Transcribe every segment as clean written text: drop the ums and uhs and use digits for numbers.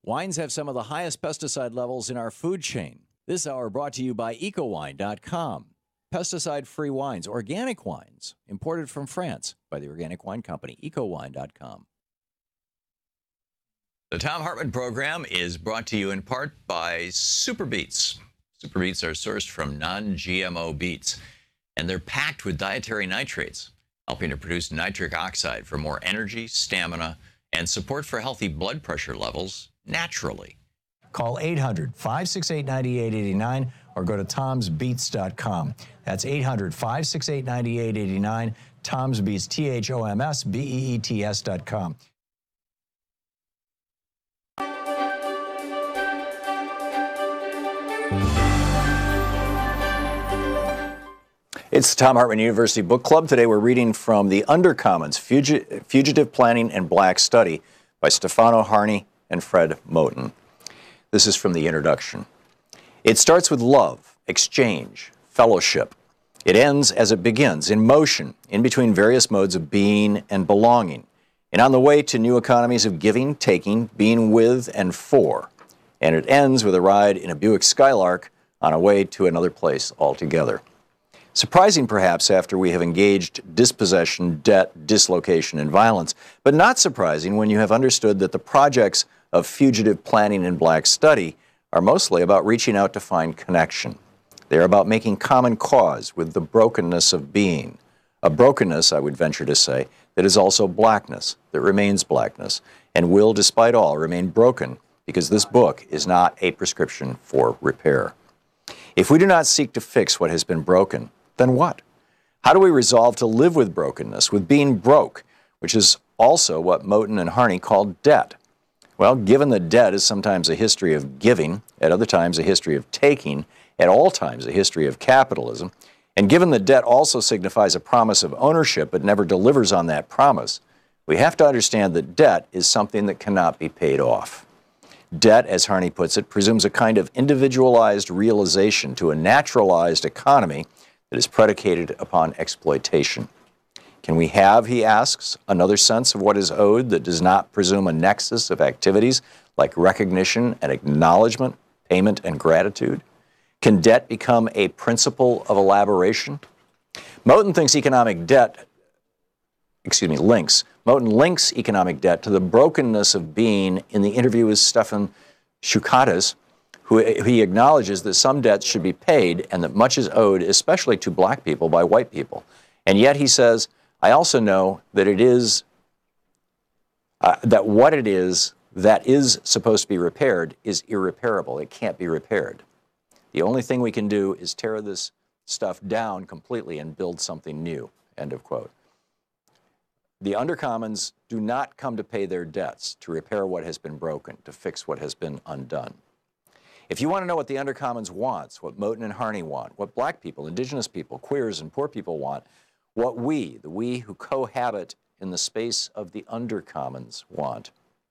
Wines have some of the highest pesticide levels in our food chain. This hour brought to you by EcoWine.com. Pesticide-free wines, organic wines, imported from France by the Organic Wine Company, EcoWine.com. The Thom Hartmann Program is brought to you in part by Super Beets. Super Beets are sourced from non-GMO beets, and they're packed with dietary nitrates, helping to produce nitric oxide for more energy, stamina, and support for healthy blood pressure levels naturally. Call 800-568-9889 or go to thomsbeets.com. That's 800-568-9889, Thom's Beets, THOMSBEETS.com. It's the Thom Hartmann University Book Club. Today we're reading from The Undercommons, Fugitive Planning and Black Study by Stefano Harney and Fred Moten. This is from the introduction. It starts with love, exchange, fellowship. It ends as it begins, in motion, in between various modes of being and belonging, and on the way to new economies of giving, taking, being with and for. And it ends with a ride in a Buick Skylark on a way to another place altogether. Surprising, perhaps, after we have engaged dispossession, debt, dislocation, and violence, but not surprising when you have understood that the projects of fugitive planning and black study are mostly about reaching out to find connection. They are about making common cause with the brokenness of being, a brokenness, I would venture to say, that is also blackness, that remains blackness, and will, despite all, remain broken, because this book is not a prescription for repair. If we do not seek to fix what has been broken, then what? How do we resolve to live with brokenness, with being broke, which is also what Moten and Harney called debt? Well, given that debt is sometimes a history of giving, at other times a history of taking, at all times a history of capitalism, and given that debt also signifies a promise of ownership but never delivers on that promise, we have to understand that debt is something that cannot be paid off. Debt, as Harney puts it, presumes a kind of individualized realization to a naturalized economy that is predicated upon exploitation. Can we have, he asks, another sense of what is owed that does not presume a nexus of activities like recognition and acknowledgement, payment and gratitude? Can debt become a principle of elaboration? Moten links economic debt to the brokenness of being in the interview with Stefan Shukatis, who he acknowledges that some debts should be paid and that much is owed, especially to black people, by white people. And yet he says, I also know that it is, that what it is that is supposed to be repaired is irreparable. It can't be repaired. The only thing we can do is tear this stuff down completely and build something new, end of quote. The Undercommons do not come to pay their debts, to repair what has been broken, to fix what has been undone. If you want to know what the Undercommons wants, what Moten and Harney want, what black people, indigenous people, queers, and poor people want, what we, the we who cohabit in the space of the Undercommons want,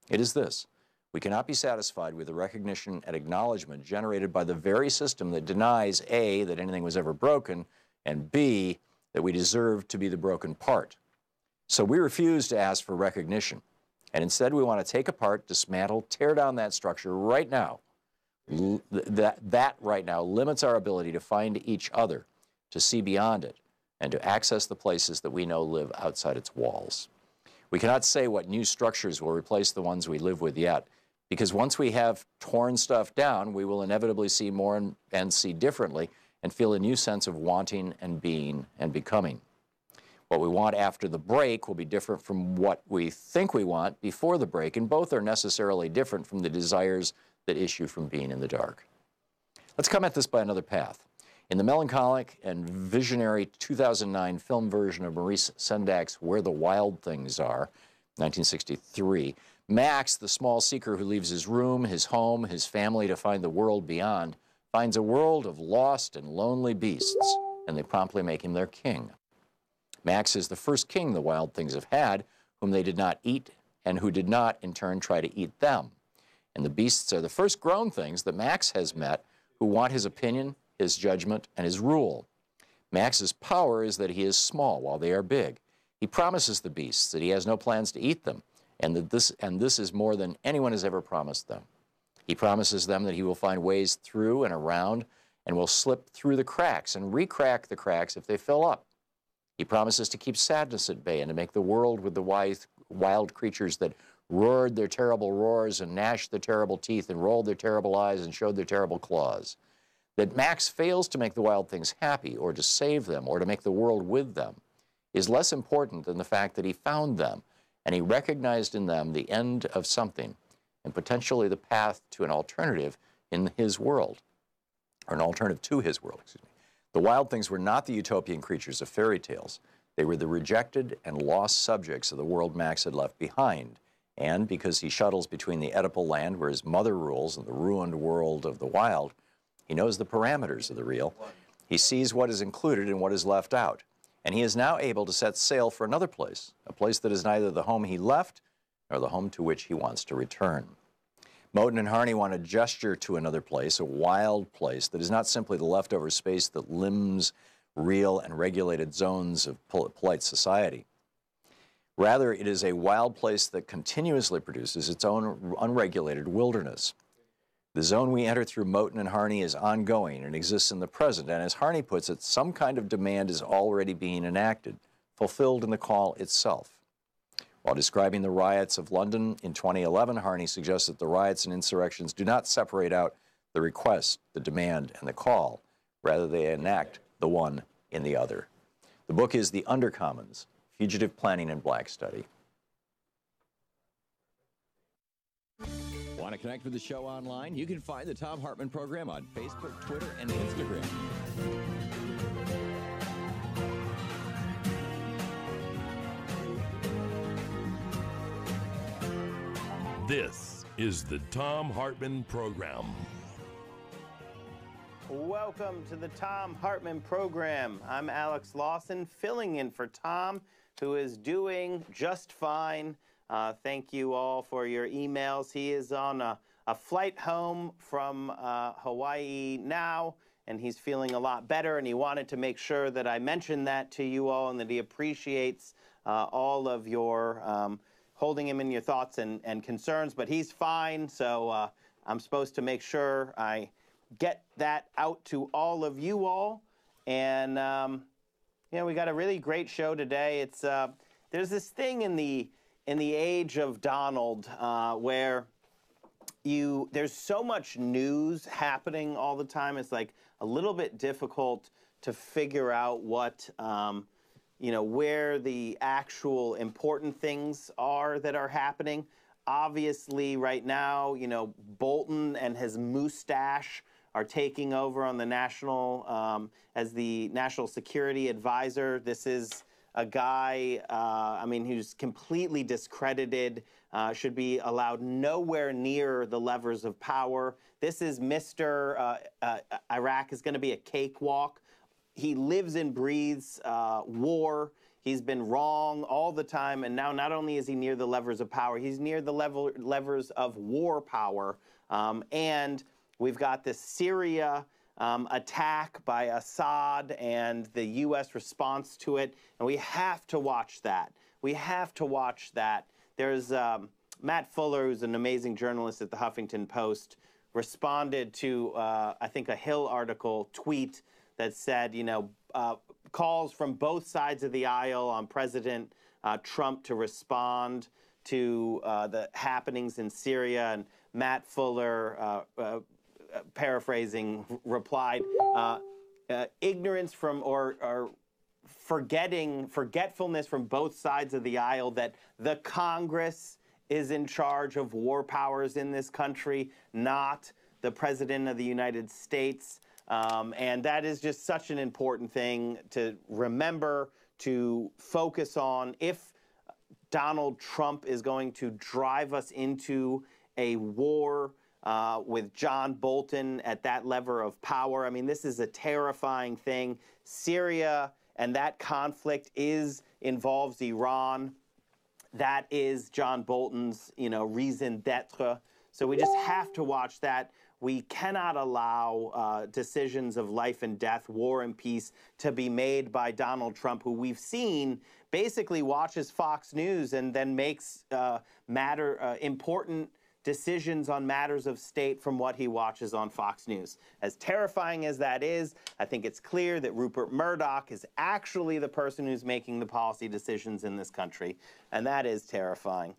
it is this. We cannot be satisfied with the recognition and acknowledgement generated by the very system that denies A, that anything was ever broken, and B, that we deserve to be the broken part. So we refuse to ask for recognition, and instead we want to take apart, dismantle, tear down that structure right now. That right now limits our ability to find each other, to see beyond it, and to access the places that we know live outside its walls. We cannot say what new structures will replace the ones we live with yet, because once we have torn stuff down, we will inevitably see more and see differently and feel a new sense of wanting and being and becoming. What we want after the break will be different from what we think we want before the break, and both are necessarily different from the desires that issue from being in the dark. Let's come at this by another path. In the melancholic and visionary 2009 film version of Maurice Sendak's Where the Wild Things Are, 1963, Max, the small seeker who leaves his room, his home, his family to find the world beyond, finds a world of lost and lonely beasts, and they promptly make him their king. Max is the first king the wild things have had, whom they did not eat, and who did not, in turn, try to eat them. And the beasts are the first grown things that Max has met who want his opinion, his judgment, and his rule. Max's power is that he is small while they are big. He promises the beasts that he has no plans to eat them, and this is more than anyone has ever promised them. He promises them that he will find ways through and around and will slip through the cracks and re-crack the cracks if they fill up. He promises to keep sadness at bay and to make the world with the wild creatures that roared their terrible roars and gnashed their terrible teeth and rolled their terrible eyes and showed their terrible claws. That Max fails to make the wild things happy or to save them or to make the world with them is less important than the fact that he found them and he recognized in them the end of something and potentially the path to an alternative in his world, or an alternative to his world, excuse me. The wild things were not the utopian creatures of fairy tales. They were the rejected and lost subjects of the world Max had left behind. And because he shuttles between the Oedipal land where his mother rules and the ruined world of the wild, he knows the parameters of the real. He sees what is included and what is left out. And he is now able to set sail for another place, a place that is neither the home he left nor the home to which he wants to return. Moten and Harney want to gesture to another place, a wild place that is not simply the leftover space that limbs real and regulated zones of polite society. Rather, it is a wild place that continuously produces its own unregulated wilderness. The zone we enter through Moten and Harney is ongoing and exists in the present, and as Harney puts it, some kind of demand is already being enacted, fulfilled in the call itself. While describing the riots of London in 2011, Harney suggests that the riots and insurrections do not separate out the request, the demand, and the call. Rather, they enact the one in the other. The book is The Undercommons, Fugitive Planning and Black Study. Want to connect with the show online? You can find the Thom Hartmann Program on Facebook, Twitter, and Instagram. This is the Thom Hartmann Program. Welcome to the Thom Hartmann Program. I'm Alex Lawson, filling in for Tom, who is doing just fine. Thank you all for your emails. He is on a flight home from Hawaii now, and he's feeling a lot better, and he wanted to make sure that I mentioned that to you all and that he appreciates all of your holding him in your thoughts and concerns, but he's fine, so I'm supposed to make sure I get that out to all of you all. And we got a really great show today. It's there's this thing in the age of Donald where there's so much news happening all the time. It's like a little bit difficult to figure out what where the actual important things are that are happening. Obviously, right now, Bolton and his mustache are taking over on the national, as the national security advisor. This is a guy, who's completely discredited, should be allowed nowhere near the levers of power. This is Mr. Iraq is going to be a cakewalk. He lives and breathes war. He's been wrong all the time, and now not only is he near the levers of power, he's near the levers of war power. And we've got this Syria attack by Assad and the U.S. response to it, and we have to watch that. We have to watch that. There's Matt Fuller, who's an amazing journalist at the Huffington Post, responded to, I think, a Hill article tweet that said, calls from both sides of the aisle on President Trump to respond to the happenings in Syria. And Matt Fuller, paraphrasing, replied, ignorance from or forgetfulness from both sides of the aisle that the Congress is in charge of war powers in this country, not the President of the United States. And that is just such an important thing to remember, to focus on. If Donald Trump is going to drive us into a war with John Bolton at that lever of power, this is a terrifying thing. Syria and that conflict involves Iran. That is John Bolton's, raison d'etre. So we just have to watch that. We cannot allow decisions of life and death, war and peace, to be made by Donald Trump, who we've seen basically watches Fox News and then makes important decisions on matters of state from what he watches on Fox News. As terrifying as that is, I think it's clear that Rupert Murdoch is actually the person who's making the policy decisions in this country, and that is terrifying.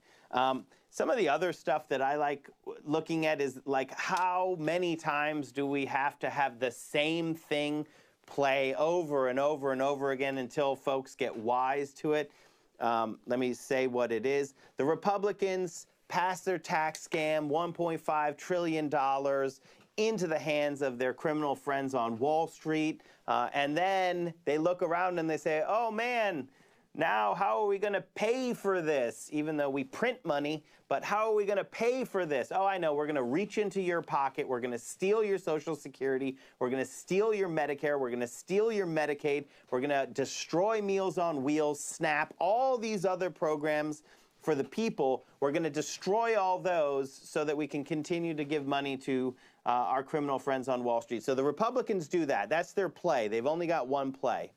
Some of the other stuff that I like looking at is like, how many times do we have to have the same thing play over and over and over again until folks get wise to it? Let me say what it is. The Republicans passed their tax scam, $1.5 trillion, into the hands of their criminal friends on Wall Street. And then they look around and they say, oh man, now how are we going to pay for this? Even though we print money, but how are we going to pay for this? Oh, I know, we're going to reach into your pocket. We're going to steal your Social Security. We're going to steal your Medicare. We're going to steal your Medicaid. We're going to destroy Meals on Wheels, SNAP, all these other programs for the people. We're going to destroy all those so that we can continue to give money to our criminal friends on Wall Street. So the Republicans do that. That's their play. They've only got one play.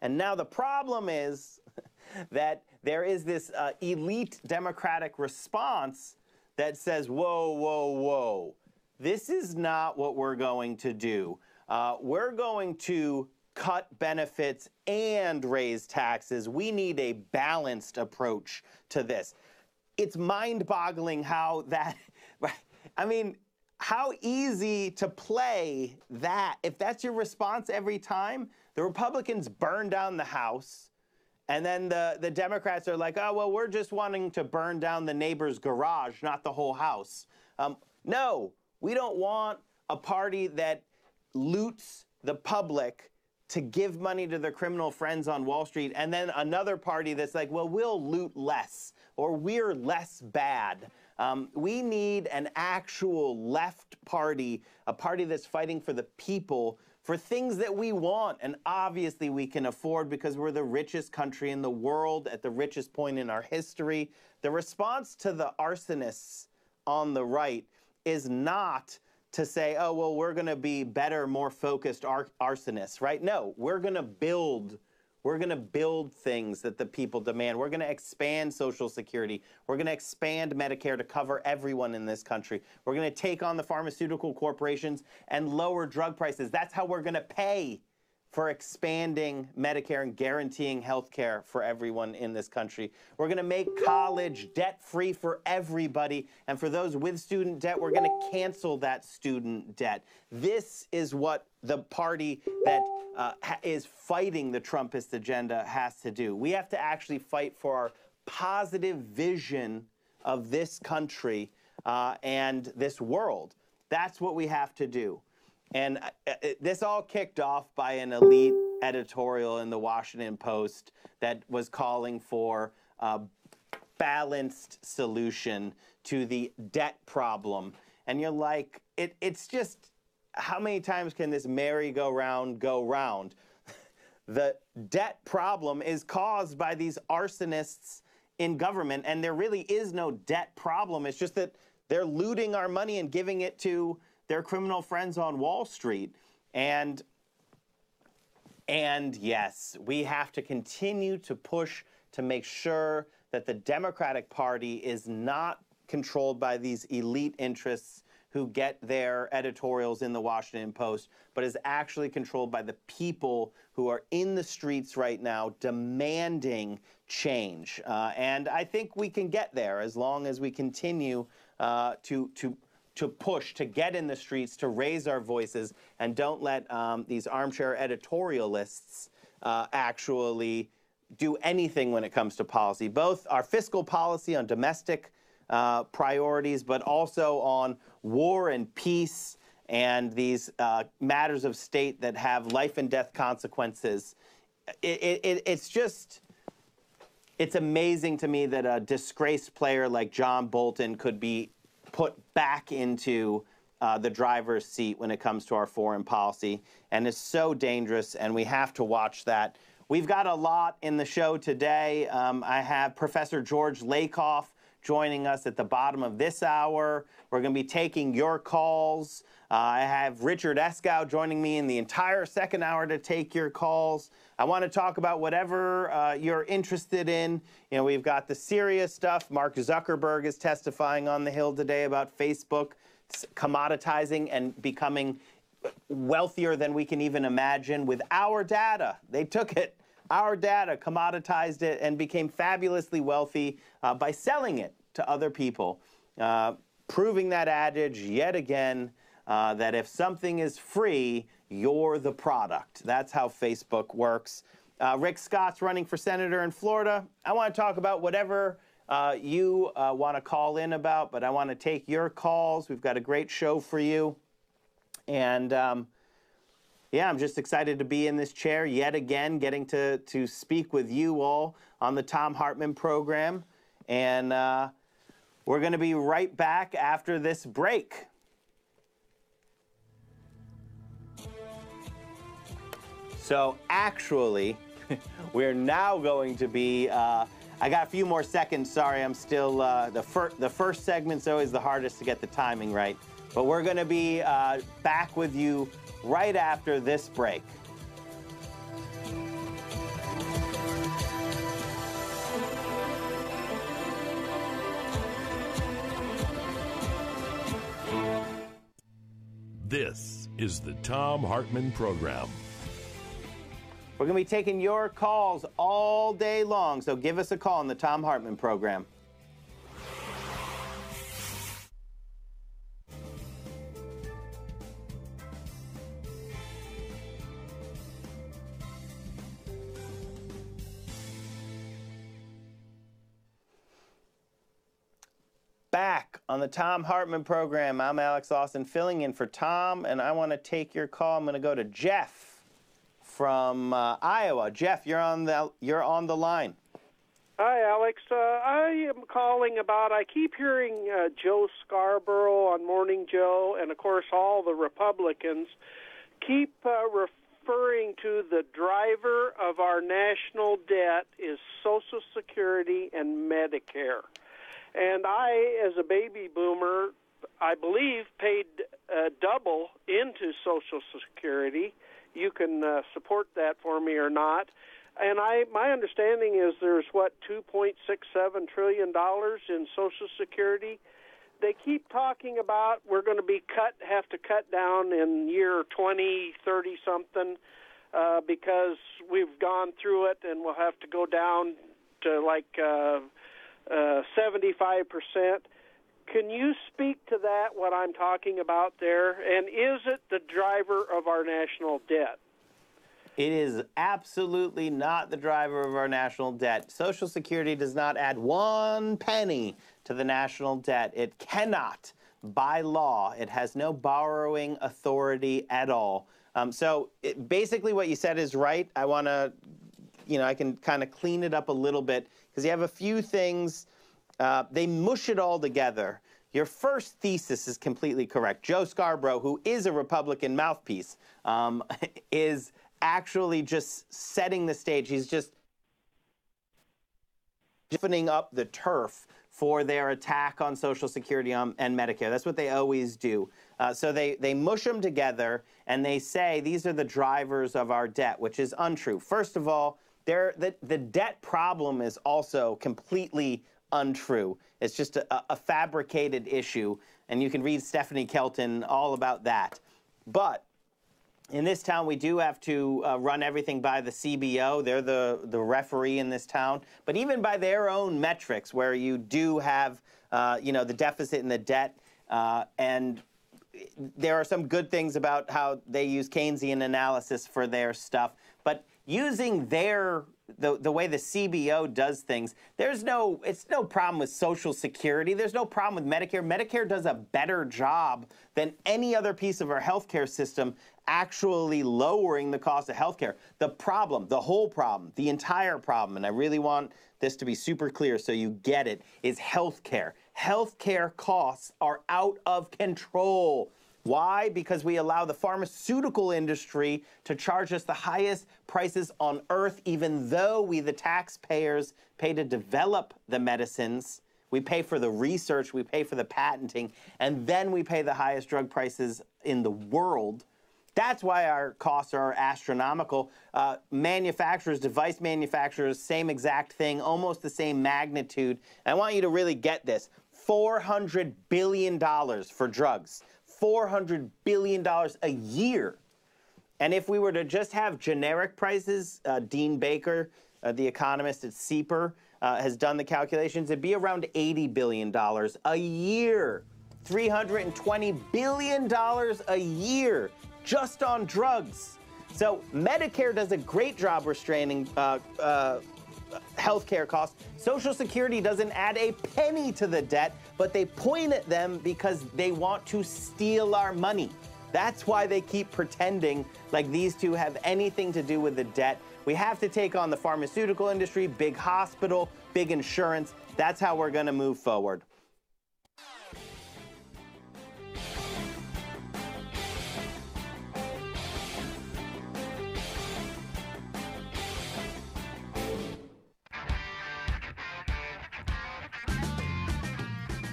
And now the problem is that there is this elite Democratic response that says, whoa, whoa, whoa, this is not what we're going to do. We're going to cut benefits and raise taxes. We need a balanced approach to this. It's mind-boggling how that, I mean, how easy to play that. If that's your response every time, the Republicans burn down the House, and then the Democrats are like, oh, well, we're just wanting to burn down the neighbor's garage, not the whole house. No, we don't want a party that loots the public to give money to their criminal friends on Wall Street, and then another party that's like, well, we'll loot less, or we're less bad. We need an actual left party, a party that's fighting for the people, for things that we want, and obviously we can afford because we're the richest country in the world at the richest point in our history. The response to the arsonists on the right is not to say, oh, well, we're going to be better, more focused arsonists, right? No, we're going to build things that the people demand. We're going to expand Social Security. We're going to expand Medicare to cover everyone in this country. We're going to take on the pharmaceutical corporations and lower drug prices. That's how we're going to pay for expanding Medicare and guaranteeing health care for everyone in this country. We're going to make college debt-free for everybody. And for those with student debt, we're going to cancel that student debt. This is what the party that is fighting the Trumpist agenda has to do. We have to actually fight for our positive vision of this country and this world. That's what we have to do. And this all kicked off by an elite editorial in the Washington Post that was calling for a balanced solution to the debt problem. And you're like, it's just, how many times can this merry-go-round go round? The debt problem is caused by these arsonists in government, and there really is no debt problem. It's just that they're looting our money and giving it to their criminal friends on Wall Street. And yes, we have to continue to push to make sure that the Democratic Party is not controlled by these elite interests who get their editorials in the Washington Post, but is actually controlled by the people who are in the streets right now demanding change. And I think we can get there as long as we continue to push, to get in the streets, to raise our voices, and don't let these armchair editorialists actually do anything when it comes to policy, both our fiscal policy on domestic priorities, but also on war and peace and these matters of state that have life and death consequences. It's amazing to me that a disgraced player like John Bolton could be put back into the driver's seat when it comes to our foreign policy, and it's so dangerous, and we have to watch that. We've got a lot in the show today. I have Professor George Lakoff joining us at the bottom of this hour. We're going to be taking your calls. I have Richard Eskow joining me in the entire second hour to take your calls. I want to talk about whatever you're interested in. You know, we've got the serious stuff. Mark Zuckerberg is testifying on the Hill today about Facebook commoditizing and becoming wealthier than we can even imagine with our data. They took it, our data, commoditized it, and became fabulously wealthy by selling it to other people. Proving that adage yet again, that if something is free, you're the product. That's how Facebook works. Rick Scott's running for senator in Florida. I want to talk about whatever you want to call in about, but I want to take your calls. We've got a great show for you. And yeah, I'm just excited to be in this chair yet again, getting to speak with you all on the Thom Hartmann Program. And we're going to be right back after this break. So actually, we're now going to be, I got a few more seconds, sorry, I'm still, the first segment's always the hardest to get the timing right. But we're going to be back with you right after this break. This is the Thom Hartmann Program. We're going to be taking your calls all day long, so give us a call on the Thom Hartmann Program. Back on the Thom Hartmann Program, I'm Alex Lawson, filling in for Tom, and I want to take your call. I'm going to go to Jeff from Iowa. Jeff, you're on the line. Hi, Alex. I am calling about, I keep hearing Joe Scarborough on Morning Joe, and of course all the Republicans keep referring to the driver of our national debt is Social Security and Medicare. And I, as a baby boomer, I believe paid double into Social Security. You can support that for me or not. And my understanding is there's, $2.67 trillion in Social Security. They keep talking about we're going to have to cut down in year 20, 30-something because we've gone through it, and we'll have to go down to 75%. Can you speak to that, what I'm talking about there? And is it the driver of our national debt? It is absolutely not the driver of our national debt. Social Security does not add 1 penny to the national debt. It cannot, by law. It has no borrowing authority at all. Basically what you said is right. I want to, I can kind of clean it up a little bit because you have a few things. They mush it all together. Your first thesis is completely correct. Joe Scarborough, who is a Republican mouthpiece, is actually just setting the stage. He's just opening up the turf for their attack on Social Security and Medicare. That's what they always do. So they mush them together, and they say these are the drivers of our debt, which is untrue. First of all, the debt problem is also completely untrue. It's just a fabricated issue, and you can read Stephanie Kelton all about that. But in this town, we do have to run everything by the CBO. They're the referee in this town. But even by their own metrics, where you do have, the deficit and the debt, and there are some good things about how they use Keynesian analysis for their stuff. But using the way the CBO does things, it's no problem with Social Security. There's no problem with Medicare. Medicare does a better job than any other piece of our healthcare system actually lowering the cost of healthcare. The problem, the whole problem, the entire problem, and I really want this to be super clear so you get it, is healthcare. Healthcare costs are out of control. Why? Because we allow the pharmaceutical industry to charge us the highest prices on earth, even though we, the taxpayers, pay to develop the medicines. We pay for the research, we pay for the patenting, and then we pay the highest drug prices in the world. That's why our costs are astronomical. Manufacturers, device manufacturers, same exact thing, almost the same magnitude. And I want you to really get this. $400 billion for drugs. $400 billion a year. And if we were to just have generic prices, Dean Baker, the economist at CEPR, has done the calculations, it'd be around $80 billion a year. $320 billion a year just on drugs. So Medicare does a great job restraining healthcare costs. Social Security doesn't add a penny to the debt, but they point at them because they want to steal our money. That's why they keep pretending like these two have anything to do with the debt. We have to take on the pharmaceutical industry, big hospital, big insurance. That's how we're going to move forward.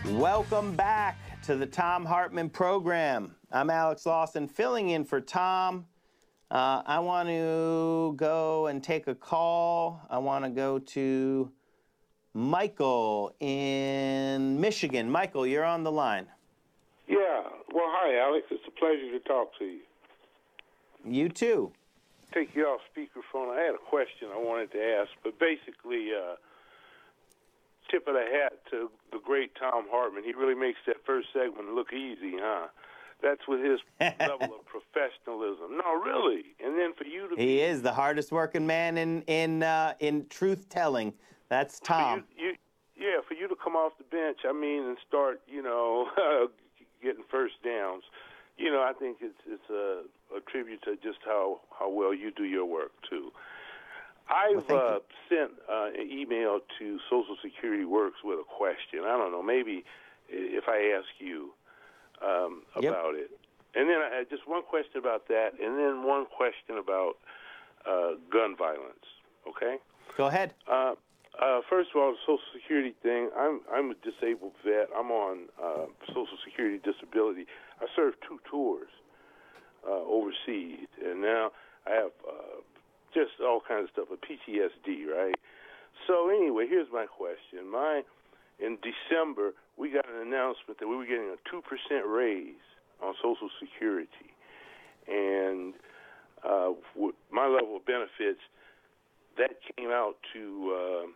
Welcome back to the Thom Hartmann Program. I'm Alex Lawson, filling in for Tom. I want to go and take a call. I want to go to Michael in Michigan. Michael, you're on the line. Yeah. Well, hi, Alex. It's a pleasure to talk to you. You too. Take you off speakerphone. I had a question I wanted to ask, but basically, tip of the hat to the great Thom Hartmann. He really makes that first segment look easy, huh? That's with his level of professionalism. No, really. And then for you to He is the hardest working man in truth telling. That's Tom. For you to come off the bench, and start, getting first downs. I think it's a tribute to just how well you do your work too. I've sent an email to Social Security Works with a question. I don't know, maybe if I ask you about it. And then I had just one question about that, and then one question about gun violence, okay? Go ahead. First of all, the Social Security thing, I'm a disabled vet. I'm on Social Security disability. I served 2 tours overseas, and now I have just all kinds of stuff, a PTSD, right? So anyway, here's my question. In December, we got an announcement that we were getting a 2% raise on Social Security. And my level of benefits, that came out to,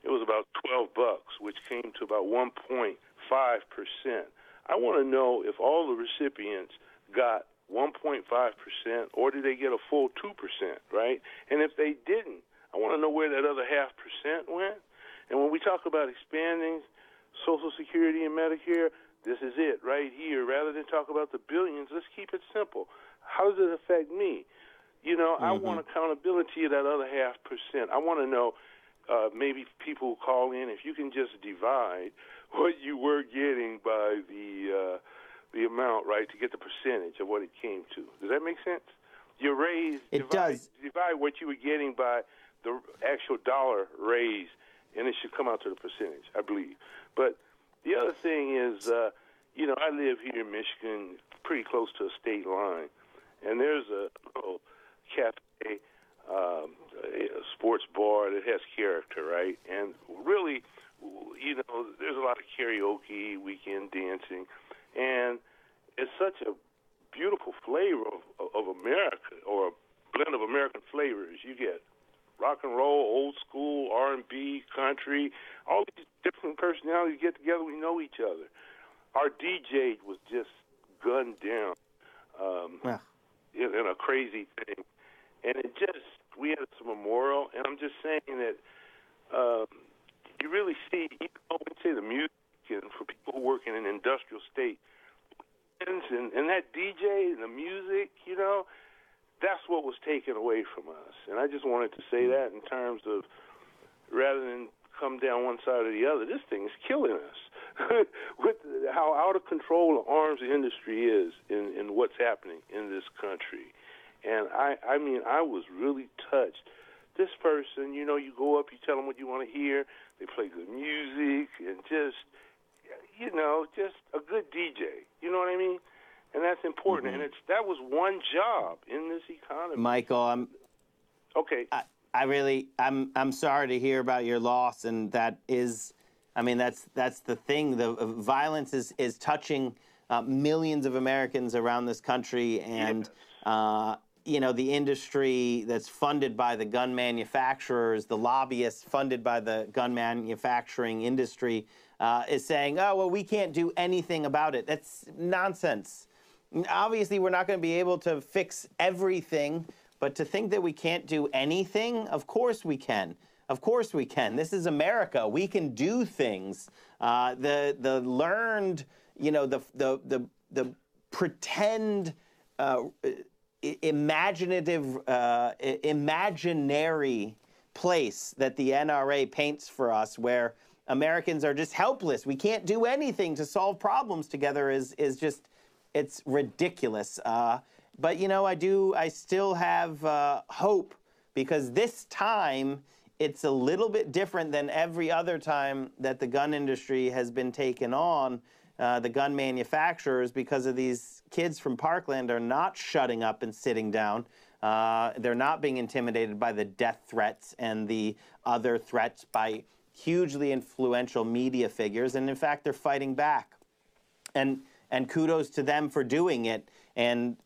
it was about $12, which came to about 1.5%. I want to know if all the recipients got 1.5%, or did they get a full 2%, right? And if they didn't, I want to know where that other 0.5% went. And when we talk about expanding Social Security and Medicare, this is it right here. Rather than talk about the billions, let's keep it simple. How does it affect me? I want accountability of that other 0.5%. I want to know, maybe people call in, if you can just divide what you were getting by the amount, right, to get the percentage of what it came to. Does that make sense? You raise, divide what you were getting by the actual dollar raise, and it should come out to the percentage, I believe. But the other thing is, I live here in Michigan, pretty close to a state line, and there's a little cafe, a sports bar that has character, right? And really, there's a lot of karaoke, weekend dancing, and it's such a beautiful flavor of America, or a blend of American flavors. You get rock and roll, old school, R&B, country, all these different personalities get together. We know each other. Our DJ was just gunned down in a crazy thing. And we had some memorial, and I'm just saying that you really see, we say the music, and for people who work in an industrial state, and that DJ and the music, that's what was taken away from us. And I just wanted to say that in terms of, rather than come down one side or the other, this thing is killing us. With how out of control the arms industry is in what's happening in this country. And I was really touched. This person, you go up, you tell them what you want to hear, they play good music, and just a good DJ. You know what I mean? and that's important. And that was one job in this economy. Michael, Okay. I'm sorry to hear about your loss, and that is, I mean, that's the thing. The violence is touching millions of Americans around this country, and the industry that's funded by the gun manufacturers, the lobbyists funded by the gun manufacturing industry, is saying, oh, well, we can't do anything about it. That's nonsense. Obviously, we're not going to be able to fix everything, but to think that we can't do anything, of course we can. Of course we can. This is America. We can do things. The learned, the pretend imaginary place that the NRA paints for us, where Americans are just helpless. We can't do anything to solve problems together is just, it's ridiculous. But, I still have hope, because this time it's a little bit different than every other time that the gun industry has been taken on. The gun manufacturers, because of these kids from Parkland, are not shutting up and sitting down. They're not being intimidated by the death threats and the other threats by hugely influential media figures. And in fact, they're fighting back. And kudos to them for doing it. And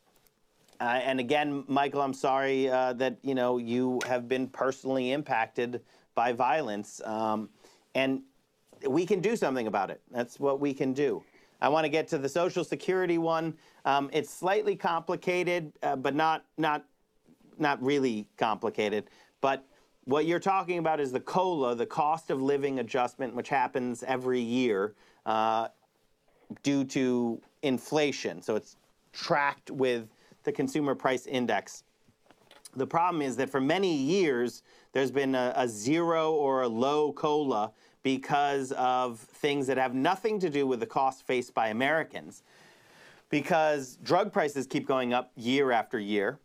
again, Michael, I'm sorry that you have been personally impacted by violence, and we can do something about it. That's what we can do. I want to get to the Social Security one. It's slightly complicated, but not really complicated. But what you're talking about is the COLA, the cost of living adjustment, which happens every year due to inflation. So it's tracked with the Consumer Price Index. The problem is that for many years, there's been a zero or a low COLA because of things that have nothing to do with the cost faced by Americans. Because drug prices keep going up year after year.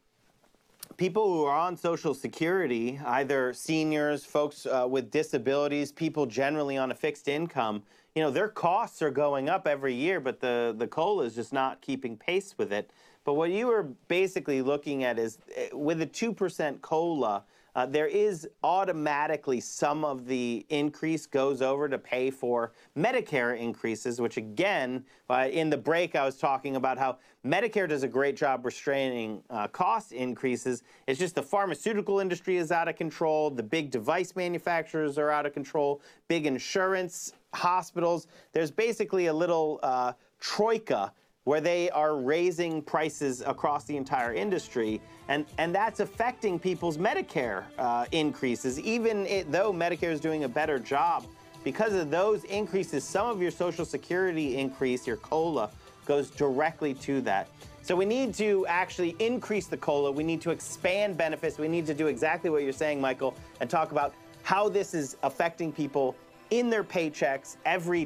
People who are on Social Security, either seniors, folks with disabilities, people generally on a fixed income, their costs are going up every year, but the COLA is just not keeping pace with it. But what you are basically looking at is, with a 2% COLA, there is automatically some of the increase goes over to pay for Medicare increases, which again, in the break I was talking about how Medicare does a great job restraining cost increases. It's just the pharmaceutical industry is out of control. The big device manufacturers are out of control. Big insurance, hospitals. There's basically a little troika where they are raising prices across the entire industry, and that's affecting people's Medicare increases, even though Medicare is doing a better job. Because of those increases, some of your Social Security increase, your COLA, goes directly to that. So we need to actually increase the COLA. We need to expand benefits. We need to do exactly what you're saying, Michael, and talk about how this is affecting people in their paychecks every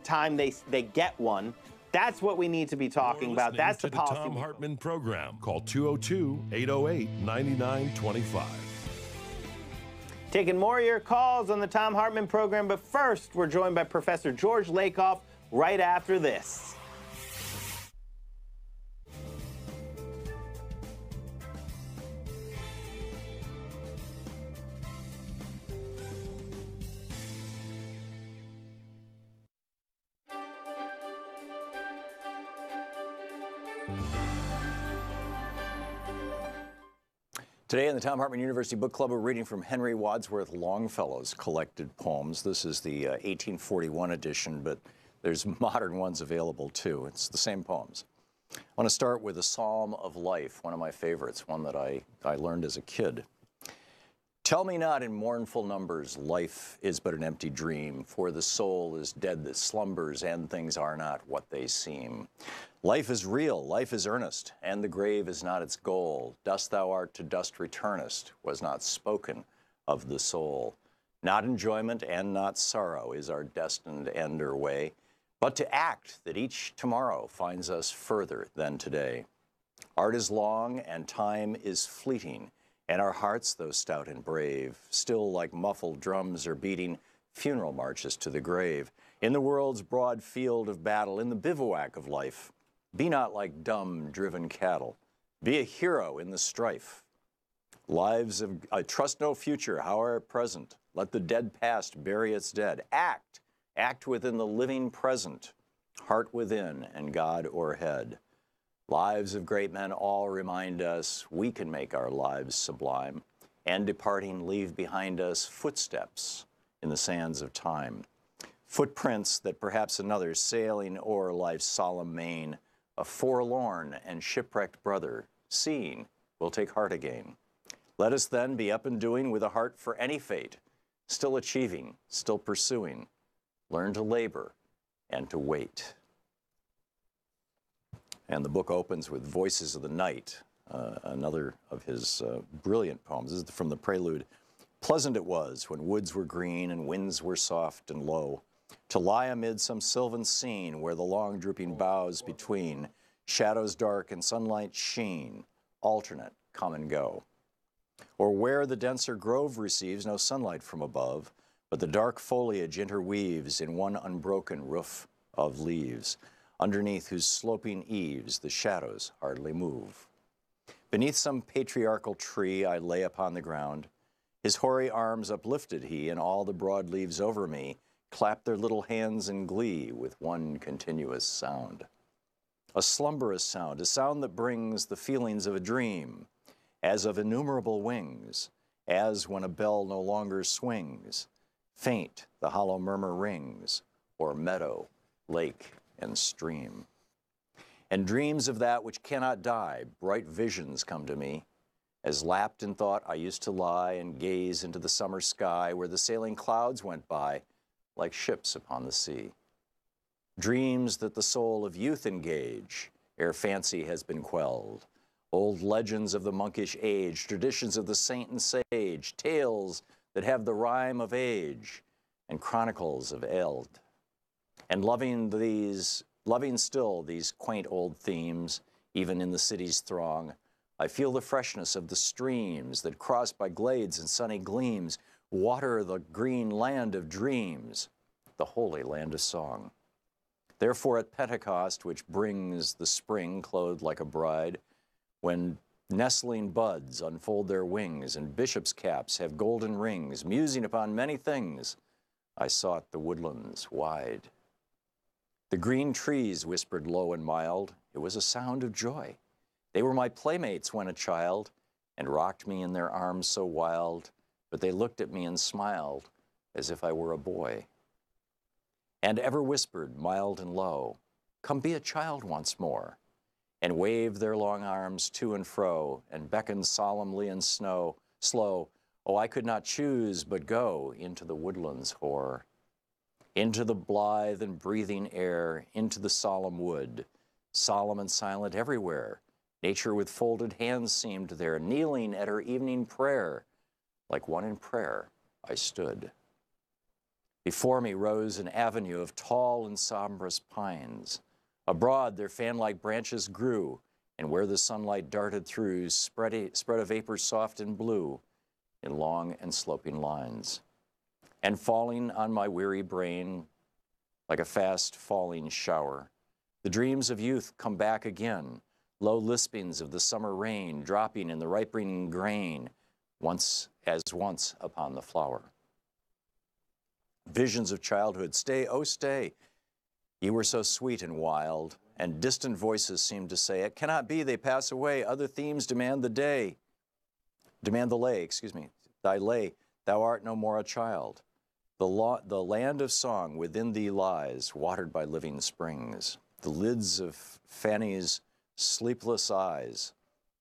time they get one. That's what we need to be talking about. That's the policy. Thom Hartmann Program. Call 202-808-9925. Taking more of your calls on the Thom Hartmann Program, but first, we're joined by Professor George Lakoff right after this. Today in the Thom Hartmann University Book Club, we're reading from Henry Wadsworth Longfellow's collected poems. This is the 1841 edition, but there's modern ones available too. It's the same poems. I want to start with a Psalm of Life, one of my favorites, one that I learned as a kid. Tell me not in mournful numbers, life is but an empty dream, for the soul is dead that slumbers, and things are not what they seem. Life is real, life is earnest, and the grave is not its goal. Dust thou art to dust returnest, was not spoken of the soul. Not enjoyment and not sorrow is our destined end or way, but to act that each tomorrow finds us further than today. Art is long and time is fleeting, and our hearts, though stout and brave, still like muffled drums are beating funeral marches to the grave. In the world's broad field of battle, in the bivouac of life, Be not like dumb, driven cattle. Be a hero in the strife. Lives of, I trust no future, however present. Let the dead past bury its dead. Act within the living present. Heart within and God o'erhead. Lives of great men all remind us we can make our lives sublime, and departing leave behind us footsteps in the sands of time. Footprints that perhaps another sailing o'er life's solemn main, a forlorn and shipwrecked brother, seeing, will take heart again. Let us then be up and doing with a heart for any fate, still achieving, still pursuing. Learn to labor and to wait. And the book opens with Voices of the Night, another of his brilliant poems. This is from the prelude. Pleasant it was when woods were green and winds were soft and low, to lie amid some sylvan scene where the long drooping boughs between, shadows dark and sunlight sheen, alternate come and go. Or where the denser grove receives no sunlight from above, but the dark foliage interweaves in one unbroken roof of leaves, underneath whose sloping eaves the shadows hardly move. Beneath some patriarchal tree I lay upon the ground. His hoary arms uplifted he, and all the broad leaves over me clapped their little hands in glee with one continuous sound. A slumberous sound, a sound that brings the feelings of a dream, as of innumerable wings, as when a bell no longer swings, faint the hollow murmur rings, o'er meadow, lake, and stream. And dreams of that which cannot die, bright visions come to me, as lapped in thought I used to lie and gaze into the summer sky where the sailing clouds went by like ships upon the sea. Dreams that the soul of youth engage, ere fancy has been quelled. Old legends of the monkish age, traditions of the saint and sage, tales that have the rhyme of age, and chronicles of eld. And loving still these quaint old themes, even in the city's throng, I feel the freshness of the streams that, crossed by glades and sunny gleams, water the green land of dreams, the holy land of song. Therefore at Pentecost, which brings the spring clothed like a bride, when nestling buds unfold their wings and bishops' caps have golden rings, musing upon many things, I sought the woodlands wide. The green trees whispered low and mild. It was a sound of joy. They were my playmates when a child, and rocked me in their arms so wild, but they looked at me and smiled as if I were a boy. And ever whispered, mild and low, come be a child once more, and waved their long arms to and fro, and beckoned solemnly and slow, oh, I could not choose but go into the woodlands hoar, into the blithe and breathing air, into the solemn wood, solemn and silent everywhere. Nature with folded hands seemed there, kneeling at her evening prayer. Like one in prayer, I stood. Before me rose an avenue of tall and sombrous pines. Abroad their fan-like branches grew, and where the sunlight darted through, spread a vapor soft and blue, in long and sloping lines. And falling on my weary brain, like a fast-falling shower, the dreams of youth come back again, low lispings of the summer rain dropping in the ripening grain, once upon the flower. Visions of childhood, stay, oh stay, ye were so sweet and wild, and distant voices seemed to say, it cannot be, they pass away, other themes demand the lay, thy lay, thou art no more a child. The land of song within thee lies, watered by living springs. The lids of Fanny's sleepless eyes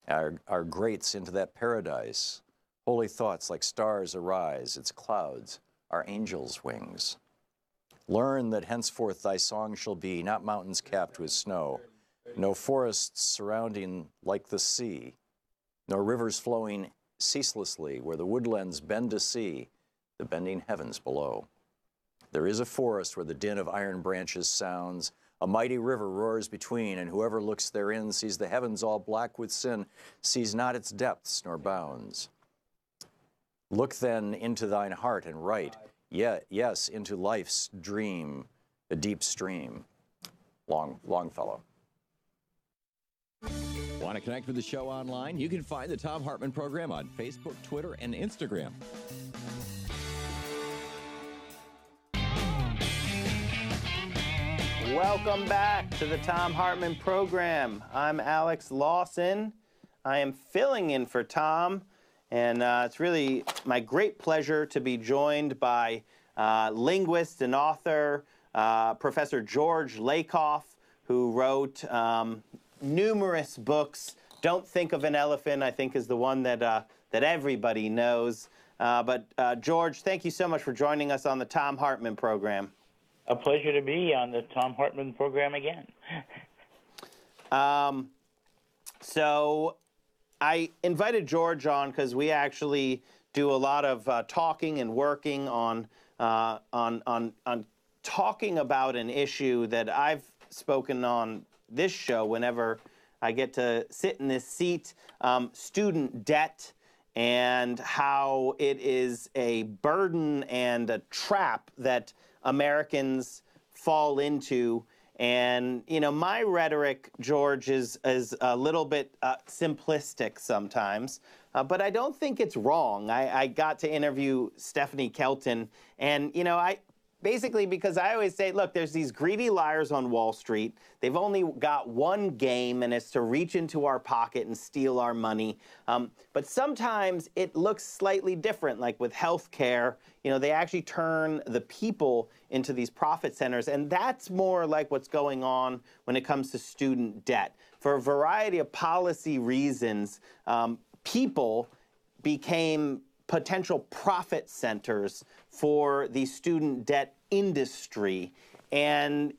are grates into that paradise. Holy thoughts like stars arise, its clouds are angels' wings. Learn that henceforth thy song shall be not mountains capped with snow, no forests surrounding like the sea, nor rivers flowing ceaselessly where the woodlands bend to see the bending heavens below. There is a forest where the din of iron branches sounds, a mighty river roars between, and whoever looks therein sees the heavens all black with sin, sees not its depths nor bounds. Look then into thine heart and write, yes, into life's dream, a deep stream. Longfellow. Want to connect with the show online? You can find the Thom Hartmann Program on Facebook, Twitter, and Instagram. Welcome back to the Thom Hartmann Program. I'm Alex Lawson. I am filling in for Tom, and it's really my great pleasure to be joined by linguist and author, Professor George Lakoff, who wrote numerous books. Don't Think of an Elephant, I think, is the one that everybody knows. But George, thank you so much for joining us on the Thom Hartmann Program. A pleasure to be on the Thom Hartmann Program again. So I invited George on because we actually do a lot of talking and working on talking about an issue that I've spoken on this show whenever I get to sit in this seat, student debt, and how it is a burden and a trap that Americans fall into. And, you know, my rhetoric, George, is a little bit simplistic sometimes, but I don't think it's wrong. I got to interview Stephanie Kelton, and, you know, basically because I always say, look, there's these greedy liars on Wall Street. They've only got one game, and it's to reach into our pocket and steal our money. But sometimes it looks slightly different, like with healthcare. You know, they actually turn the people into these profit centers, and that's more like what's going on when it comes to student debt. For a variety of policy reasons, people became potential profit centers for the student debt industry. And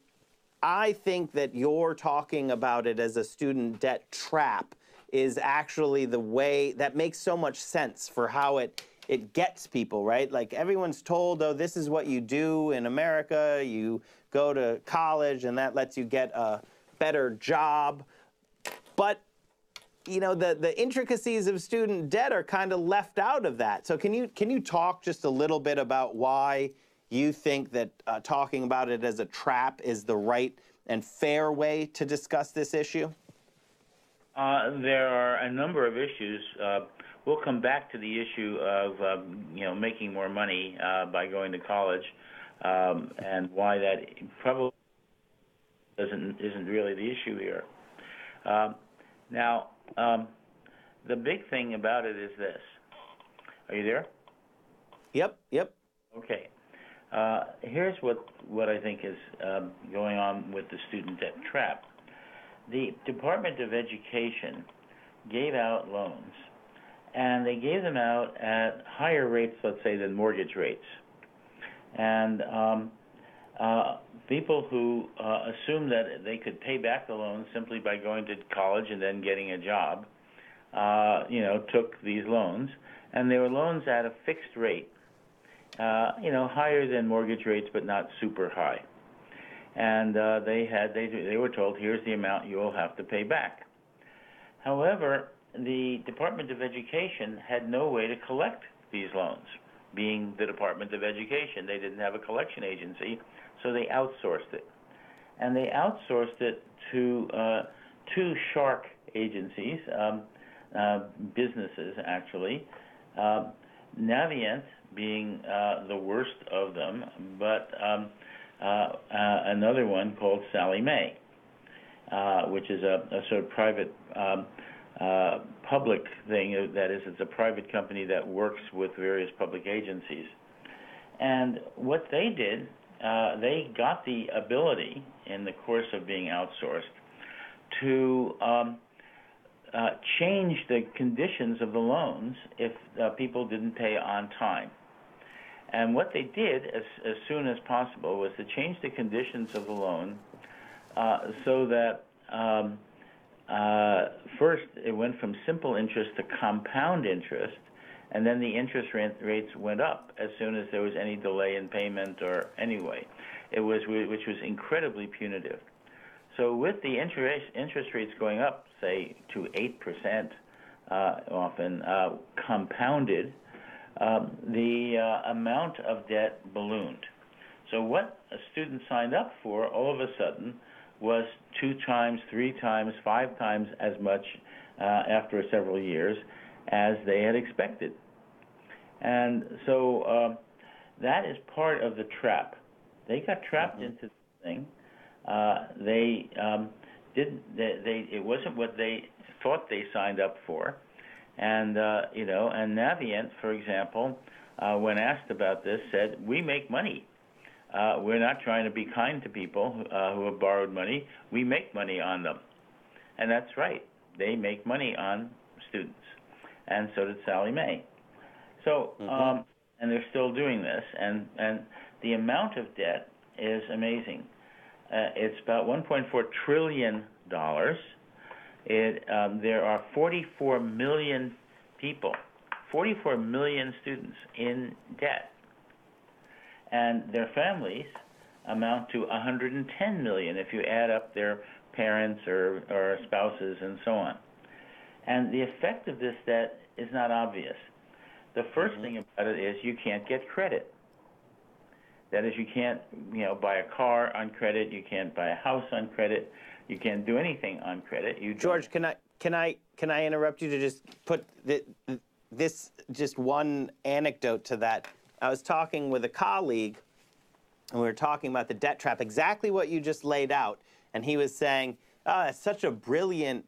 I think that you're talking about it as a student debt trap is actually the way that makes so much sense for how it gets people, right? Like everyone's told, oh, this is what you do in America. You go to college and that lets you get a better job. But you know, the intricacies of student debt are kind of left out of that. So can you talk just a little bit about why you think that talking about it as a trap is the right and fair way to discuss this issue? There are a number of issues. We'll come back to the issue of making more money by going to college, and why that probably isn't really the issue here. Now, the big thing about it is this. Are you there? Yep. Okay. Here's what I think is going on with the student debt trap. The Department of Education gave out loans, and they gave them out at higher rates, let's say, than mortgage rates. And people who assumed that they could pay back the loans simply by going to college and then getting a job, took these loans, and they were loans at a fixed rate, higher than mortgage rates, but not super high. And they were told, here's the amount you will have to pay back. However, the Department of Education had no way to collect these loans. Being the Department of Education, they didn't have a collection agency, so they outsourced it. And they outsourced it to two shark agencies, businesses actually, Navient being the worst of them, but another one called Sallie Mae, which is a sort of private public thing. That is, it's a private company that works with various public agencies. And what they did, they got the ability in the course of being outsourced to change the conditions of the loans if people didn't pay on time. And what they did as soon as possible was to change the conditions of the loan so that first it went from simple interest to compound interest, and then the interest rates went up as soon as there was any delay in payment or anyway, which was incredibly punitive. So with the interest rates going up, say, to 8%, often compounded, the amount of debt ballooned. So what a student signed up for all of a sudden was 2 times, 3 times, 5 times as much after several years as they had expected. And so that is part of the trap. They got trapped into this thing. It wasn't what they thought they signed up for. And, and Navient, for example, when asked about this, said, we make money. We're not trying to be kind to people who have borrowed money. We make money on them. And that's right. They make money on students. And so did Sallie Mae. So, and they're still doing this. And the amount of debt is amazing. It's about $1.4 trillion. There are 44 million people, 44 million students in debt. And their families amount to 110 million if you add up their parents or spouses and so on. And the effect of this debt is not obvious. The first thing about it is you can't get credit. That is, you can't, buy a car on credit. You can't buy a house on credit. You can't do anything on credit. George, can I interrupt you to just put this just one anecdote to that? I was talking with a colleague, and we were talking about the debt trap, exactly what you just laid out, and he was saying, "Oh, that's such a brilliant,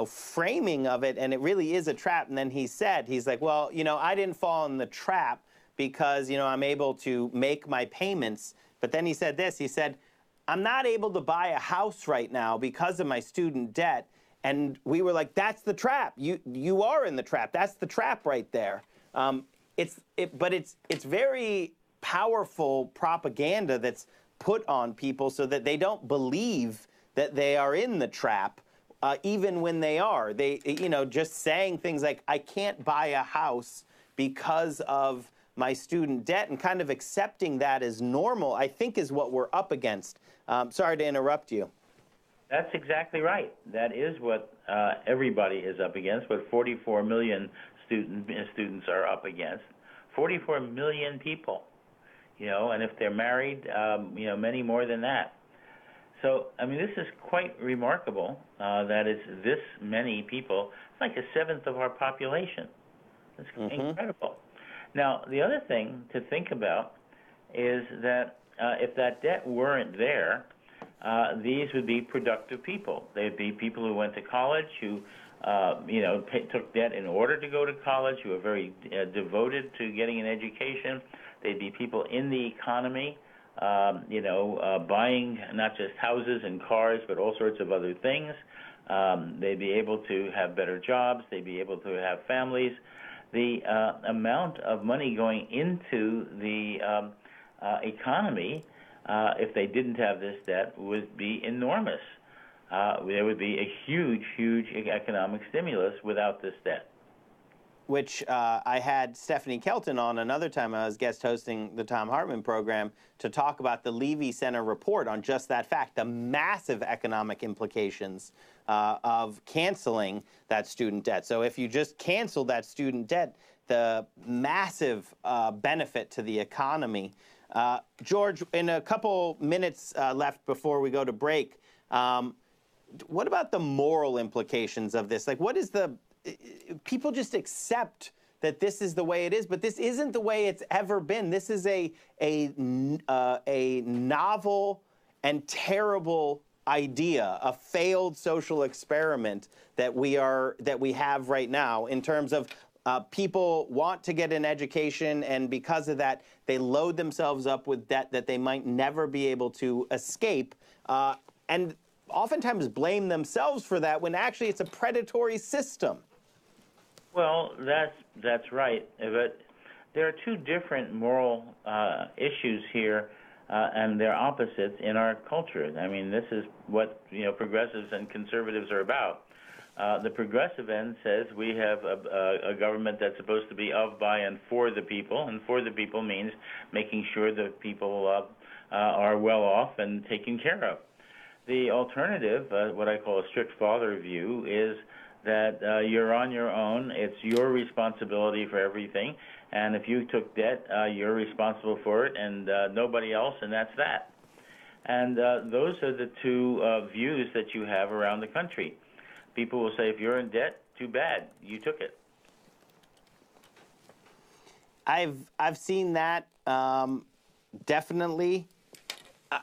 framing of it, and it really is a trap." And then he's like, "Well, I didn't fall in the trap because I'm able to make my payments." But then he said this. He said, "I'm not able to buy a house right now because of my student debt." And we were like, "That's the trap. You are in the trap. That's the trap right there." But it's very powerful propaganda that's put on people so that they don't believe that they are in the trap, even when they are. They, just saying things like, "I can't buy a house because of my student debt," and kind of accepting that as normal, I think is what we're up against. Sorry to interrupt you. That's exactly right. That is what everybody is up against, what 44 million students are up against. 44 million people, and if they're married, many more than that. So, this is quite remarkable that it's this many people. It's like 1/7 of our population. It's incredible. Now, the other thing to think about is that if that debt weren't there, these would be productive people. They'd be people who went to college, who took debt in order to go to college, who are very devoted to getting an education. They'd be people in the economy, buying not just houses and cars, but all sorts of other things. They'd be able to have better jobs. They'd be able to have families. The amount of money going into the economy, if they didn't have this debt, would be enormous. There would be a huge, huge economic stimulus without this debt. Which I had Stephanie Kelton on another time. I was guest hosting the Thom Hartmann Program to talk about the Levy Center report on just that fact, the massive economic implications of canceling that student debt. So if you just cancel that student debt, the massive benefit to the economy. George, in a couple minutes left before we go to break, what about the moral implications of this? Like, what is people just accept that this is the way it is, but this isn't the way it's ever been. This is a novel and terrible idea, a failed social experiment that we have right now in terms of people want to get an education, and because of that, they load themselves up with debt that they might never be able to escape, and oftentimes blame themselves for that when actually it's a predatory system. Well, that's right. But there are two different moral issues here, and they're opposites in our culture. This is what progressives and conservatives are about. The progressive end says we have a government that's supposed to be of, by, and for the people, and for the people means making sure that people are well off and taken care of. The alternative, what I call a strict father view, is that you're on your own. It's your responsibility for everything. And if you took debt, you're responsible for it, and nobody else, and that's that. And those are the two views that you have around the country. People will say, if you're in debt, too bad, you took it. I've seen that definitely.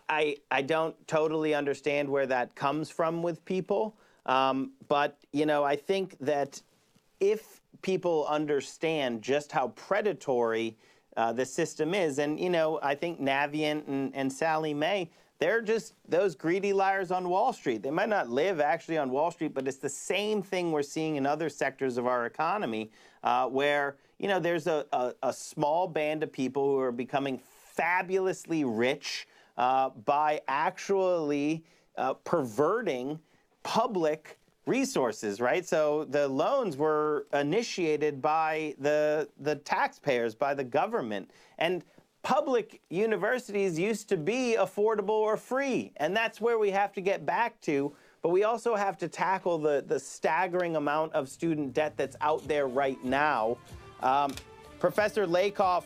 I don't totally understand where that comes from with people, but I think that if people understand just how predatory the system is, and I think Navient and Sally Mae, they're just those greedy liars on Wall Street. They might not live actually on Wall Street, but it's the same thing we're seeing in other sectors of our economy, where there's a small band of people who are becoming fabulously rich by actually perverting public resources, right? So the loans were initiated by the taxpayers, by the government. And public universities used to be affordable or free, and that's where we have to get back to. But we also have to tackle the staggering amount of student debt that's out there right now. Professor Lakoff,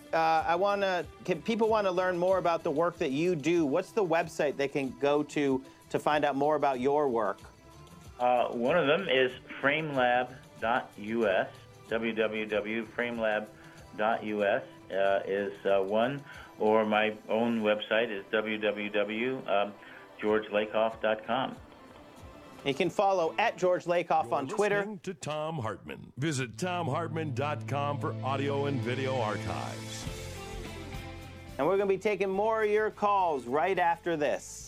people want to learn more about the work that you do. What's the website they can go to find out more about your work? One of them is framelab.us. www.framelab.us is one, or my own website is www.georgelakoff.com. You can follow at George Lakoff on Twitter. Listening to Thom Hartmann. Visit thomhartmann.com for audio and video archives. And we're going to be taking more of your calls right after this.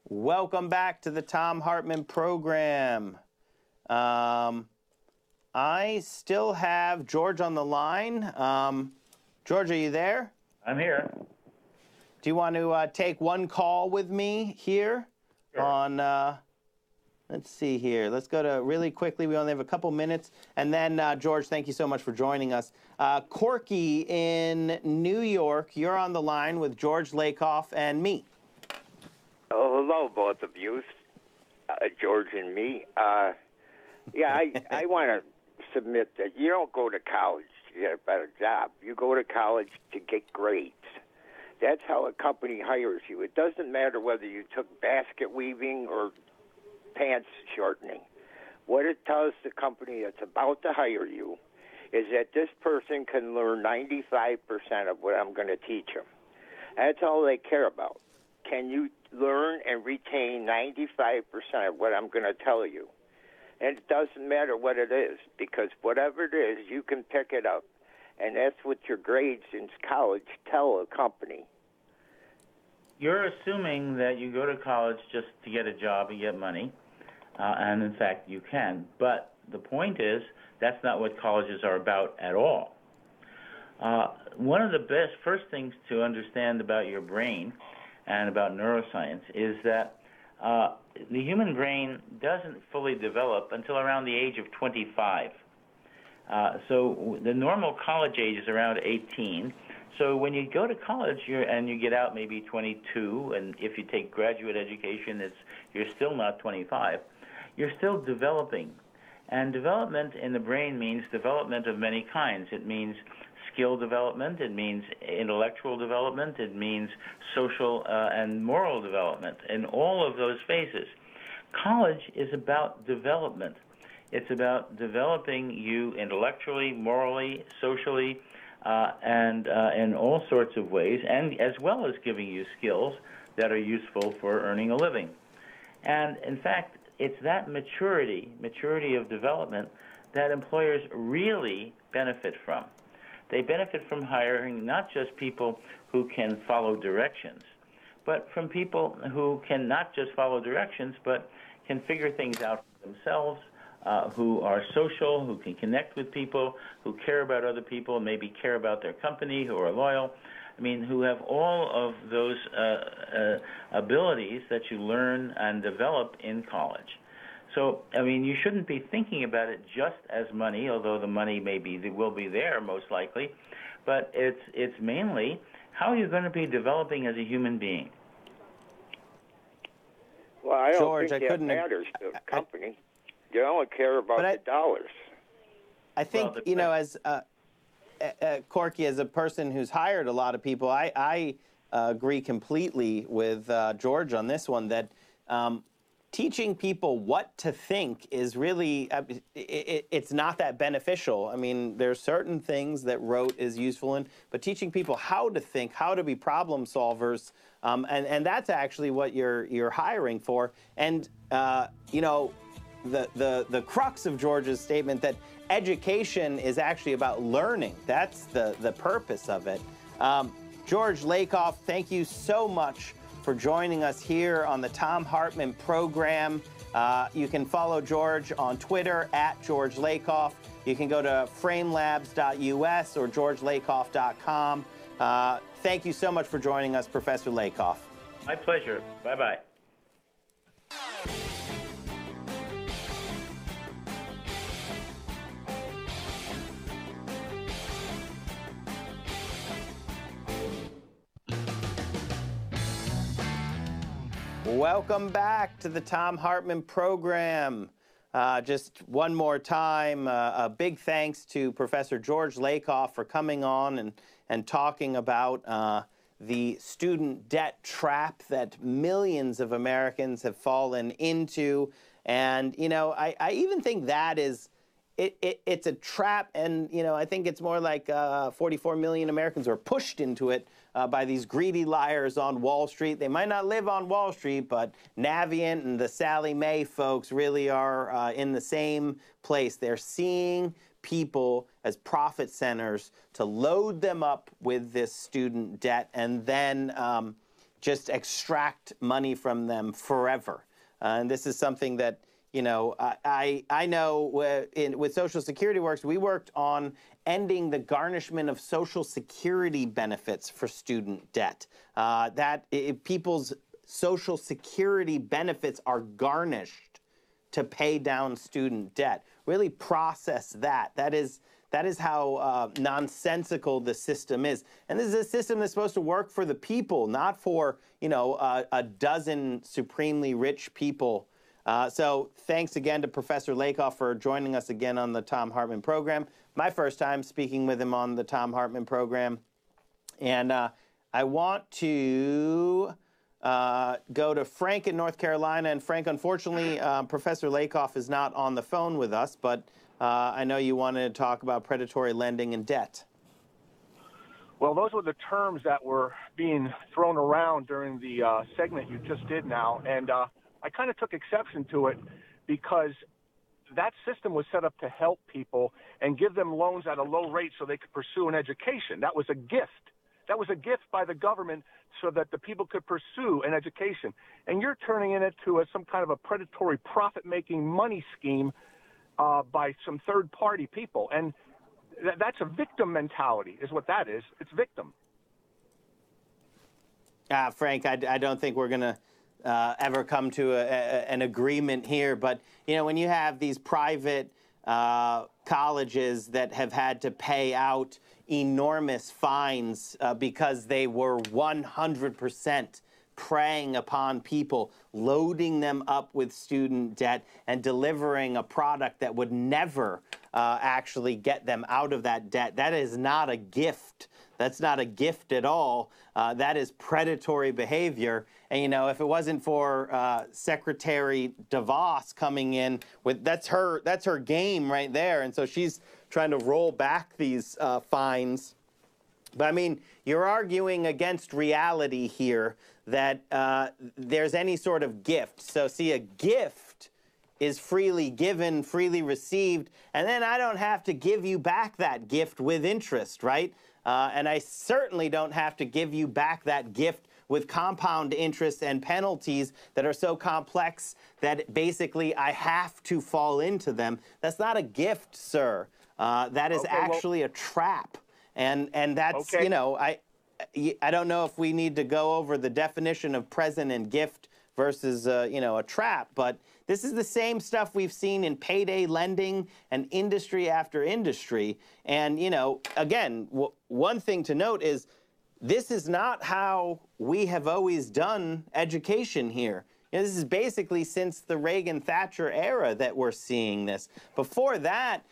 Welcome back to the Thom Hartmann Program. I still have George on the line. George, are you there? I'm here. Do you want to take one call with me here? Sure. On, let's see here. Let's go to really quickly. We only have a couple minutes. And then, George, thank you so much for joining us. Corky in New York, you're on the line with George Lakoff and me. Oh, hello, both of you, George and me. I want to submit that you don't go to college to get a better job. You go to college to get grades. That's how a company hires you. It doesn't matter whether you took basket weaving or pants shortening. What it tells the company that's about to hire you is that this person can learn 95% of what I'm going to teach them. That's all they care about. Can you learn and retain 95% of what I'm going to tell you? And it doesn't matter what it is, because whatever it is, you can pick it up. And that's what your grades in college tell a company. You're assuming that you go to college just to get a job and get money, and in fact you can. But the point is, that's not what colleges are about at all. One of the first things to understand about your brain and about neuroscience is that the human brain doesn't fully develop until around the age of 25. So the normal college age is around 18. So when you go to college and you get out maybe 22, and if you take graduate education, you're still not 25. You're still developing. And development in the brain means development of many kinds. It means skill development, it means intellectual development, it means social and moral development, in all of those phases. College is about development. It's about developing you intellectually, morally, socially, and in all sorts of ways, and as well as giving you skills that are useful for earning a living. And in fact, it's that maturity of development that employers really benefit from. They benefit from hiring not just people who can follow directions, but from people who can not just follow directions, but can figure things out for themselves, who are social, who can connect with people, who care about other people, maybe care about their company, who are loyal. I mean, who have all of those abilities that you learn and develop in college. So, I mean, you shouldn't be thinking about it just as money, although the money will be there most likely, but it's mainly how are you going to be developing as a human being? Well, I don't George, think I that couldn't matters to the company. They only care about the dollars. I think, as Corky, as a person who's hired a lot of people, I agree completely with George on this one, that teaching people what to think is really, it's not that beneficial. I mean, there's certain things that rote is useful in, but teaching people how to think, how to be problem solvers, and that's actually what you're hiring for. And, the crux of George's statement that education is actually about learning. That's the purpose of it. George Lakoff, thank you so much for joining us here on the Thom Hartmann Program. You can follow George on Twitter at George Lakoff. You can go to framelabs.us or georgelakoff.com. Thank you so much for joining us, Professor Lakoff. My pleasure. Bye-bye. Welcome back to the Thom Hartmann Program. Just one more time, a big thanks to Professor George Lakoff for coming on and talking about the student debt trap that millions of Americans have fallen into. And, I even think that is, it's a trap, and, I think it's more like 44 million Americans are pushed into it by these greedy liars on Wall Street. They might not live on Wall Street, but Navient and the Sally Mae folks really are in the same place. They're seeing people as profit centers to load them up with this student debt and then just extract money from them forever. And this is something that, I know with Social Security Works, we worked on ending the garnishment of Social Security benefits for student debt. People's Social Security benefits are garnished to pay down student debt. Really process that. That is how nonsensical the system is. And this is a system that's supposed to work for the people, not for, a dozen supremely rich people. So thanks again to Professor Lakoff for joining us again on the Thom Hartmann Program. My first time speaking with him on the Thom Hartmann Program. And I want to go to Frank in North Carolina. And Frank, unfortunately, Professor Lakoff is not on the phone with us, but I know you wanted to talk about predatory lending and debt. Well, those were the terms that were being thrown around during the segment you just did now. And I kind of took exception to it because that system was set up to help people and give them loans at a low rate so they could pursue an education. That was a gift. That was a gift by the government so that the people could pursue an education. And you're turning it into some kind of a predatory profit-making money scheme by some third-party people. And that's a victim mentality is what that is. It's victim. Frank, I don't think we're going to ever come to an agreement here. But, when you have these private colleges that have had to pay out enormous fines because they were 100% preying upon people, loading them up with student debt and delivering a product that would never actually get them out of that debt. That is not a gift. That's not a gift at all. That is predatory behavior. And, if it wasn't for Secretary DeVos coming in with, that's her game right there. And so she's trying to roll back these fines. But I mean, you're arguing against reality here that there's any sort of gift. So see, a gift is freely given, freely received, and then I don't have to give you back that gift with interest, right? And I certainly don't have to give you back that gift with compound interest and penalties that are so complex that basically I have to fall into them. That's not a gift, sir. That is actually a trap. And that's, I don't know if we need to go over the definition of present and gift versus, a trap, but this is the same stuff we've seen in payday lending and industry after industry. And, again, one thing to note is this is not how we have always done education here. You know, this is basically since the Reagan-Thatcher era that we're seeing this. Before that,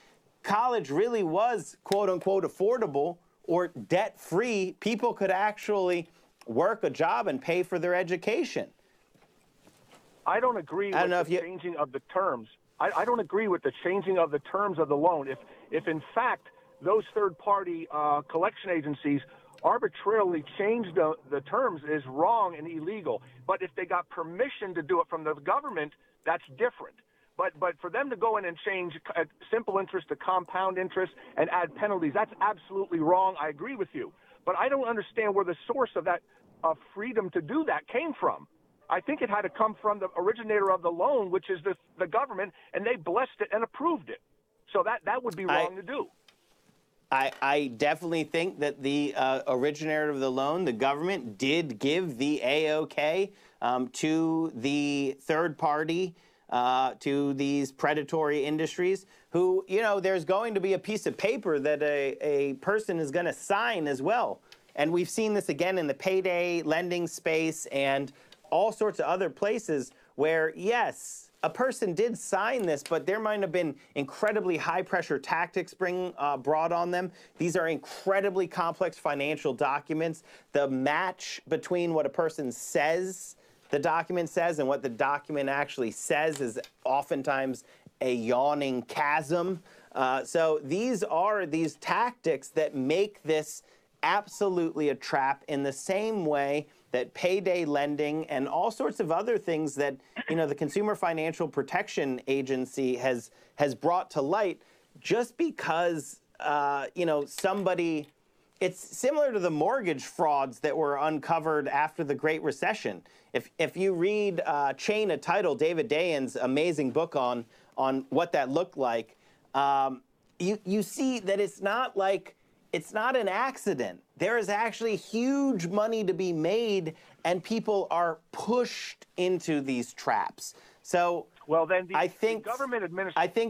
college really was, quote-unquote, affordable or debt-free. People could actually work a job and pay for their education. I don't agree with the changing of the terms. I don't agree with the changing of the terms of the loan. If in fact those third-party collection agencies arbitrarily change the terms, is wrong and illegal. But if they got permission to do it from the government, that's different. But for them to go in and change simple interest to compound interest and add penalties, that's absolutely wrong. I agree with you. But I don't understand where the source of that freedom to do that came from. I think it had to come from the originator of the loan, which is the government, and they blessed it and approved it. So that would be wrong to do. I definitely think that the originator of the loan, the government, did give the AOK to the third party, to these predatory industries who, you know, there's going to be a piece of paper that a person is going to sign as well. And we've seen this again in the payday lending space and all sorts of other places where, yes, a person did sign this, but there might have been incredibly high-pressure tactics brought on them. These are incredibly complex financial documents. The match between what a person says the document says and what the document actually says is oftentimes a yawning chasm. So these are these tactics that make this absolutely a trap in the same way that payday lending and all sorts of other things that, you know, the Consumer Financial Protection Agency has brought to light. Just because, you know, somebody, it's similar to the mortgage frauds that were uncovered after the Great Recession. If you read Chain of Title, David Dayen's amazing book on what that looked like, you see that it's not like, it's not an accident. There is actually huge money to be made, and people are pushed into these traps. So, well, then I think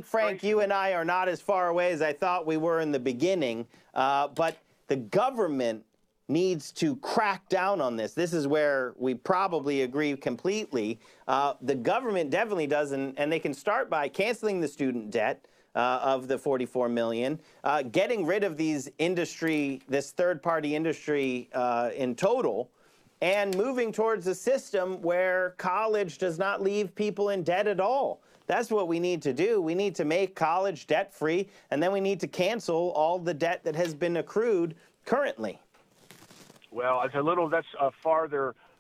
Frank, you and I are not as far away as I thought we were in the beginning. But the government needs to crack down on this. This is where we probably agree completely. The government definitely does, and they can start by canceling the student debt. Of the $44 million, getting rid of this third-party industry in total, and moving towards a system where college does not leave people in debt at all. That's what we need to do. We need to make college debt-free, and then we need to cancel all the debt that has been accrued currently. Well, that's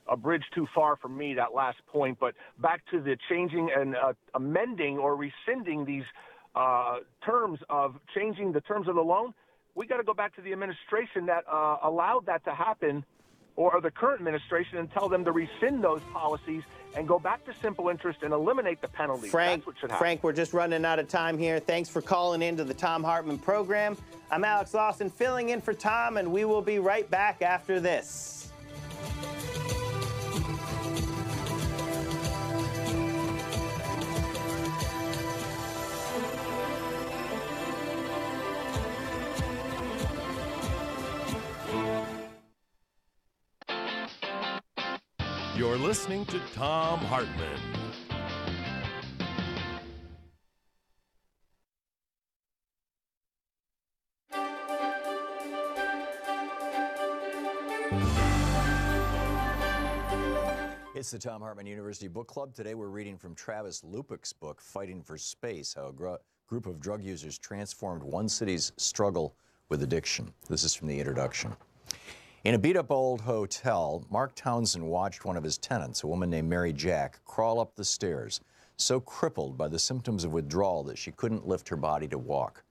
a bridge too far for me, that last point. But back to the changing and amending or rescinding these terms of changing the terms of the loan, we got to go back to the administration that allowed that to happen, or the current administration, and tell them to rescind those policies and go back to simple interest and eliminate the penalties. That's what should happen. Frank, we're just running out of time here. Thanks for calling into the Thom Hartmann Program. I'm Alex Lawson, filling in for Tom, and we will be right back after this. You're listening to Thom Hartmann. It's the Thom Hartmann University Book Club. Today we're reading from Travis Lupik's book, Fighting for Space, how a group of drug users transformed one city's struggle with addiction. This is from the introduction. In a beat-up old hotel, Mark Townsend watched one of his tenants, a woman named Mary Jack, crawl up the stairs, so crippled by the symptoms of withdrawal that she couldn't lift her body to walk.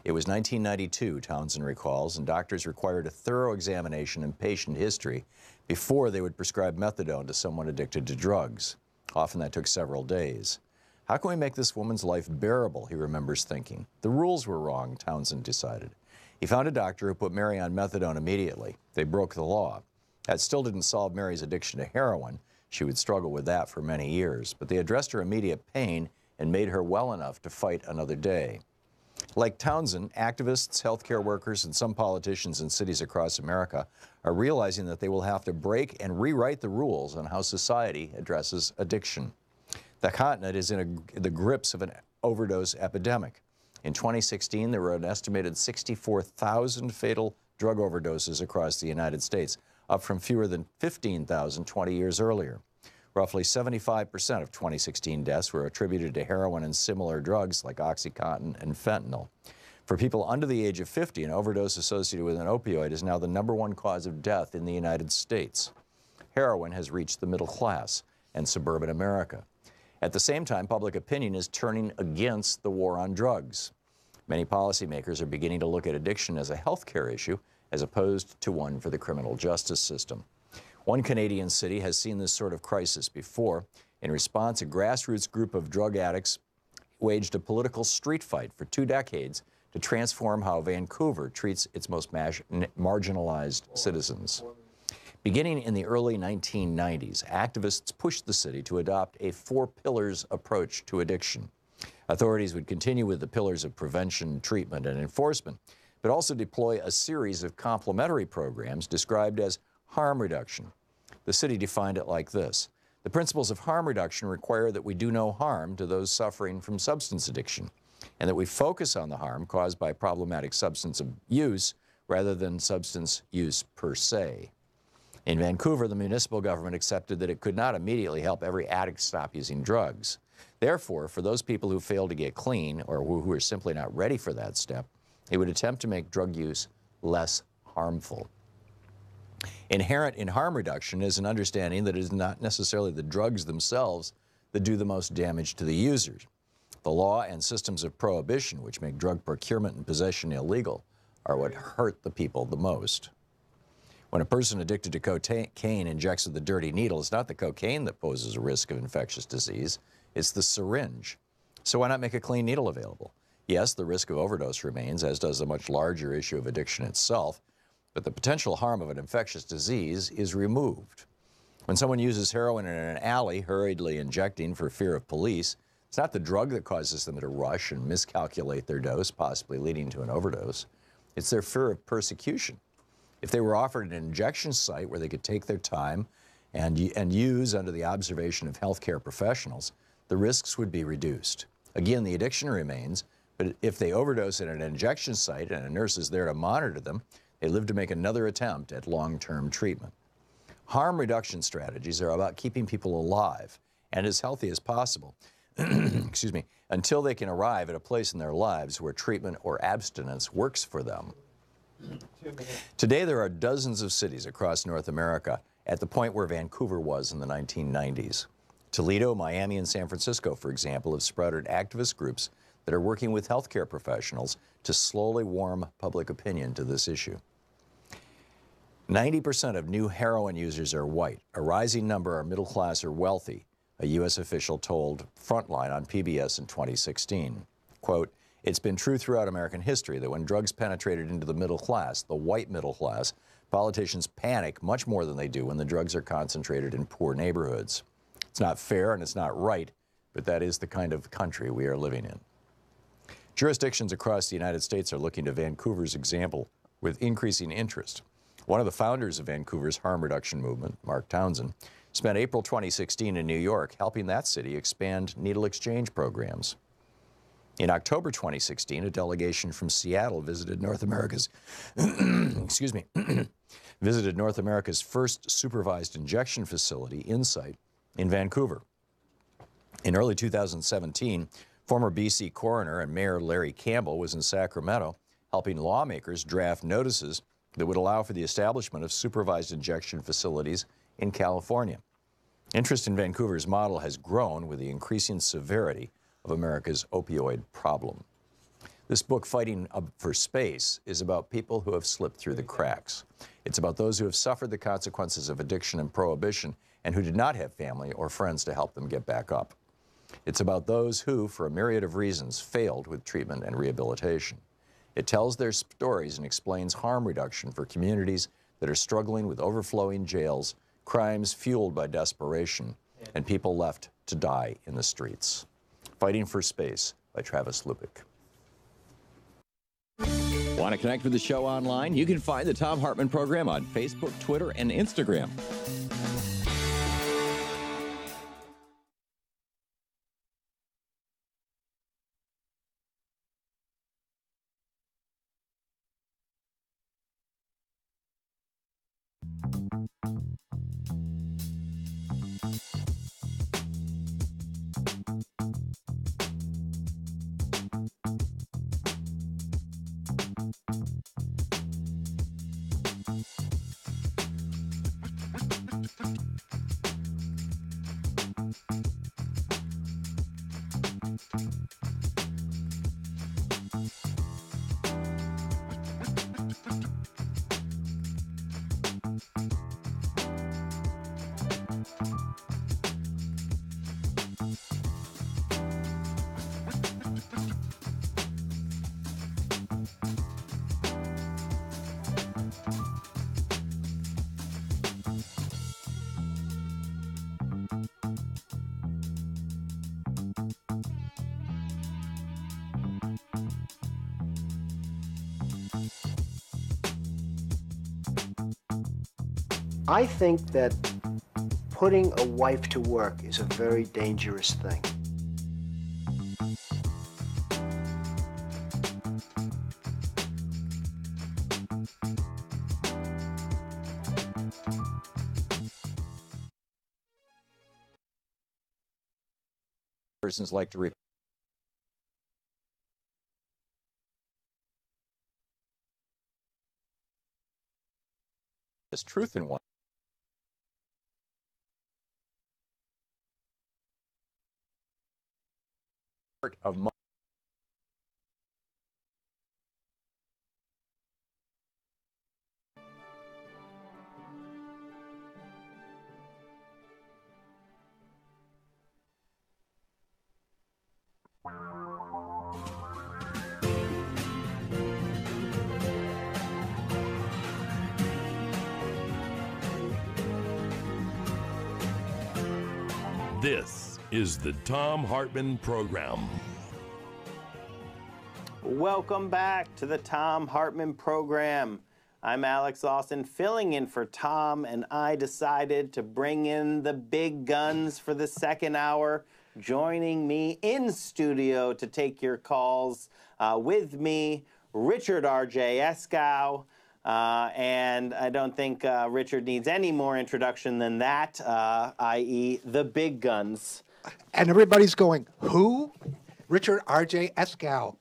It was 1992, Townsend recalls, and doctors required a thorough examination and patient history before they would prescribe methadone to someone addicted to drugs. Often that took several days. How can we make this woman's life bearable, he remembers thinking. The rules were wrong, Townsend decided. He found a doctor who put Mary on methadone immediately. They broke the law. That still didn't solve Mary's addiction to heroin. She would struggle with that for many years, but they addressed her immediate pain and made her well enough to fight another day. Like Townsend, activists, healthcare workers, and some politicians in cities across America are realizing that they will have to break and rewrite the rules on how society addresses addiction. The continent is in the grips of an overdose epidemic. In 2016, there were an estimated 64,000 fatal drug overdoses across the United States, up from fewer than 15,000 20 years earlier. Roughly 75% of 2016 deaths were attributed to heroin and similar drugs like OxyContin and fentanyl. For people under the age of 50, an overdose associated with an opioid is now the #1 cause of death in the United States. Heroin has reached the middle class and suburban America. At the same time, public opinion is turning against the war on drugs. Many policymakers are beginning to look at addiction as a health care issue as opposed to one for the criminal justice system. One Canadian city has seen this sort of crisis before. In response, a grassroots group of drug addicts waged a political street fight for 2 decades to transform how Vancouver treats its most marginalized citizens. Beginning in the early 1990s, activists pushed the city to adopt a 4-pillars approach to addiction. Authorities would continue with the pillars of prevention, treatment, and enforcement, but also deploy a series of complementary programs described as harm reduction. The city defined it like this: the principles of harm reduction require that we do no harm to those suffering from substance addiction, and that we focus on the harm caused by problematic substance use rather than substance use per se. In Vancouver, the municipal government accepted that it could not immediately help every addict stop using drugs. Therefore, for those people who fail to get clean or who are simply not ready for that step, it would attempt to make drug use less harmful. Inherent in harm reduction is an understanding that it is not necessarily the drugs themselves that do the most damage to the users. The law and systems of prohibition, which make drug procurement and possession illegal, are what hurt the people the most. When a person addicted to cocaine injects with a dirty needle, it's not the cocaine that poses a risk of infectious disease, it's the syringe. So why not make a clean needle available? Yes, the risk of overdose remains, as does the much larger issue of addiction itself, but the potential harm of an infectious disease is removed. When someone uses heroin in an alley, hurriedly injecting for fear of police, it's not the drug that causes them to rush and miscalculate their dose, possibly leading to an overdose. It's their fear of persecution. If they were offered an injection site where they could take their time and use under the observation of healthcare professionals, the risks would be reduced. Again, the addiction remains, but if they overdose at an injection site and a nurse is there to monitor them, they live to make another attempt at long-term treatment. Harm reduction strategies are about keeping people alive and as healthy as possible, excuse me, until they can arrive at a place in their lives where treatment or abstinence works for them. Today, there are dozens of cities across North America at the point where Vancouver was in the 1990s. Toledo, Miami, and San Francisco, for example, have sprouted activist groups that are working with healthcare professionals to slowly warm public opinion to this issue. 90% of new heroin users are white. A rising number are middle class or wealthy, a U.S. official told Frontline on PBS in 2016. Quote, "It's been true throughout American history that when drugs penetrated into the middle class, the white middle class, politicians panic much more than they do when the drugs are concentrated in poor neighborhoods. It's not fair and it's not right, but that is the kind of country we are living in." Jurisdictions across the United States are looking to Vancouver's example with increasing interest. One of the founders of Vancouver's harm reduction movement, Mark Townsend, spent April 2016 in New York helping that city expand needle exchange programs. In October 2016, a delegation from Seattle visited North America's, excuse me, visited North America's first supervised injection facility, Insight, in Vancouver. In early 2017, former BC coroner and Mayor Larry Campbell was in Sacramento helping lawmakers draft notices that would allow for the establishment of supervised injection facilities in California. Interest in Vancouver's model has grown with the increasing severity of America's opioid problem. This book, Fighting for Space, is about people who have slipped through the cracks. It's about those who have suffered the consequences of addiction and prohibition and who did not have family or friends to help them get back up. It's about those who, for a myriad of reasons, failed with treatment and rehabilitation. It tells their stories and explains harm reduction for communities that are struggling with overflowing jails, crimes fueled by desperation, and people left to die in the streets. Fighting for Space by Travis Lupick. Want to connect with the show online? You can find the Thom Hartmann Program on Facebook, Twitter, and Instagram. I think that putting a wife to work is a very dangerous thing. Persons like to repeat. There's truth in one. Of This is the Thom Hartmann Program. Welcome back to the Thom Hartmann Program. I'm Alex Lawson, filling in for Tom, and I decided to bring in the big guns for the second hour. Joining me in studio to take your calls with me, Richard R.J. Eskow. And I don't think Richard needs any more introduction than that, i.e. the big guns. And everybody's going, who? Richard R.J. Eskow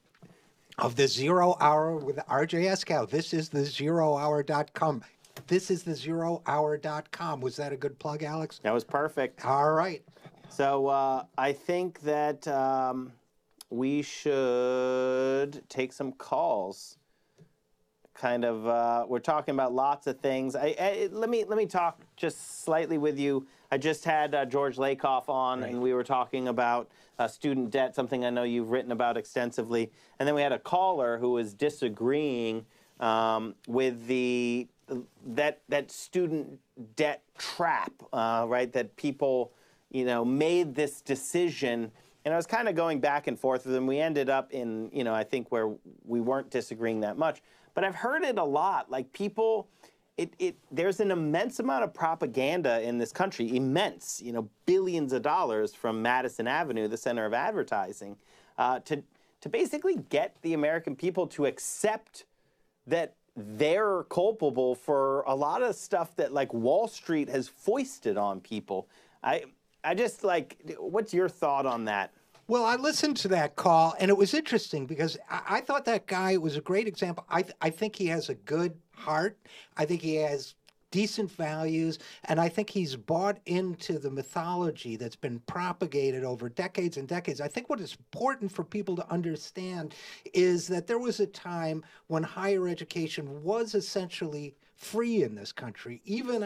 of the Zero Hour with R.J. Eskow. This is the zerohour.com. This is the zerohour.com. Was that a good plug, Alex? That was perfect. All right. So I think that we should take some calls. Kind of, we're talking about lots of things. Let me talk just slightly with you. I just had George Lakoff on, and we were talking about student debt, something I know you've written about extensively. And then we had a caller who was disagreeing with that student debt trap, right? That people, made this decision. And I was kind of going back and forth with them. We ended up in, I think where we weren't disagreeing that much. But I've heard it a lot, like people, there's an immense amount of propaganda in this country, immense, billions of dollars from Madison Avenue, the center of advertising, to basically get the American people to accept that they're culpable for a lot of stuff that like Wall Street has foisted on people. I just what's your thought on that? Well, I listened to that call, and it was interesting because I thought that guy was a great example. I think he has a good heart. I think he has decent values, and I think he's bought into the mythology that's been propagated over decades and decades. I think what is important for people to understand is that there was a time when higher education was essentially free in this country. Even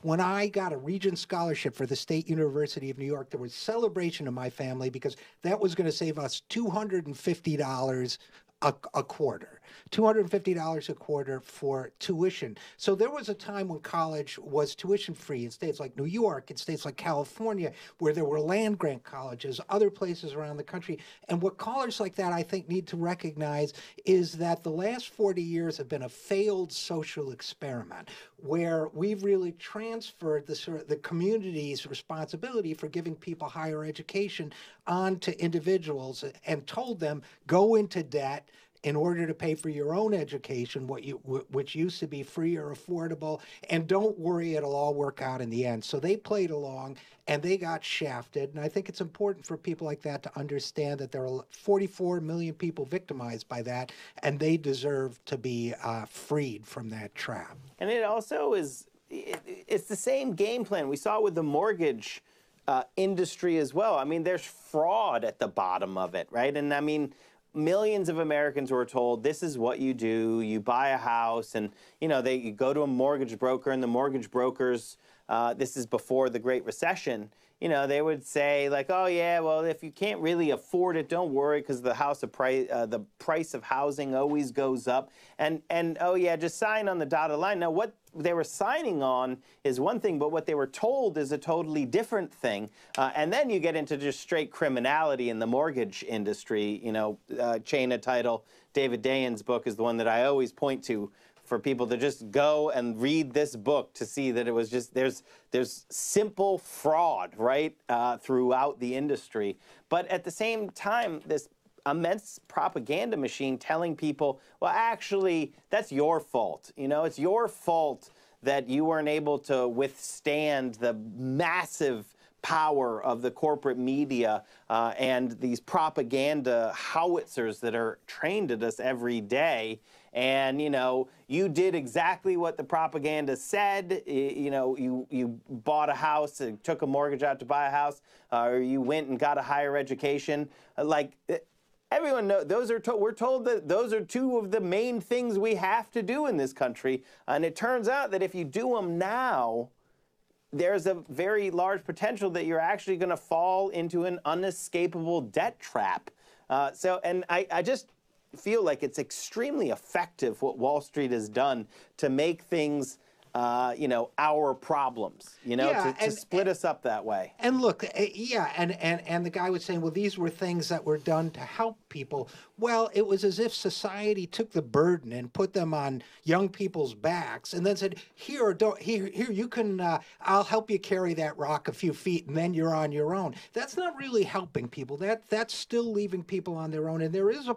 when I got a Regents Scholarship for the State University of New York, there was celebration in my family because that was going to save us $250 a quarter. $250 a quarter for tuition. So there was a time when college was tuition free in states like New York, in states like California, where there were land grant colleges, other places around the country. And what callers like that, I think, need to recognize is that the last 40 years have been a failed social experiment where we've really transferred the community's responsibility for giving people higher education onto individuals and told them, go into debt in order to pay for your own education, which used to be free or affordable, and don't worry, it'll all work out in the end. So they played along, and they got shafted. And I think it's important for people like that to understand that there are 44 million people victimized by that, and they deserve to be freed from that trap. And it also is, it's the same game plan. We saw it with the mortgage industry as well. I mean, there's fraud at the bottom of it, right? And I mean, millions of Americans were told, this is what you do. You buy a house and, you go to a mortgage broker, and the mortgage brokers, this is before the Great Recession, they would say like, oh yeah, well, if you can't really afford it, don't worry, because the price of housing always goes up. And oh yeah, just sign on the dotted line. Now, what they were signing on is one thing, but what they were told is a totally different thing. And then you get into just straight criminality in the mortgage industry. Chain of Title, David Dayen's book is the one that I always point to for people to just go and read this book to see that it was just, there's simple fraud, right, throughout the industry. But at the same time, this immense propaganda machine telling people, well, actually, that's your fault. It's your fault that you weren't able to withstand the massive power of the corporate media and these propaganda howitzers that are trained at us every day. And, you did exactly what the propaganda said. You bought a house, took a mortgage out to buy a house, or you went and got a higher education. Everyone knows, we're told that those are two of the main things we have to do in this country. And it turns out that if you do them now, there's a very large potential that you're actually going to fall into an unescapable debt trap. And I just feel like it's extremely effective what Wall Street has done to make things, our problems, to split us up that way. And look, and the guy was saying, well, these were things that were done to help people. Well, it was as if society took the burden and put them on young people's backs and then said, here, you can, I'll help you carry that rock a few feet and then you're on your own. That's not really helping people. That's still leaving people on their own. And there is,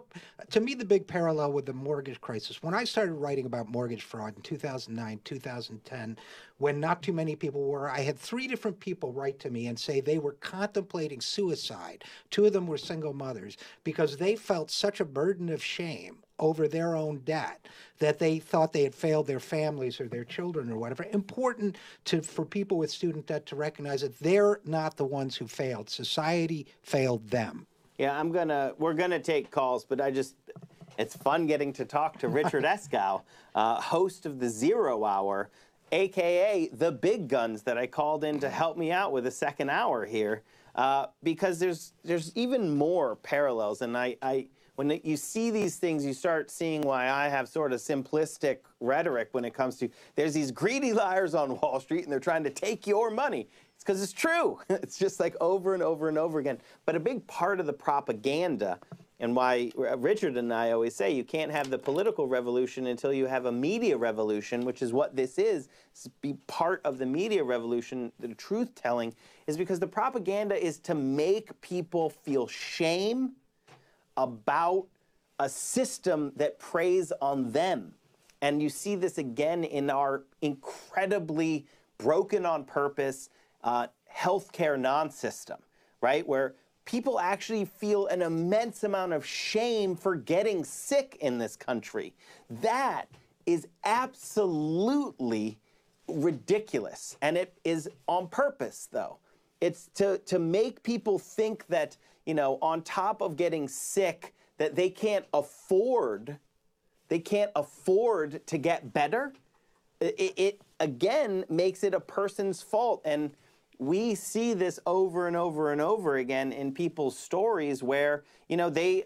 to me, the big parallel with the mortgage crisis. When I started writing about mortgage fraud in 2009, 2010, when not too many people were, I had 3 different people write to me and say they were contemplating suicide. 2 of them were single mothers because they felt such a burden of shame over their own debt that they thought they had failed their families or their children or whatever. Important for people with student debt to recognize that they're not the ones who failed. Society failed them. Yeah, we're gonna take calls, but it's fun getting to talk to Richard Eskow, host of the Zero Hour, AKA the big guns that I called in to help me out with the second hour here, because there's even more parallels. And when you see these things, you start seeing why I have sort of simplistic rhetoric when it comes to, there's these greedy liars on Wall Street and they're trying to take your money. It's because it's true. It's just like over and over and over again. But a big part of the propaganda, and why Richard and I always say you can't have the political revolution until you have a media revolution, which is what this is. Be part of the media revolution, the truth-telling, is because the propaganda is to make people feel shame about a system that preys on them. And you see this again in our incredibly broken on purpose healthcare non-system, right? Where people actually feel an immense amount of shame for getting sick in this country. That is absolutely ridiculous. And it is on purpose, though. It's to make people think that, on top of getting sick, that they can't afford to get better. It again makes it a person's fault. And we see this over and over and over again in people's stories where, they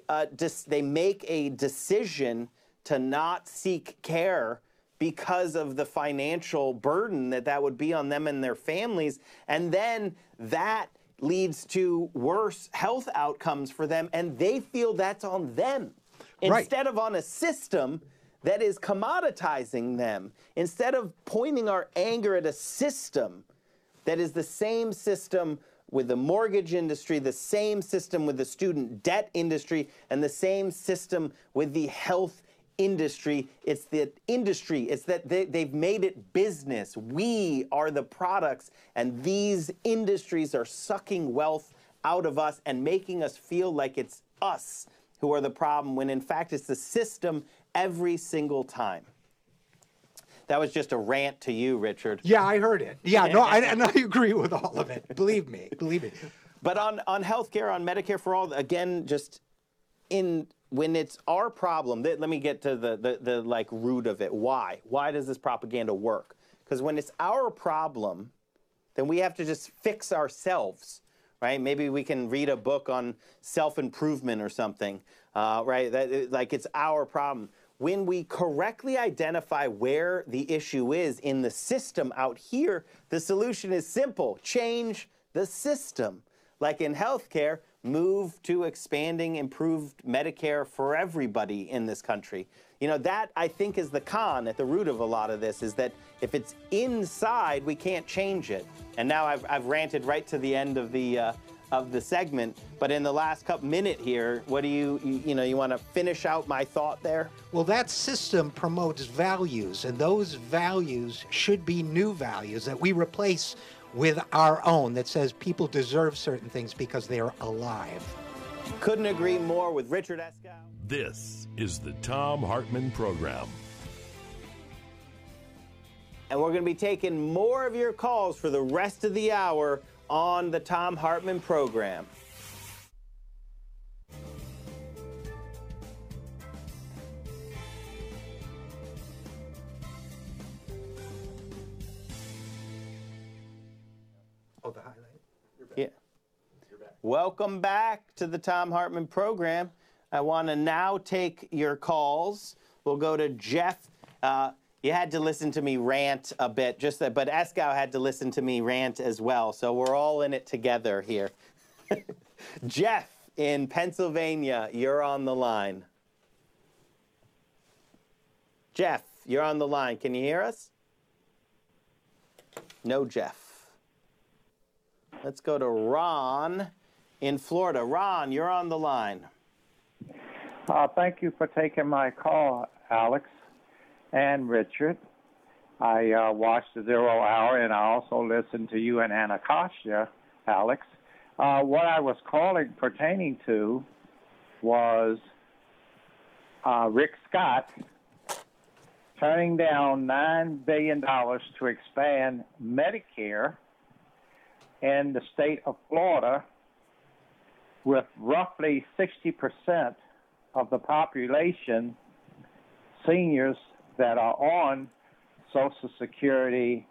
make a decision to not seek care because of the financial burden that would be on them and their families. And then that leads to worse health outcomes for them, and they feel that's on them instead of on a system that is commoditizing them. Instead of pointing our anger at a system that is the same system with the mortgage industry, the same system with the student debt industry, and the same system with the health industry. It's the industry. It's that they've made it business. We are the products, and these industries are sucking wealth out of us and making us feel like it's us who are the problem, when in fact it's the system every single time. That was just a rant to you, Richard. Yeah, I heard it. Yeah, no, and I agree with all of it. Believe me. But on healthcare, on Medicare for all, again, just when it's our problem, let me get to the like root of it. Why? Why does this propaganda work? Because when it's our problem, then we have to just fix ourselves, right? Maybe we can read a book on self-improvement or something, right? Like it's our problem. When we correctly identify where the issue is in the system out here, the solution is simple. Change the system. Like in healthcare, move to expanding improved Medicare for everybody in this country. You know, that I think is the con at the root of a lot of this, is that if it's inside, we can't change it. And now I've ranted right to the end of the segment, but in the last minute here, what do you want to finish out my thought there? Well, that system promotes values, and those values should be new values that we replace with our own, that says people deserve certain things because they are alive. Couldn't agree more with Richard Eskow. This is the Thom Hartmann Program. And we're going to be taking more of your calls for the rest of the hour on the Thom Hartmann Program. Oh, the highlight? You're back. Yeah. You're back. Welcome back to the Thom Hartmann Program. I want to now take your calls. We'll go to Jeff. You had to listen to me rant a bit, but Eskow had to listen to me rant as well. So we're all in it together here. Jeff in Pennsylvania, you're on the line. Jeff, you're on the line. Can you hear us? No, Jeff. Let's go to Ron in Florida. Ron, you're on the line. Thank you for taking my call, Alex and Richard. I watched the 0 Hour, and I also listened to you and Anacostia, Alex. What I was pertaining to was Rick Scott turning down $9 billion to expand Medicare in the state of Florida, with roughly 60% of the population seniors that are on Social Security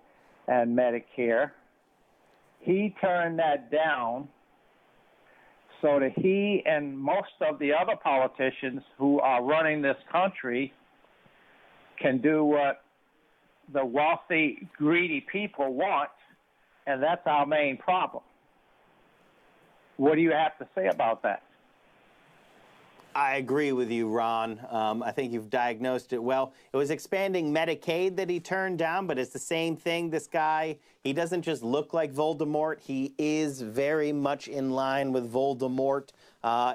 and Medicare. He turned that down so that he and most of the other politicians who are running this country can do what the wealthy, greedy people want, and that's our main problem. What do you have to say about that? I agree with you, Ron. I think you've diagnosed it well. It was expanding Medicaid that he turned down, but it's the same thing. This guy, he doesn't just look like Voldemort. He is very much in line with Voldemort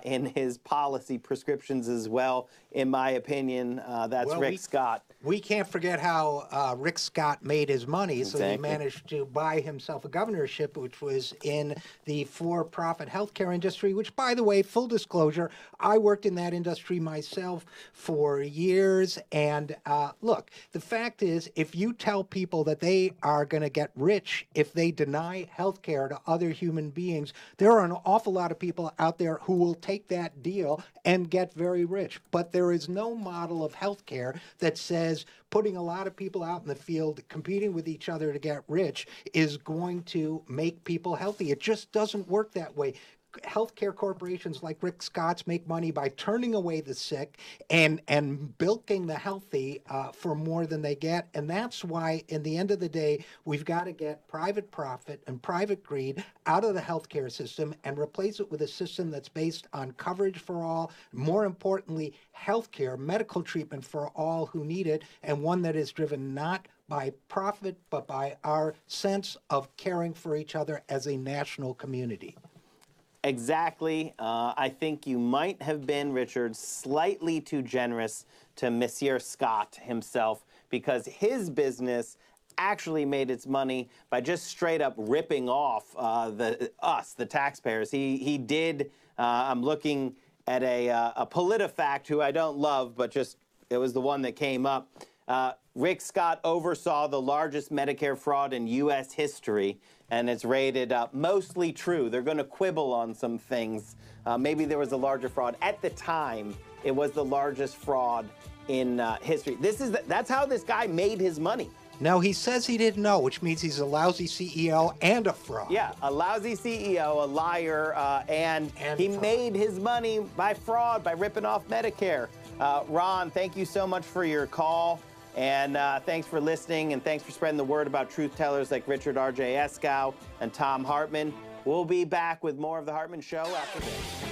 in his policy prescriptions as well, in my opinion. That's Rick Scott. We can't forget how Rick Scott made his money, so he managed to buy himself a governorship, which was in the for-profit healthcare industry, which, by the way, full disclosure, I worked in that industry myself for years. And look, the fact is, if you tell people that they are going to get rich if they deny healthcare to other human beings, there are an awful lot of people out there who will take that deal and get very rich. But there is no model of healthcare that says putting a lot of people out in the field competing with each other to get rich is going to make people healthy. It just doesn't work that way. healthcare corporations like Rick Scott's make money by turning away the sick and bilking the healthy for more than they get. And that's why, in the end of the day, we've got to get private profit and private greed out of the healthcare system and replace it with a system that's based on coverage for all, more importantly, healthcare, medical treatment for all who need it, and one that is driven not by profit, but by our sense of caring for each other as a national community. Exactly. I think you might have been, Richard, slightly too generous to Monsieur Scott himself, because his business actually made its money by just straight up ripping off the taxpayers. He did. I'm looking at a PolitiFact who I don't love, but just it was the one that came up. Rick Scott oversaw the largest Medicare fraud in U.S. history, and it's rated mostly true. They're going to quibble on some things. Maybe there was a larger fraud. At the time, it was the largest fraud in history. That's how this guy made his money. Now, he says he didn't know, which means he's a lousy CEO and a fraud. Yeah, a lousy CEO, a liar, and he made his money by fraud, by ripping off Medicare. Ron, thank you so much for your call. And thanks for listening, and thanks for spreading the word about truth tellers like Richard R.J. Eskow and Thom Hartmann. We'll be back with more of The Hartmann Show after this.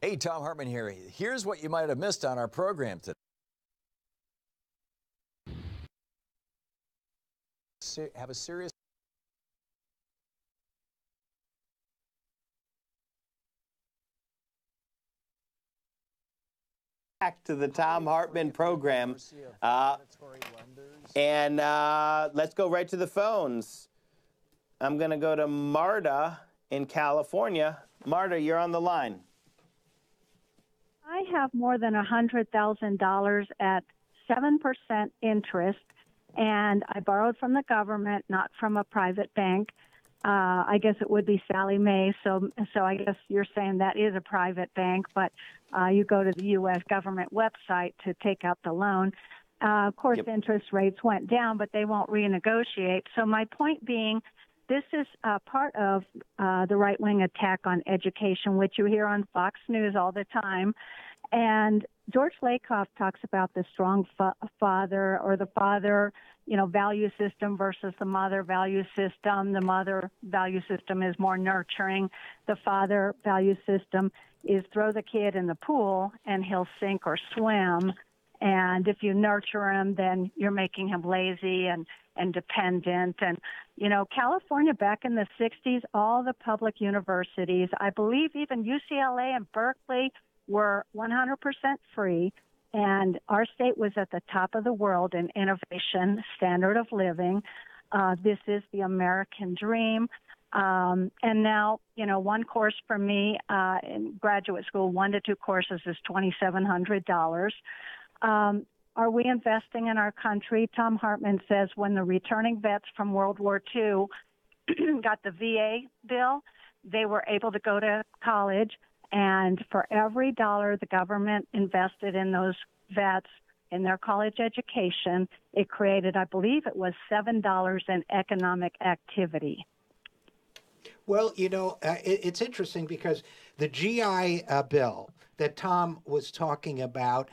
Hey, Thom Hartmann here. Here's what you might have missed on our program today. Have a serious back to the Thom Hartmann Program. And let's go right to the phones. I'm going to go to Marta in California. Marta, you're on the line. I have more than $100,000 at 7% interest, and I borrowed from the government, not from a private bank. I guess it would be Sallie Mae, so I guess you're saying that is a private bank, but you go to the U.S. government website to take out the loan. Of course, interest rates went down, but they won't renegotiate. So my point being, this is part of the right-wing attack on education, which you hear on Fox News all the time. And George Lakoff talks about the strong father, or the father, value system versus the mother value system. The mother value system is more nurturing. The father value system is throw the kid in the pool and he'll sink or swim. And if you nurture him, then you're making him lazy and dependent. And, California back in the 60s, all the public universities, I believe even UCLA and Berkeley, were 100% free. And our state was at the top of the world in innovation, standard of living. This is the American dream. And now, one course for me in graduate school, 1 to 2 courses is $2,700. Are we investing in our country? Thom Hartmann says when the returning vets from World War II got the VA bill, they were able to go to college. And for every dollar the government invested in those vets in their college education, it created, I believe it was $7 in economic activity. Well, it's interesting because the GI Bill that Tom was talking about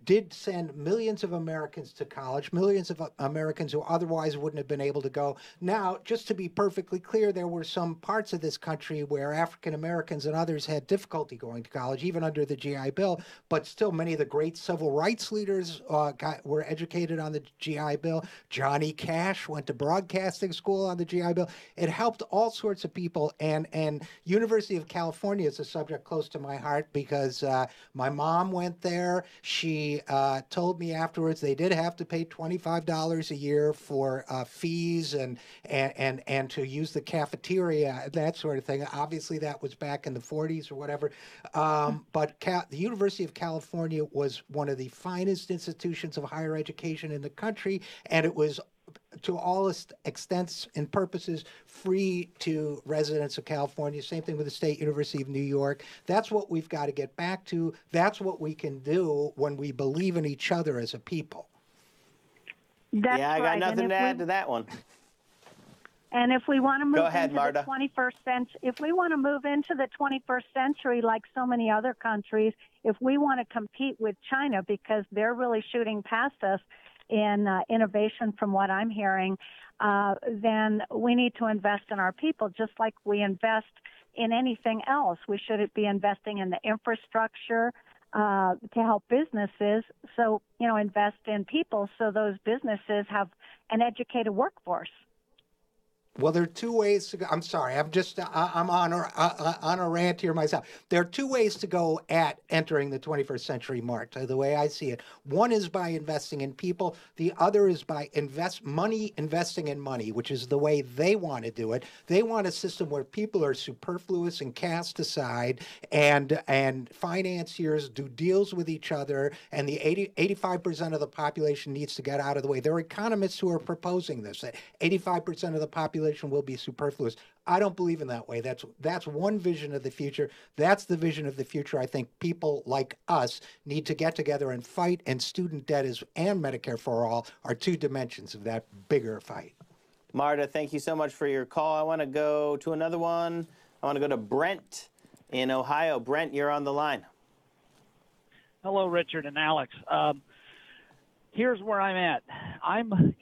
did send millions of Americans to college, millions of Americans who otherwise wouldn't have been able to go. Now, just to be perfectly clear, there were some parts of this country where African Americans and others had difficulty going to college, even under the GI Bill, but still many of the great civil rights leaders were educated on the GI Bill. Johnny Cash went to broadcasting school on the GI Bill. It helped all sorts of people, and University of California is a subject close to my heart because my mom went there. She told me afterwards they did have to pay $25 a year for fees and to use the cafeteria, that sort of thing. Obviously, that was back in the 40s or whatever. But the University of California was one of the finest institutions of higher education in the country, and it was to all extents and purposes, free to residents of California. Same thing with the State University of New York. That's what we've got to get back to. That's what we can do when we believe in each other as a people. That's yeah, I got nothing to add to that one. And if we want to move Go ahead, into Marta. the 21st century, if we want to move into the 21st century like so many other countries, if we want to compete with China because they're really shooting past us in innovation from what I'm hearing, then we need to invest in our people just like we invest in anything else. We should be investing in the infrastructure to help businesses. So, invest in people so those businesses have an educated workforce. Well, there are two ways to go. I'm sorry. I'm on a rant here myself. There are two ways to go at entering the 21st century, Mark, the way I see it. One is by investing in people. The other is by investing in money, which is the way they want to do it. They want a system where people are superfluous and cast aside, and financiers do deals with each other, and the 85% of the population needs to get out of the way. There are economists who are proposing this, that 85% of the population will be superfluous. I don't believe in that way. That's one vision of the future. That's the vision of the future I think people like us need to get together and fight, and student debt and Medicare for all are two dimensions of that bigger fight. Marta, thank you so much for your call. I want to go to another one. I want to go to Brent in Ohio. Brent, you're on the line. Hello, Richard and Alex. Here's where I'm at.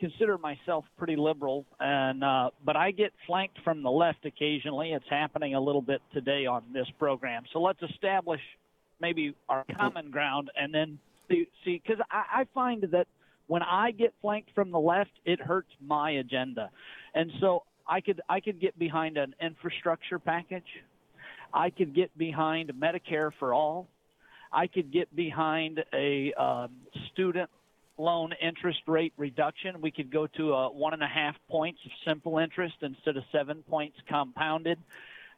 Consider myself pretty liberal, but I get flanked from the left occasionally. It's happening a little bit today on this program. So let's establish maybe our common ground and then see, because I find that when I get flanked from the left, it hurts my agenda. And so I could get behind an infrastructure package. I could get behind Medicare for all. I could get behind a student loan interest rate reduction. We could go to 1.5 points of simple interest instead of 7 points compounded,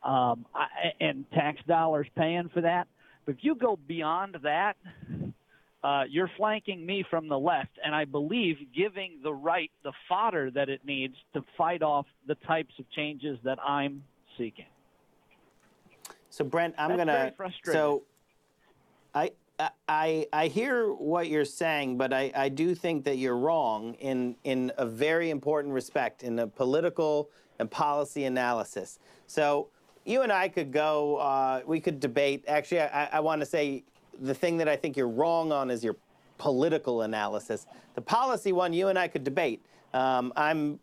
and tax dollars paying for that. But if you go beyond that, you're flanking me from the left, and I believe giving the right the fodder that it needs to fight off the types of changes that I'm seeking. So, Brent, That's very frustrating. So I hear what you're saying, but I do think that you're wrong in a very important respect, in a political and policy analysis. So you and I could go, we could debate. Actually, I want to say the thing that I think you're wrong on is your political analysis. The policy one, you and I could debate. I'm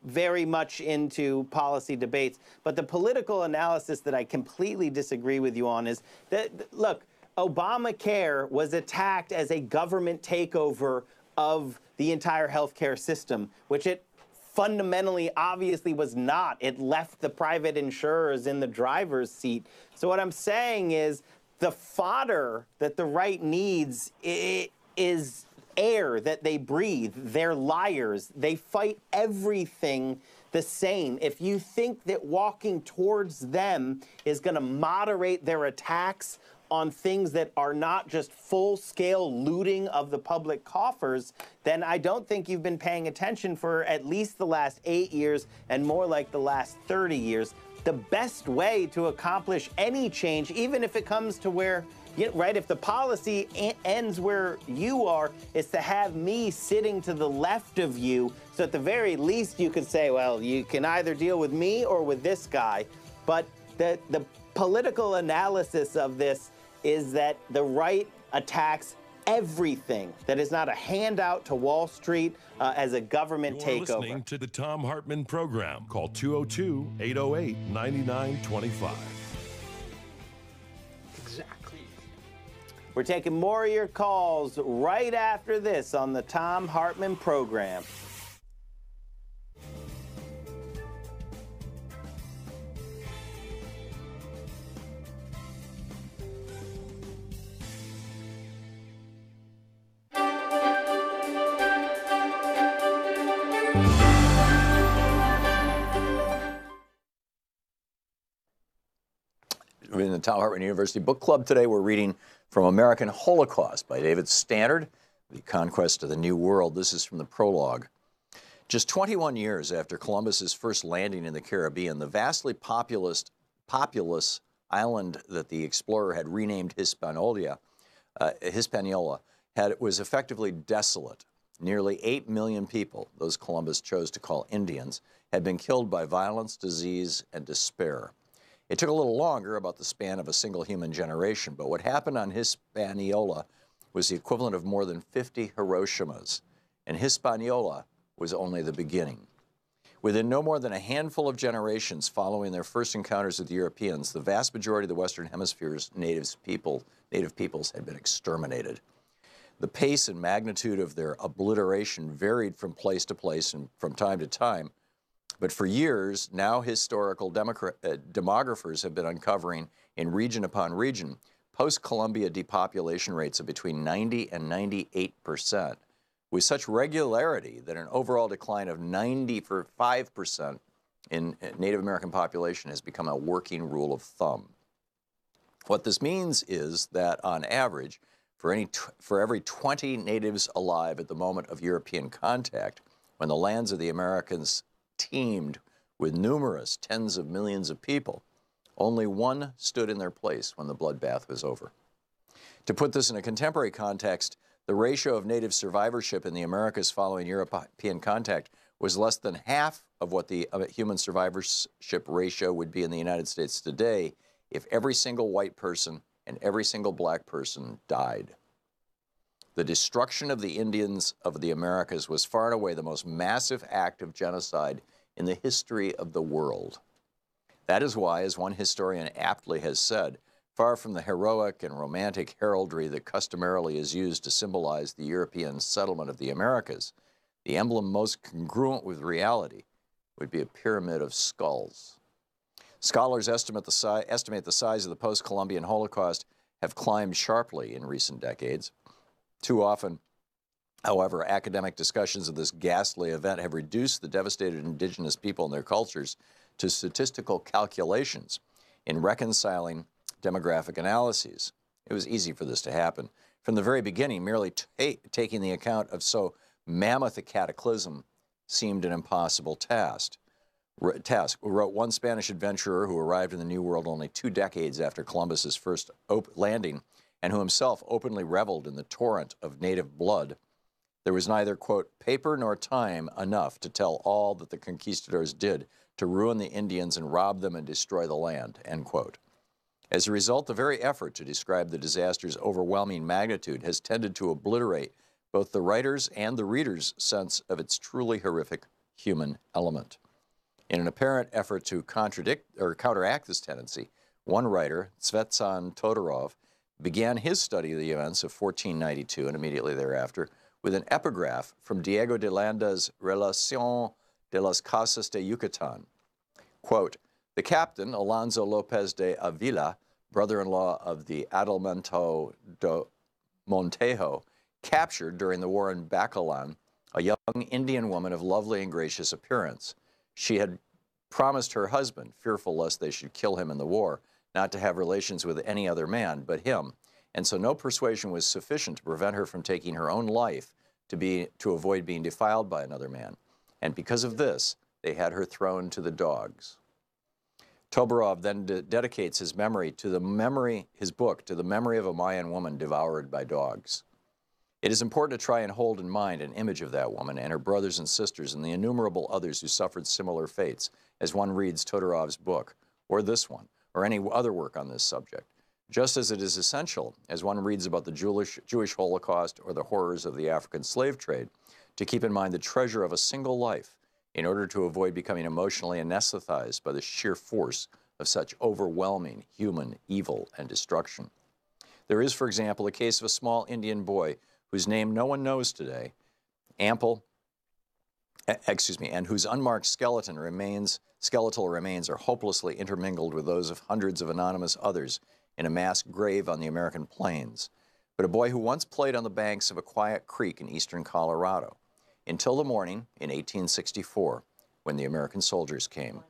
very much into policy debates, but the political analysis that I completely disagree with you on is that, look, Obamacare was attacked as a government takeover of the entire healthcare system, which it fundamentally obviously was not. It left the private insurers in the driver's seat. So what I'm saying is the fodder that the right needs is air that they breathe. They're liars. They fight everything the same. If you think that walking towards them is going to moderate their attacks on things that are not just full-scale looting of the public coffers, then I don't think you've been paying attention for at least the last 8 years and more like the last 30 years. The best way to accomplish any change, even if it comes to where, right, if the policy ends where you are, is to have me sitting to the left of you. So at the very least, you could say, well, you can either deal with me or with this guy. But the political analysis of this is that the right attacks everything that is not a handout to Wall Street as a government You're takeover. Listening to the Thom Hartmann Program. Call 202-808-9925. Exactly. We're taking more of your calls right after this on the Thom Hartmann Program. In the Thom Hartmann University Book Club today, we're reading From American Holocaust by David Stannard, The Conquest of the New World. This is from the prologue. Just 21 years after Columbus's first landing in the Caribbean, the vastly populous island that the explorer had renamed Hispaniola was effectively desolate. Nearly 8 million people, those Columbus chose to call Indians, had been killed by violence, disease, and despair. It took a little longer, about the span of a single human generation, but what happened on Hispaniola was the equivalent of more than 50 Hiroshimas, and Hispaniola was only the beginning. Within no more than a handful of generations following their first encounters with Europeans, the vast majority of the Western Hemisphere's native peoples had been exterminated. The pace and magnitude of their obliteration varied from place to place and from time to time, but for years, now historical demographers have been uncovering in region upon region post-Columbia depopulation rates of between 90 and 98%, with such regularity that an overall decline of 95% in Native American population has become a working rule of thumb. What this means is that, on average, for every 20 natives alive at the moment of European contact, when the lands of the Americans teemed with numerous tens of millions of people, only one stood in their place when the bloodbath was over. To put this in a contemporary context, the ratio of native survivorship in the Americas following European contact was less than half of what the human survivorship ratio would be in the United States today if every single white person and every single black person died. The destruction of the Indians of the Americas was far and away the most massive act of genocide in the history of the world. That is why, as one historian aptly has said, far from the heroic and romantic heraldry that customarily is used to symbolize the European settlement of the Americas, the emblem most congruent with reality would be a pyramid of skulls. Scholars estimate the size of the post-Columbian Holocaust have climbed sharply in recent decades. Too often, however, academic discussions of this ghastly event have reduced the devastated indigenous people and their cultures to statistical calculations in reconciling demographic analyses. It was easy for this to happen. From the very beginning, merely taking the account of so mammoth a cataclysm seemed an impossible task, wrote one Spanish adventurer who arrived in the New World only 2 decades after Columbus's first landing, and who himself openly reveled in the torrent of native blood. There was neither, quote, paper nor time enough to tell all that the conquistadors did to ruin the Indians and rob them and destroy the land, end quote. As a result, the very effort to describe the disaster's overwhelming magnitude has tended to obliterate both the writer's and the reader's sense of its truly horrific human element. In an apparent effort to counteract this tendency, one writer, Tsvetsan Todorov, began his study of the events of 1492 and immediately thereafter with an epigraph from Diego de Landa's Relación de las Casas de Yucatán. Quote, the captain, Alonso López de Avila, brother-in-law of the Adelmento de Montejo, captured during the war in Bacalan a young Indian woman of lovely and gracious appearance. She had promised her husband, fearful lest they should kill him in the war, not to have relations with any other man but him, and so no persuasion was sufficient to prevent her from taking her own life to avoid being defiled by another man. And because of this, they had her thrown to the dogs. Toborov then dedicates his book to the memory of a Mayan woman devoured by dogs. It is important to try and hold in mind an image of that woman and her brothers and sisters and the innumerable others who suffered similar fates as one reads Todorov's book, or this one, or any other work on this subject, just as it is essential, as one reads about the Jewish Holocaust or the horrors of the African slave trade, to keep in mind the treasure of a single life in order to avoid becoming emotionally anesthetized by the sheer force of such overwhelming human evil and destruction. There is, for example, the case of a small Indian boy whose name no one knows today, and whose unmarked skeletal remains are hopelessly intermingled with those of hundreds of anonymous others in a mass grave on the American plains, but a boy who once played on the banks of a quiet creek in eastern Colorado, until the morning in 1864, when the American soldiers came.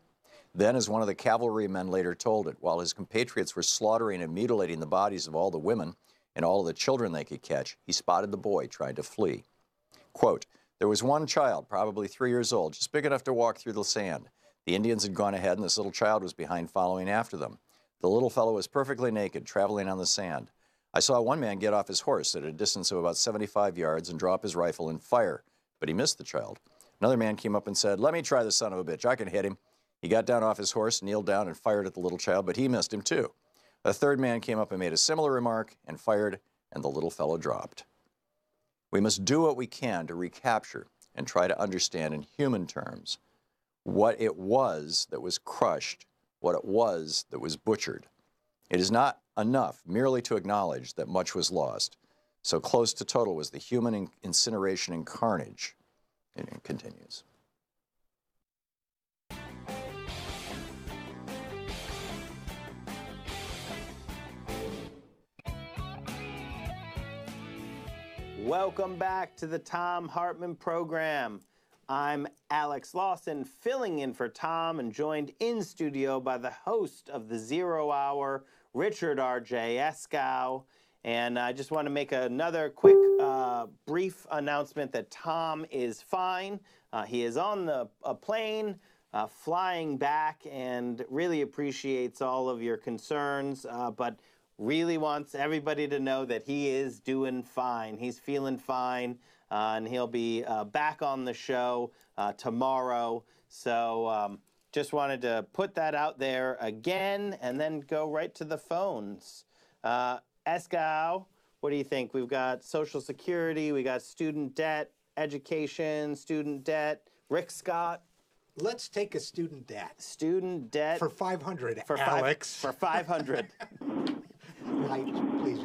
Then, as one of the cavalrymen later told it, while his compatriots were slaughtering and mutilating the bodies of all the women and all of the children they could catch, he spotted the boy trying to flee. Quote, There was one child, probably 3 years old, just big enough to walk through the sand. The Indians had gone ahead, and this little child was behind, following after them. The little fellow was perfectly naked, traveling on the sand. I saw one man get off his horse at a distance of about 75 yards and drop his rifle and fire, but he missed the child. Another man came up and said, "Let me try the son of a bitch. I can hit him." He got down off his horse, kneeled down, and fired at the little child, but he missed him too. A third man came up and made a similar remark and fired, and the little fellow dropped. We must do what we can to recapture and try to understand in human terms what it was that was crushed, what it was that was butchered. It is not enough merely to acknowledge that much was lost. So close to total was the human incineration and carnage. And it continues. Welcome back to the Thom Hartmann Program. I'm Alex Lawson, filling in for Tom, and joined in studio by the host of the 0 Hour, Richard R.J. Eskow. And I just want to make another quick, brief announcement that Tom is fine. He is on a plane, flying back, and really appreciates all of your concerns, but really wants everybody to know that he is doing fine. He's feeling fine, and he'll be back on the show tomorrow. So just wanted to put that out there again and then go right to the phones. Eskow, what do you think? We've got Social Security, we got student debt, education, student debt. Rick Scott? Let's take a student debt. Student debt. For 500, for Alex. For 500. Right, please.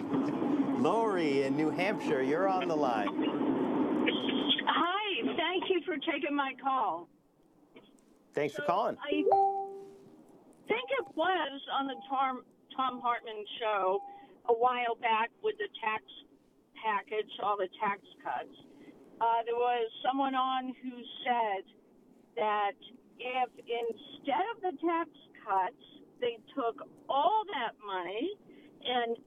Lori in New Hampshire, you're on the line. Hi, thank you for taking my call. Thanks for calling. I think it was on the Thom Hartmann show a while back with the tax package, all the tax cuts. There was someone on who said that if instead of the tax cuts, they took all that money and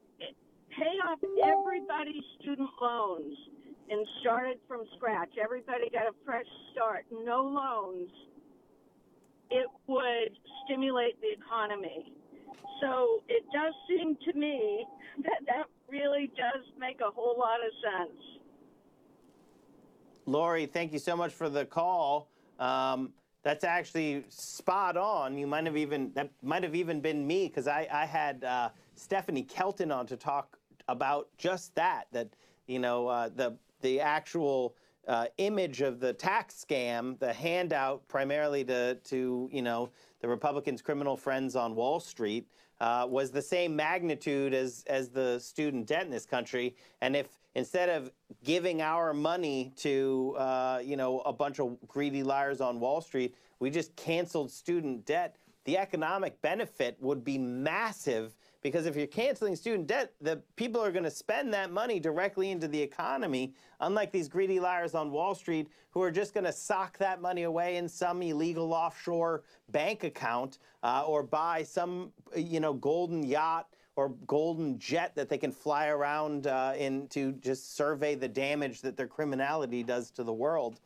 paid off everybody's student loans and started from scratch, everybody got a fresh start, no loans, it would stimulate the economy. So it does seem to me that really does make a whole lot of sense. Lori, thank you so much for the call. That's actually spot on. That might have even been me, because I had Stephanie Kelton on to talk about just that the actual image of the tax scam, the handout primarily to the Republicans' criminal friends on Wall Street, was the same magnitude as the student debt in this country. And if instead of giving our money to a bunch of greedy liars on Wall Street, we just canceled student debt, the economic benefit would be massive. Because if you're canceling student debt, the people are going to spend that money directly into the economy, unlike these greedy liars on Wall Street who are just going to sock that money away in some illegal offshore bank account or buy some, golden yacht or golden jet that they can fly around in to just survey the damage that their criminality does to the world.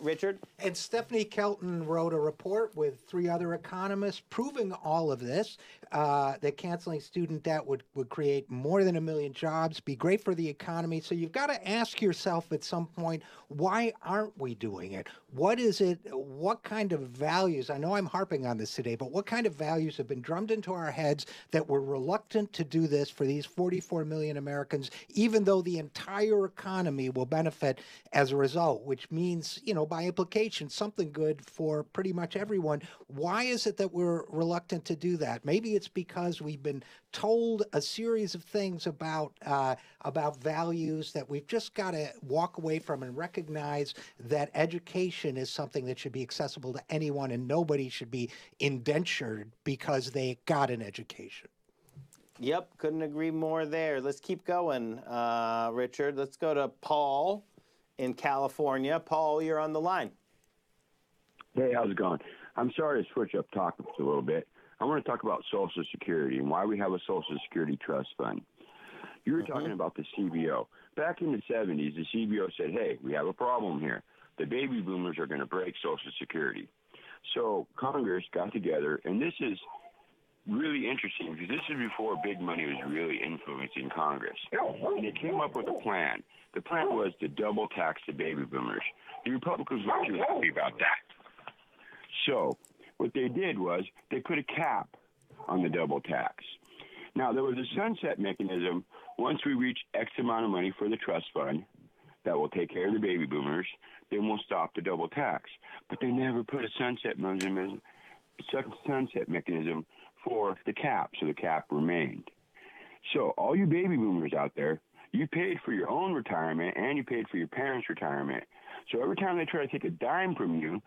Richard? And Stephanie Kelton wrote a report with 3 other economists proving all of this, that canceling student debt would create more than 1 million jobs, be great for the economy. So you've got to ask yourself at some point, why aren't we doing it? What is it? What kind of values? I know I'm harping on this today, but what kind of values have been drummed into our heads that we're reluctant to do this for these 44 million Americans, even though the entire economy will benefit as a result, which means, by implication, something good for pretty much everyone. Why is it that we're reluctant to do that? Maybe it's because we've been told a series of things about values that we've just got to walk away from and recognize that education is something that should be accessible to anyone, and nobody should be indentured because they got an education. Yep, couldn't agree more there. Let's keep going, Richard. Let's go to Paul in California. Paul, you're on the line. Hey, how's it going? I'm sorry to switch up topics a little bit. I want to talk about Social Security and why we have a Social Security trust fund. You were talking about the CBO. Back in the 70s, the CBO said, hey, we have a problem here. The baby boomers are going to break Social Security. So Congress got together, and this is really interesting because this is before big money was really influencing Congress. And they came up with a plan. The plan was to double tax the baby boomers. The Republicans weren't too happy about that. So what they did was they put a cap on the double tax. Now, there was a sunset mechanism. Once we reach X amount of money for the trust fund that will take care of the baby boomers, then we'll stop the double tax. But they never put a sunset mechanism for the cap, so the cap remained. So all you baby boomers out there, you paid for your own retirement and you paid for your parents' retirement. So every time they try to take a dime from you,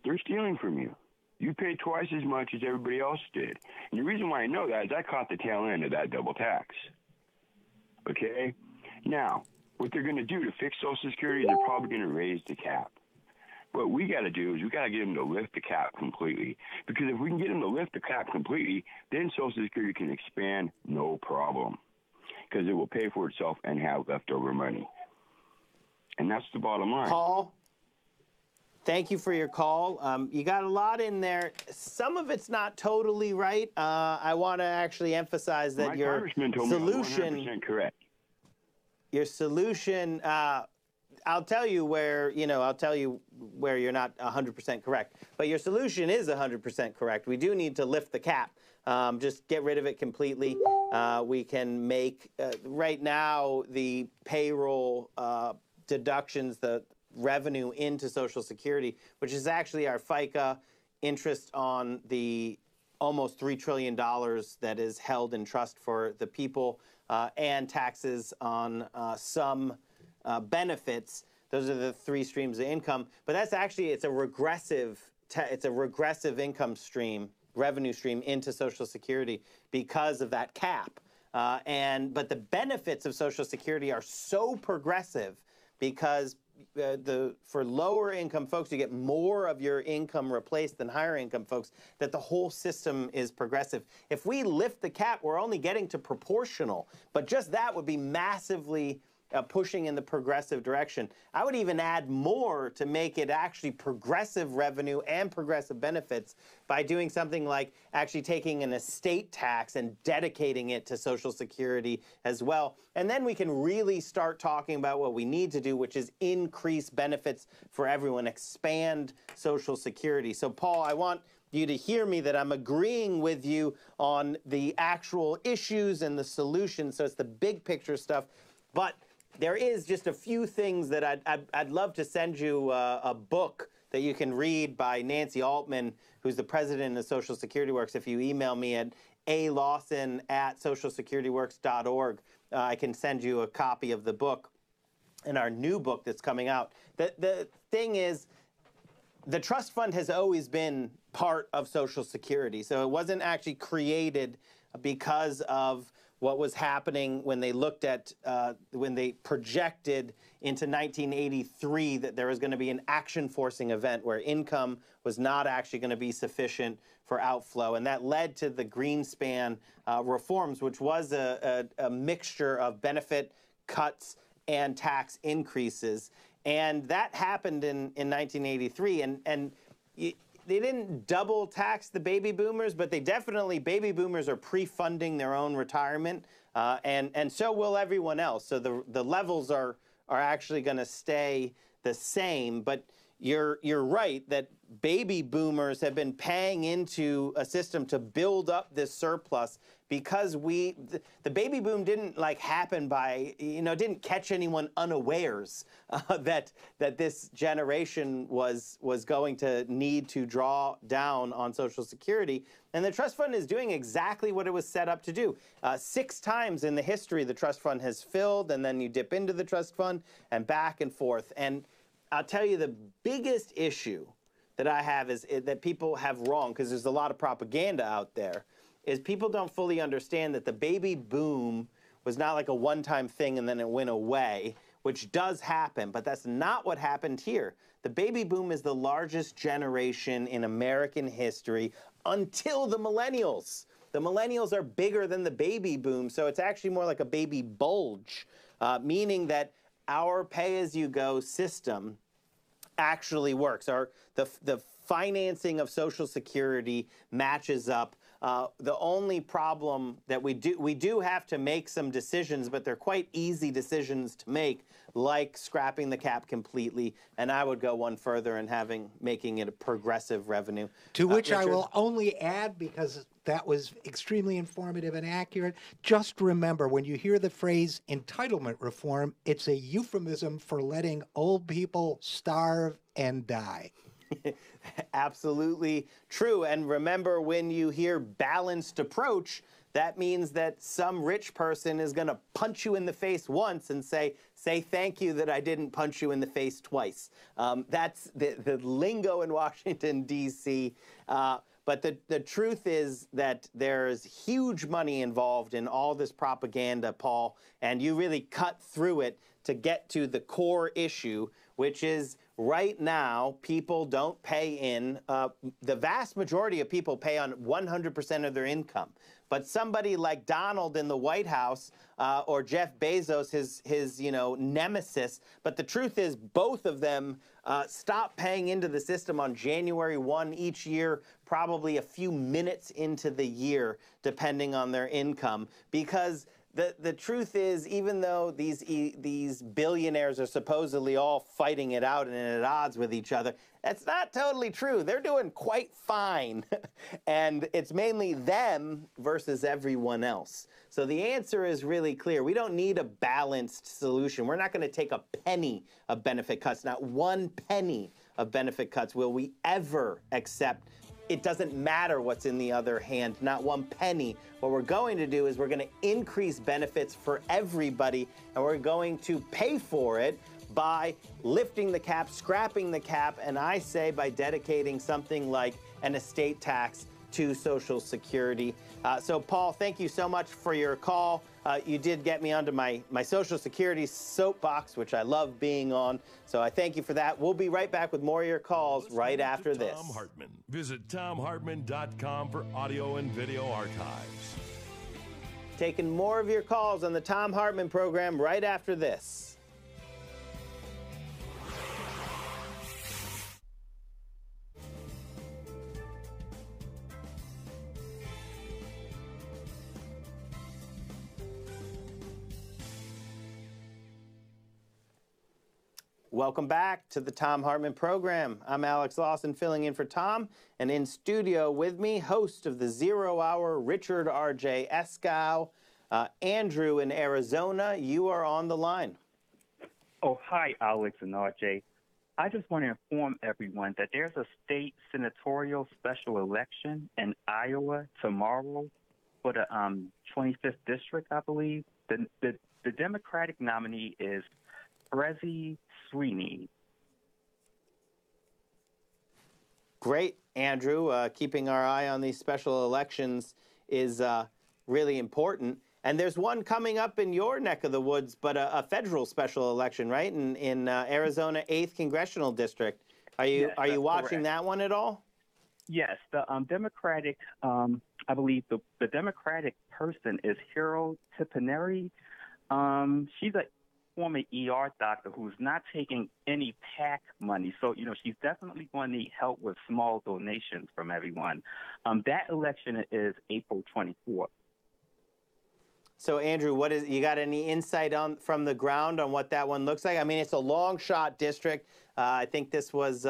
they're stealing from you. You paid twice as much as everybody else did. And the reason why I know that is I caught the tail end of that double tax. Okay? Now, what they're going to do to fix Social Security, they're probably going to raise the cap. What we got to do is we got to get them to lift the cap completely. Because if we can get them to lift the cap completely, then Social Security can expand no problem. Because it will pay for itself and have leftover money. And that's the bottom line. Paul, thank you for your call. You got a lot in there. Some of it's not totally right. I want to actually emphasize that your congressman told solution, me I'm 100% correct. Your solution, I'll tell you where you're not 100% correct. But your solution is 100% correct. We do need to lift the cap. Just get rid of it completely. We can make, right now, the payroll deductions, the revenue into Social Security, which is actually our FICA interest on the almost $3 trillion that is held in trust for the people, and taxes on some benefits. Those are the three streams of income. But that's actually, it's a regressive income stream, revenue stream into Social Security because of that cap. But the benefits of Social Security are so progressive because for lower income folks, you get more of your income replaced than higher income folks, that the whole system is progressive. If we lift the cap, we're only getting to proportional, but just that would be massively pushing in the progressive direction. I would even add more to make it actually progressive revenue and progressive benefits by doing something like actually taking an estate tax and dedicating it to Social Security as well. And then we can really start talking about what we need to do, which is increase benefits for everyone, expand Social Security. So, Paul, I want you to hear me that I'm agreeing with you on the actual issues and the solutions. So it's the big picture stuff. But there is just a few things that I'd love to send you a book that you can read by Nancy Altman, who's the president of Social Security Works. If you email me at alawson@socialsecurityworks.org, I can send you a copy of the book and our new book that's coming out. The thing is, the trust fund has always been part of Social Security. So it wasn't actually created because of what was happening when they looked at, when they projected into 1983 that there was going to be an action-forcing event where income was not actually going to be sufficient for outflow. And that led to the Greenspan reforms, which was a mixture of benefit cuts and tax increases. And that happened in 1983. And they didn't double tax the baby boomers, but baby boomers are pre-funding their own retirement, and so will everyone else. So the levels are actually going to stay the same. But you're right that baby boomers have been paying into a system to build up this surplus because the baby boom didn't happen by, didn't catch anyone unawares that this generation was going to need to draw down on Social Security. And the trust fund is doing exactly what it was set up to do. 6 times in the history, the trust fund has filled, and then you dip into the trust fund and back and forth. And I'll tell you the biggest issue that I have is that people have wrong, because there's a lot of propaganda out there, is people don't fully understand that the baby boom was not like a one-time thing and then it went away, which does happen, but that's not what happened here. The baby boom is the largest generation in American history until the millennials. the millennials are bigger than the baby boom, so it's actually more like a baby bulge, meaning that our pay-as-you-go system actually works. The financing of Social Security matches up. The only problem that we do have to make some decisions, but they're quite easy decisions to make, like scrapping the cap completely. And I would go one further and making it a progressive revenue. To which Richard? I will only add, because that was extremely informative and accurate, just remember, when you hear the phrase entitlement reform, it's a euphemism for letting old people starve and die. Absolutely true. And remember, when you hear balanced approach, that means that some rich person is going to punch you in the face once and say thank you that I didn't punch you in the face twice. That's the lingo in Washington, D.C. But the truth is that there's huge money involved in all this propaganda, Paul, and you really cut through it to get to the core issue, which is right now people don't pay in. The vast majority of people pay on 100% of their income. But somebody like Donald in the White House or Jeff Bezos, his nemesis. But the truth is, both of them stop paying into the system on January 1 each year, probably a few minutes into the year, depending on their income, because the truth is, even though these billionaires are supposedly all fighting it out and at odds with each other, that's not totally true. They're doing quite fine. And it's mainly them versus everyone else. So the answer is really clear. We don't need a balanced solution. We're not going to take a penny of benefit cuts. Not one penny of benefit cuts will we ever accept. It doesn't matter what's in the other hand, not one penny. What we're going to do is we're going to increase benefits for everybody, and we're going to pay for it by lifting the cap, scrapping the cap, and I say by dedicating something like an estate tax to Social Security. So, Paul, thank you so much for your call. You did get me onto my Social Security soapbox, which I love being on. So I thank you for that. We'll be right back with more of your calls right after this. Thom Hartmann. Visit ThomHartmann.com for audio and video archives. Taking more of your calls on the Thom Hartmann Program right after this. Welcome back to the Thom Hartmann Program. I'm Alex Lawson, filling in for Tom, and in studio with me, host of the Zero Hour, Richard R.J. Eskow. Andrew in Arizona, you are on the line. Oh, hi, Alex and R.J. I just want to inform everyone that there's a state senatorial special election in Iowa tomorrow for the 25th district, I believe. The Democratic nominee is Prezi Sweeney. Great, Andrew. Keeping our eye on these special elections is really important. And there's one coming up in your neck of the woods, but a federal special election, right? In Arizona 8th Congressional District. Are you watching correct. that one at all? Yes, the Democratic, I believe the Democratic person is Hero Tipineri. She's a former ER doctor who's not taking any PAC money. So, she's definitely going to need help with small donations from everyone. That election is April 24th. So, Andrew, you got any insight from the ground on what that one looks like? I mean, it's a long shot district. I think this was,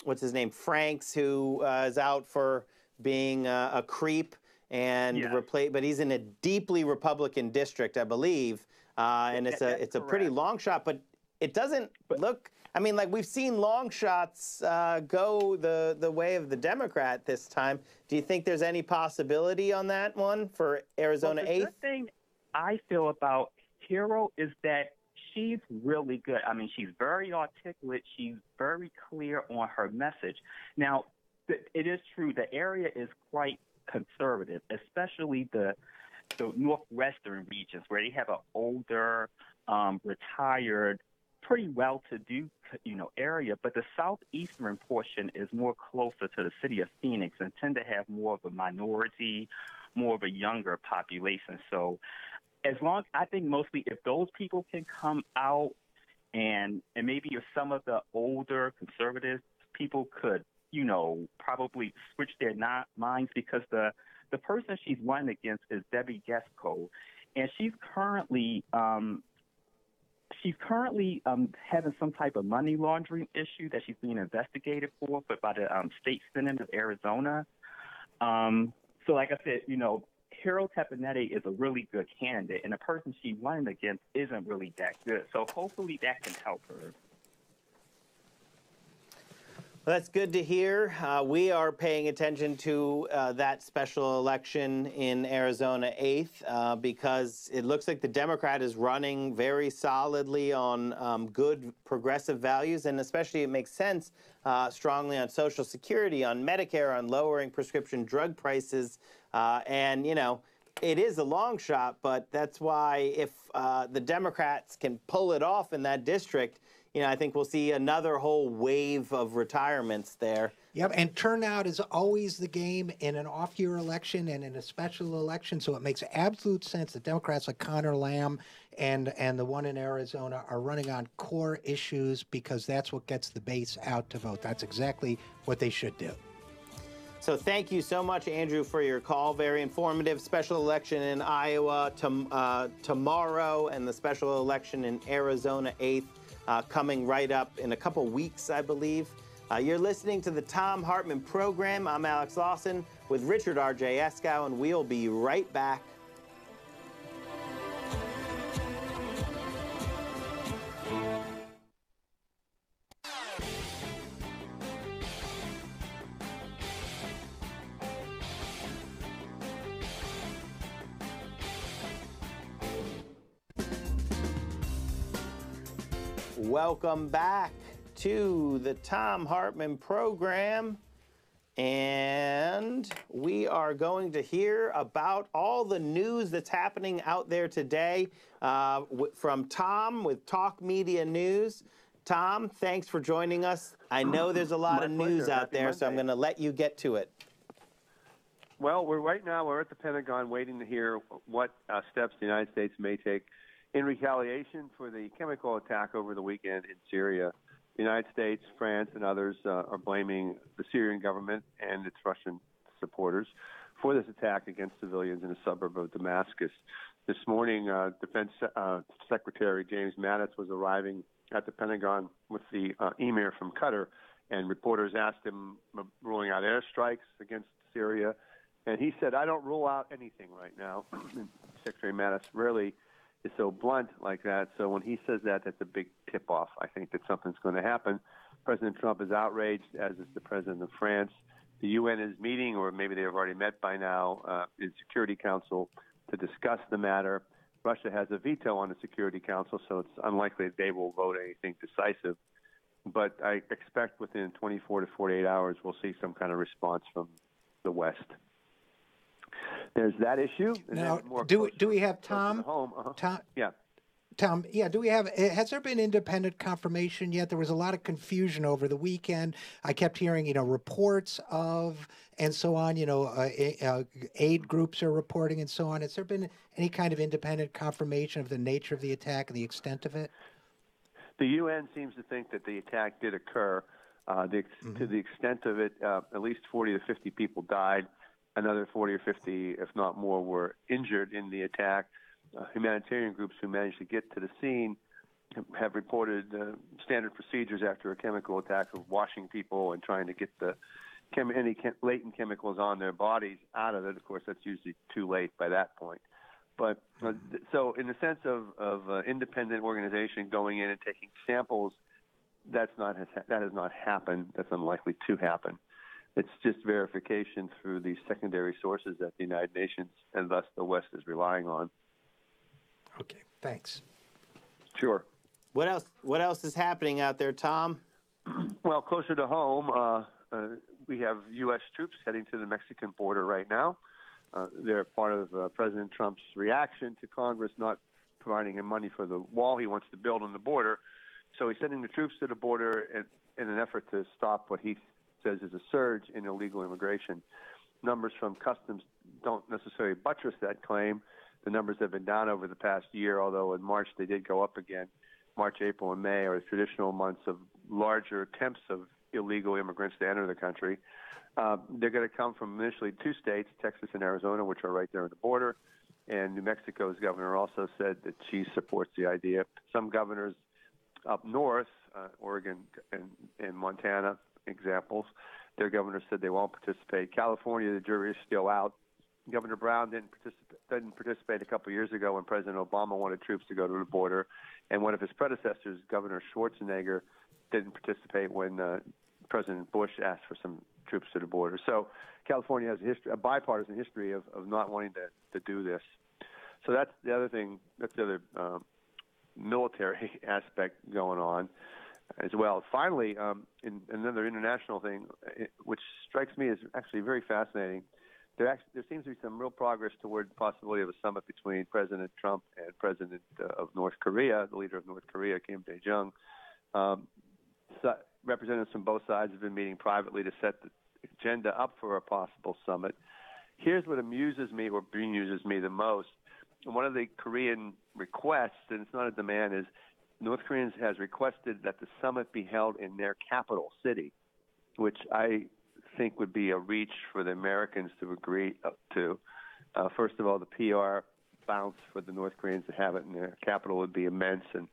what's his name, Franks, who is out for being a creep and but he's in a deeply Republican district, I believe. And it's a pretty long shot, but it doesn't look. I mean, like we've seen long shots go the way of the Democrat this time. Do you think there's any possibility on that one for Arizona 8th? The good thing I feel about Hero is that she's really good. I mean, she's very articulate. She's very clear on her message. Now, it is true the area is quite conservative, especially the northwestern regions where they have an older, retired pretty well-to-do, area, but the southeastern portion is more closer to the city of Phoenix and tend to have more of a minority, more of a younger population. So I think mostly if those people can come out and maybe if some of the older conservative people could, probably switch their minds, because the person she's running against is Debbie Gesko, and she's currently having some type of money laundering issue that she's being investigated for, but by the state Senate of Arizona. So like I said, Harold Tepanetti is a really good candidate, and the person she's running against isn't really that good. So hopefully that can help her. Well, that's good to hear. We are paying attention to that special election in Arizona 8th because it looks like the Democrat is running very solidly on good progressive values, and especially it makes sense strongly on Social Security, on Medicare, on lowering prescription drug prices. And, it is a long shot, but that's why if the Democrats can pull it off in that district, I think we'll see another whole wave of retirements there. Yep, and turnout is always the game in an off-year election and in a special election, so it makes absolute sense that Democrats like Connor Lamb and the one in Arizona are running on core issues because that's what gets the base out to vote. That's exactly what they should do. So thank you so much, Andrew, for your call. Very informative. Special election in Iowa tomorrow, and the special election in Arizona 8th. Coming right up in a couple weeks, I believe. You're listening to the Thom Hartmann Program. I'm Alex Lawson with Richard R.J. Eskow, and we'll be right back. Welcome back to the Thom Hartmann Program, and we are going to hear about all the news that's happening out there today from Thom with Talk Media News. Thom, thanks for joining us. I know there's a lot of news out there, so I'm going to let you get to it. Well, we're at the Pentagon waiting to hear what steps the United States may take in retaliation for the chemical attack over the weekend in Syria. The United States, France, and others are blaming the Syrian government and its Russian supporters for this attack against civilians in a suburb of Damascus. This morning, Defense Secretary James Mattis was arriving at the Pentagon with the emir from Qatar, and reporters asked him ruling out airstrikes against Syria, and he said, "I don't rule out anything right now." Secretary Mattis rarely is so blunt like that. So when he says that, that's a big tip-off. I think that something's going to happen. President Trump is outraged, as is the president of France. The UN is meeting, or maybe they have already met by now, in Security Council to discuss the matter. Russia has a veto on the Security Council, so it's unlikely that they will vote anything decisive. But I expect within 24 to 48 hours we'll see some kind of response from the West. There's that issue. And now, more do we have Thom? Thom, yeah. Thom, yeah, has there been independent confirmation yet? There was a lot of confusion over the weekend. I kept hearing, reports of and so on, aid groups are reporting and so on. Has there been any kind of independent confirmation of the nature of the attack and the extent of it? The UN seems to think that the attack did occur. To the extent of it, at least 40 to 50 people died. Another 40 or 50, if not more, were injured in the attack. Humanitarian groups who managed to get to the scene have reported standard procedures after a chemical attack of washing people and trying to get any latent chemicals on their bodies out of it. Of course, that's usually too late by that point. But so in the sense of independent organization going in and taking samples, that has not happened. That's unlikely to happen. It's just verification through these secondary sources that the United Nations and thus the West is relying on. Okay, thanks. Sure. What else is happening out there, Thom? Well, closer to home, we have U.S. troops heading to the Mexican border right now. They're part of President Trump's reaction to Congress not providing him money for the wall he wants to build on the border. So he's sending the troops to the border in an effort to stop what he says is a surge in illegal immigration. Numbers from Customs don't necessarily buttress that claim. The numbers have been down over the past year, although in March they did go up again. March, April, and May are the traditional months of larger attempts of illegal immigrants to enter the country. They're going to come from initially 2 states, Texas and Arizona, which are right there on the border. And New Mexico's governor also said that she supports the idea. Some governors up north, Oregon and Montana, examples, their governors said they won't participate. California, the jury is still out. Governor Brown didn't participate a couple of years ago when President Obama wanted troops to go to the border. And one of his predecessors, Governor Schwarzenegger, didn't participate when President Bush asked for some troops to the border. So California has a bipartisan history of not wanting to do this. So that's the other thing. That's the other military aspect going on as well. Finally, in another international thing, which strikes me as actually very fascinating, there seems to be some real progress toward the possibility of a summit between President Trump and President of North Korea, the leader of North Korea, Kim Dae-jung. Representatives from both sides have been meeting privately to set the agenda up for a possible summit. Here's what amuses me or bemuses me the most. One of the Korean requests, and it's not a demand, is North Korea has requested that the summit be held in their capital city, which I think would be a reach for the Americans to agree to. First of all, the PR bounce for the North Koreans to have it in their capital would be immense, and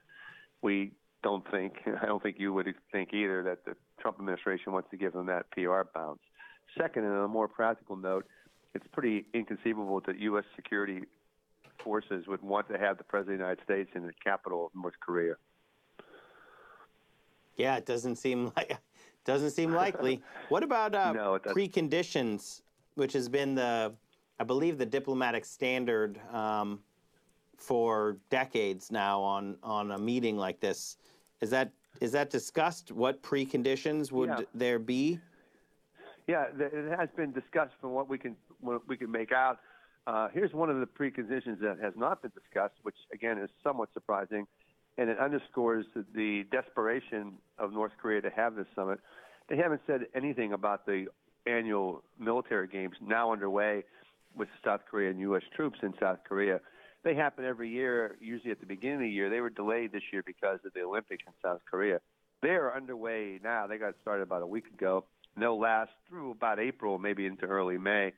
I don't think you would think either, that the Trump administration wants to give them that PR bounce. Second, and on a more practical note, it's pretty inconceivable that U.S. security forces would want to have the President of the United States in the capital of North Korea. Yeah, it doesn't seem likely. What about preconditions, which has been I believe the diplomatic standard for decades now on a meeting like this? Is that discussed? What preconditions would there be? Yeah, it has been discussed from what we can make out. Here's one of the preconditions that has not been discussed, which again is somewhat surprising, and it underscores the desperation of North Korea to have this summit. They haven't said anything about the annual military games now underway with South Korea and U.S. troops in South Korea. They happen every year, usually at the beginning of the year. They were delayed this year because of the Olympics in South Korea. They are underway now. They got started about a week ago, and they'll last through about April, maybe into early May.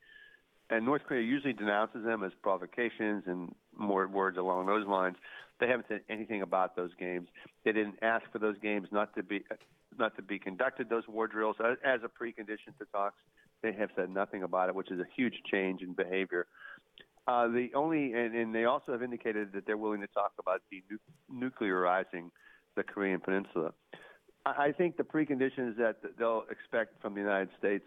And North Korea usually denounces them as provocations and more words along those lines. They haven't said anything about those games. They didn't ask for those games not to be conducted, those war drills, as a precondition to talks. They have said nothing about it, which is a huge change in behavior. And they also have indicated that they're willing to talk about denuclearizing the Korean Peninsula. I think the preconditions that they'll expect from the United States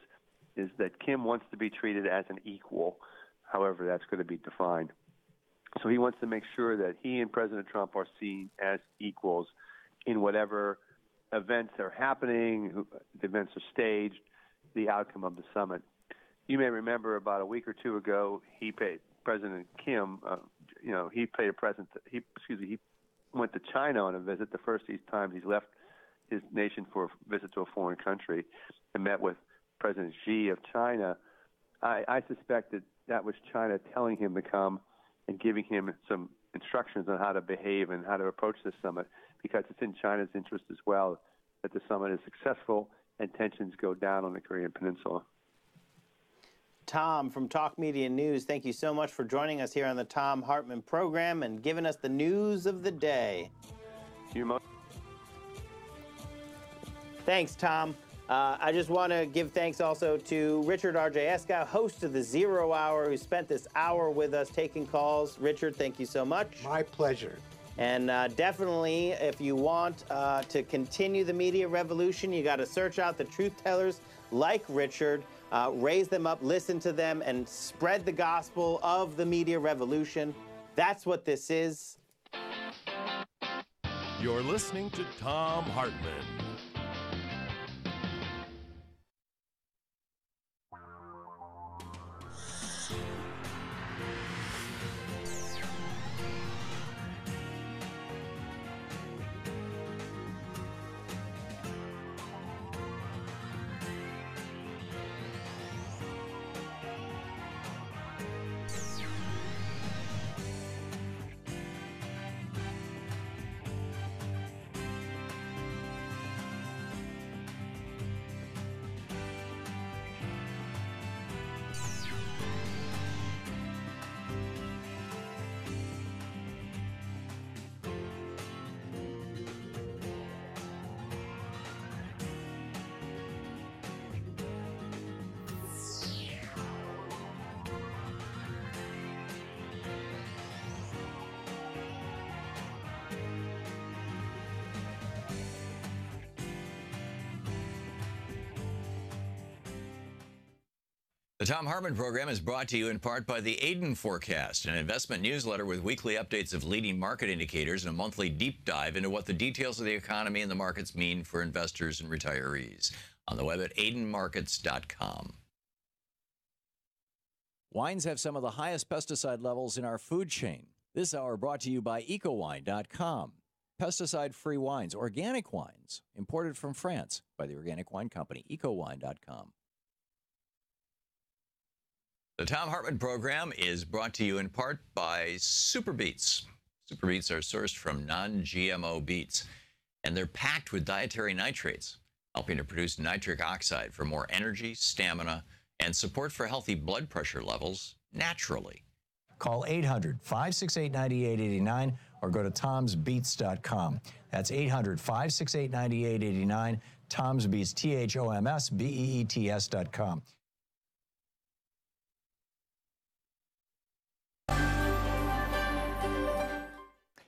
is that Kim wants to be treated as an equal, however that's going to be defined. So he wants to make sure that he and President Trump are seen as equals in whatever events are happening, the events are staged, the outcome of the summit. You may remember about a week or two ago, President Kim, he paid a present. He went to China on a visit, the first time he's left his nation for a visit to a foreign country, and met with President Xi of China. I suspect that was China telling him to come and giving him some instructions on how to behave and how to approach this summit, because it's in China's interest as well that the summit is successful and tensions go down on the Korean Peninsula. Tom from Talk Media News, thank you so much for joining us here on the Thom Hartmann Program and giving us the news of the day. Thanks, Tom. I just want to give thanks also to Richard Arjaeska, host of the Zero Hour, who spent this hour with us taking calls. Richard, thank you so much. My pleasure. And definitely, if you want to continue the media revolution, you got to search out the truth tellers like Richard, raise them up, listen to them, and spread the gospel of the media revolution. That's what this is. You're listening to Thom Hartmann. The Thom Hartmann Program is brought to you in part by the Aiden Forecast, an investment newsletter with weekly updates of leading market indicators and a monthly deep dive into what the details of the economy and the markets mean for investors and retirees. On the web at aidenmarkets.com. Wines have some of the highest pesticide levels in our food chain. This hour brought to you by ecowine.com. Pesticide-free wines, organic wines, imported from France by the Organic Wine Company, ecowine.com. The Thom Hartmann Program is brought to you in part by Super Beets. Super Beets are sourced from non-GMO beets, and they're packed with dietary nitrates, helping to produce nitric oxide for more energy, stamina, and support for healthy blood pressure levels naturally. Call 800-568-9889 or go to tomsbeats.com. That's 800-568-9889, Tom's Beets, THOMSBEETS.com.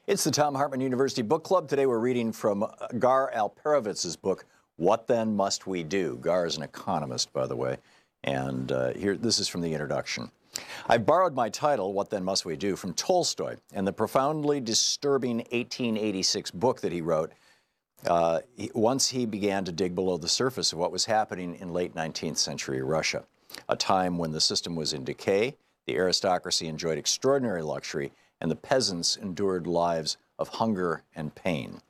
It's the Thom Hartmann University Book Club. Today we're reading from Gar Alperovitz's book, What Then Must We Do? Gar is an economist, by the way, and this is from the introduction. I borrowed my title, What Then Must We Do, from Tolstoy and the profoundly disturbing 1886 book that he wrote once he began to dig below the surface of what was happening in late 19th century Russia, a time when the system was in decay, the aristocracy enjoyed extraordinary luxury, and the peasants endured lives of hunger and pain.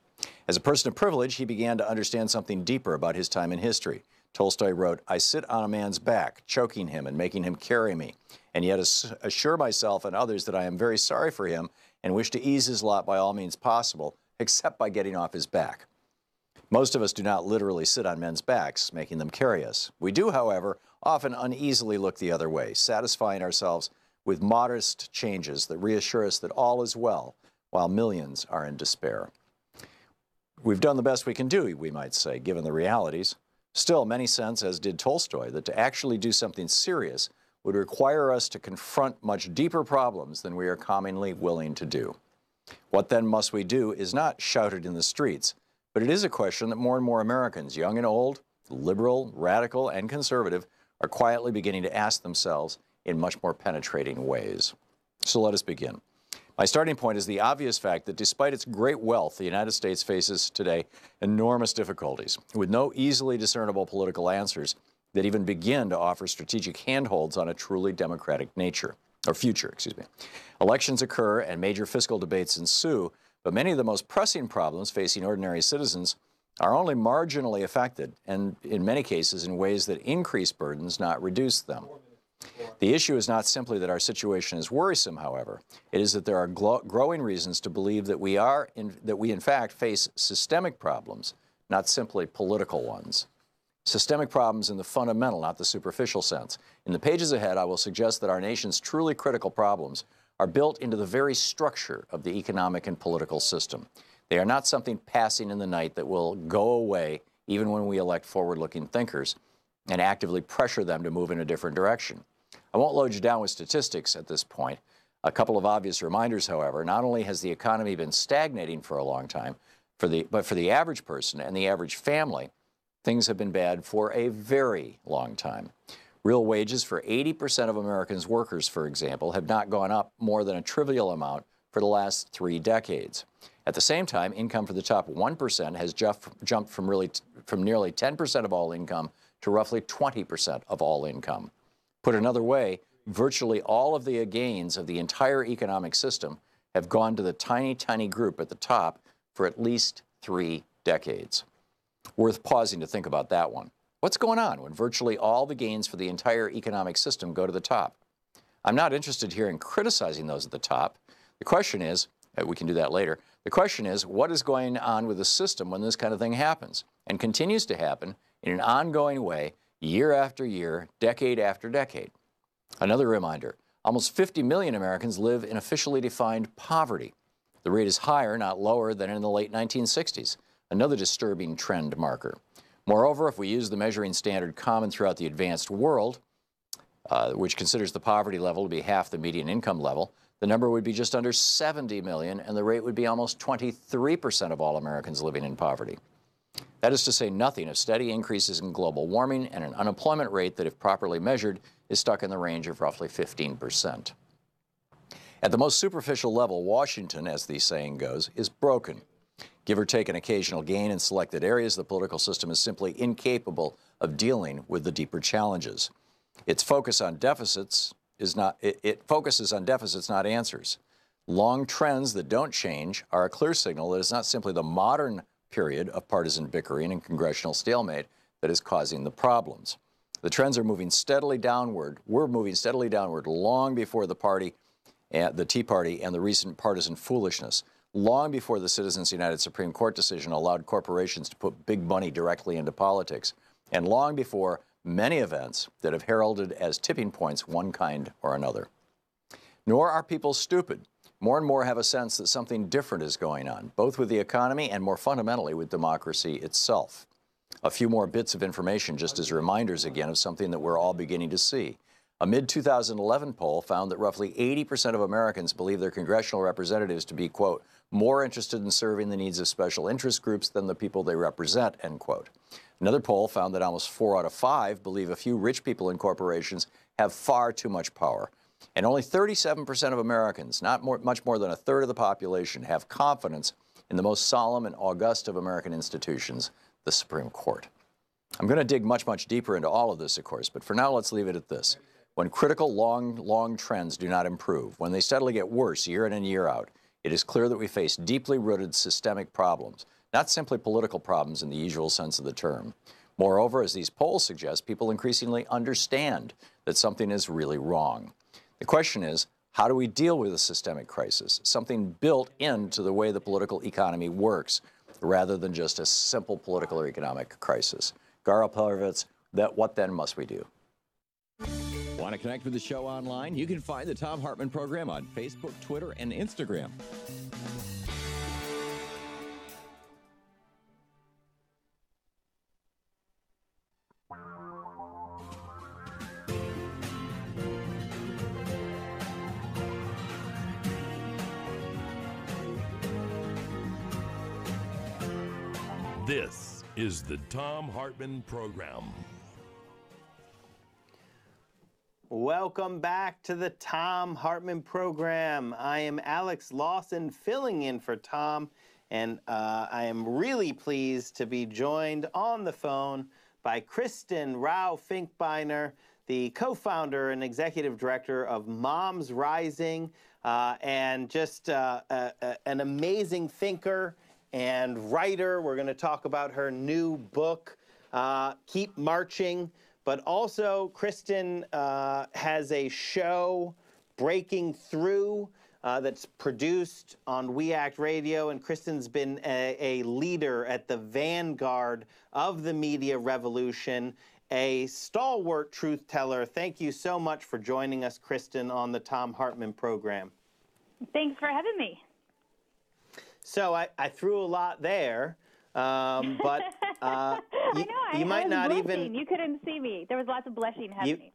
As a person of privilege, he began to understand something deeper about his time in history. Tolstoy wrote, I sit on a man's back, choking him and making him carry me, and yet assure myself and others that I am very sorry for him and wish to ease his lot by all means possible, except by getting off his back. Most of us do not literally sit on men's backs, making them carry us. We do, however, often uneasily look the other way, satisfying ourselves with modest changes that reassure us that all is well, while millions are in despair. We've done the best we can do, we might say, given the realities. Still, many sense, as did Tolstoy, that to actually do something serious would require us to confront much deeper problems than we are commonly willing to do. What then must we do is not shouted in the streets, but it is a question that more and more Americans, young and old, liberal, radical, and conservative, are quietly beginning to ask themselves in much more penetrating ways. So let us begin. My starting point is the obvious fact that despite its great wealth, the United States faces today enormous difficulties, with no easily discernible political answers that even begin to offer strategic handholds on a truly democratic future. Elections occur and major fiscal debates ensue, but many of the most pressing problems facing ordinary citizens are only marginally affected, and in many cases in ways that increase burdens, not reduce them. The issue is not simply that our situation is worrisome, however. It is that there are growing reasons to believe that we in fact face systemic problems, not simply political ones. Systemic problems in the fundamental, not the superficial sense. In the pages ahead, I will suggest that our nation's truly critical problems are built into the very structure of the economic and political system. They are not something passing in the night that will go away even when we elect forward-looking thinkers and actively pressure them to move in a different direction. I won't load you down with statistics at this point. A couple of obvious reminders, however. Not only has the economy been stagnating for a long time, but for the average person and the average family, things have been bad for a very long time. Real wages for 80% of Americans' workers, for example, have not gone up more than a trivial amount for the last 3 decades. At the same time, income for the top 1% has jumped from nearly 10% of all income to roughly 20% of all income. Put another way, virtually all of the gains of the entire economic system have gone to the tiny, tiny group at the top for at least 3 decades. Worth pausing to think about that one. What's going on when virtually all the gains for the entire economic system go to the top? I'm not interested here in criticizing those at the top. The question is, we can do that later, the question is, what is going on with the system when this kind of thing happens and continues to happen in an ongoing way, year after year, decade after decade? Another reminder, almost 50 million Americans live in officially defined poverty. The rate is higher, not lower, than in the late 1960s, another disturbing trend marker. Moreover, if we use the measuring standard common throughout the advanced world, which considers the poverty level to be half the median income level, the number would be just under 70 million, and the rate would be almost 23% of all Americans living in poverty. That is to say nothing of steady increases in global warming and an unemployment rate that, if properly measured, is stuck in the range of roughly 15%. At the most superficial level, Washington, as the saying goes, is broken. Give or take an occasional gain in selected areas, the political system is simply incapable of dealing with the deeper challenges. Its focus on deficits it focuses on deficits, not answers. Long trends that don't change are a clear signal that it's not simply the modern period of partisan bickering and congressional stalemate that is causing the problems. The trends are moving steadily downward. We're moving steadily downward long before the Tea Party and the recent partisan foolishness, long before the Citizens United Supreme Court decision allowed corporations to put big money directly into politics, and long before many events that have heralded as tipping points one kind or another. Nor are people stupid. More and more have a sense that something different is going on, both with the economy and more fundamentally with democracy itself. A few more bits of information just as reminders again of something that we're all beginning to see. A mid-2011 poll found that roughly 80% of Americans believe their congressional representatives to be, quote, more interested in serving the needs of special interest groups than the people they represent, end quote. Another poll found that almost 4 out of 5 believe a few rich people in corporations have far too much power. And only 37% of Americans, much more than a third of the population, have confidence in the most solemn and august of American institutions, the Supreme Court. I'm going to dig much, much deeper into all of this, of course, but for now, let's leave it at this. When critical, long trends do not improve, when they steadily get worse year in and year out, it is clear that we face deeply rooted systemic problems, not simply political problems in the usual sense of the term. Moreover, as these polls suggest, people increasingly understand that something is really wrong. The question is, how do we deal with a systemic crisis, something built into the way the political economy works, rather than just a simple political or economic crisis? Garo Parvitz, what then must we do? Want to connect with the show online? You can find the Thom Hartmann Program on Facebook, Twitter, and Instagram. This is the Thom Hartmann Program. Welcome back to the Thom Hartmann Program. I am Alex Lawson, filling in for Tom, and I am really pleased to be joined on the phone by Kristen Rao Finkbeiner, the co-founder and executive director of Moms Rising, and just an amazing thinker and writer. We're going to talk about her new book, Keep Marching. But also, Kristen has a show, Breaking Through, that's produced on We Act Radio, and Kristen's been a leader at the vanguard of the media revolution, a stalwart truth teller. Thank you so much for joining us, Kristen, on the Thom Hartmann Program. Thanks for having me. So I threw a lot there. But you might not even. You couldn't see me. There was lots of blushing happening.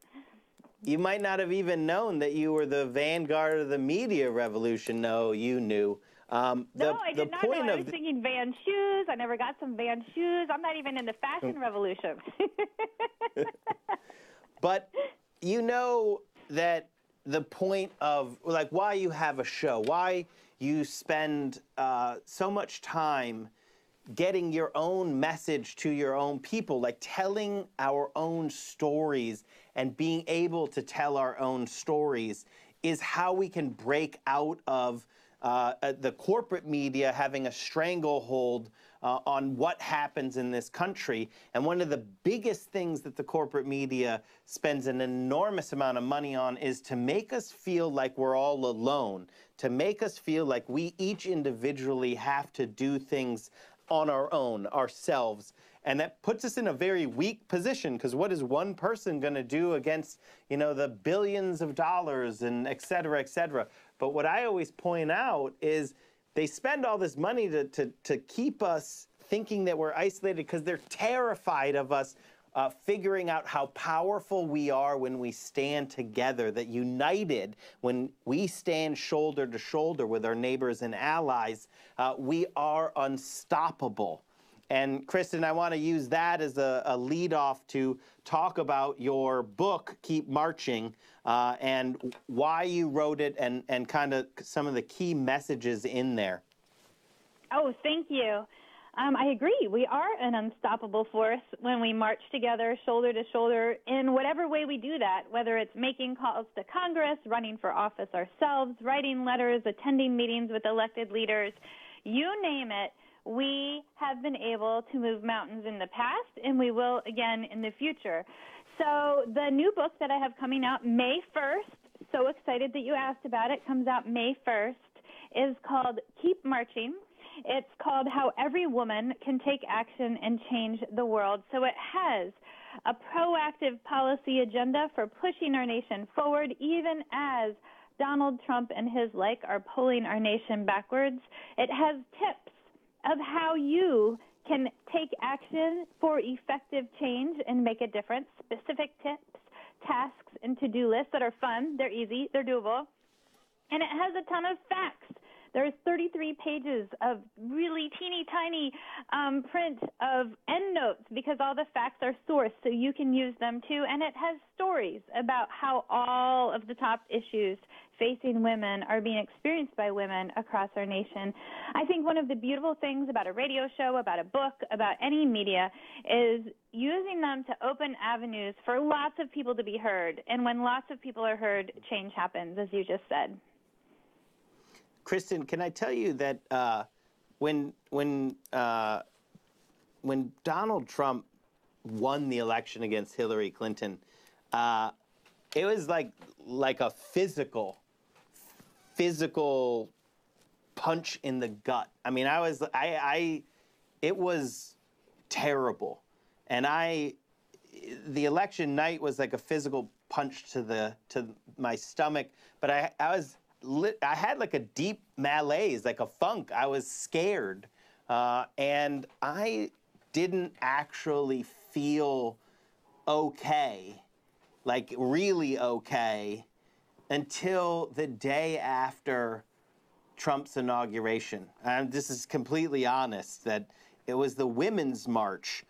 You might not have even known that you were the vanguard of the media revolution. No, you knew. No, I did not know. I was thinking Van shoes. I never got some Van shoes. I'm not even in the fashion revolution. But you know that the point of like why you have a show, why you spend so much time getting your own message to your own people, like telling our own stories and being able to tell our own stories is how we can break out of the corporate media having a stranglehold on what happens in this country. And one of the biggest things that the corporate media spends an enormous amount of money on is to make us feel like we're all alone, to make us feel like we each individually have to do things on our own, ourselves. And that puts us in a very weak position, because what is one person going to do against, you know, the billions of dollars and et cetera, et cetera. But what I always point out is they spend all this money to keep us thinking that we're isolated because they're terrified of us figuring out how powerful we are when we stand together, that united, when we stand shoulder to shoulder with our neighbors and allies, we are unstoppable. And Kristen, I want to use that as a lead off to talk about your book, Keep Marching, and why you wrote it and kind of some of the key messages in there. Oh, thank you. I agree. We are an unstoppable force when we march together, shoulder to shoulder, in whatever way we do that, whether it's making calls to Congress, running for office ourselves, writing letters, attending meetings with elected leaders, you name it. We have been able to move mountains in the past, and we will again in the future. So the new book that I have coming out May 1st, so excited that you asked about it, comes out May 1st, is called Keep Marching. It's called How Every Woman Can Take Action and Change the World. So it has a proactive policy agenda for pushing our nation forward, even as Donald Trump and his like are pulling our nation backwards. It has tips of how you can take action for effective change and make a difference, specific tips, tasks, and to-do lists that are fun, they're easy, they're doable. And it has a ton of facts. There's 33 pages of really teeny tiny print of endnotes because all the facts are sourced so you can use them too. And it has stories about how all of the top issues facing women are being experienced by women across our nation. I think one of the beautiful things about a radio show, about a book, about any media is using them to open avenues for lots of people to be heard. And when lots of people are heard, change happens, as you just said. Kristen, can I tell you that when Donald Trump won the election against Hillary Clinton, it was like a physical punch in the gut. I mean, it was terrible, and the election night was like a physical punch to my stomach. But I had like a deep malaise, like a funk. I was scared, and I didn't actually feel okay, like really okay, until the day after Trump's inauguration. And this is completely honest, that it was the Women's March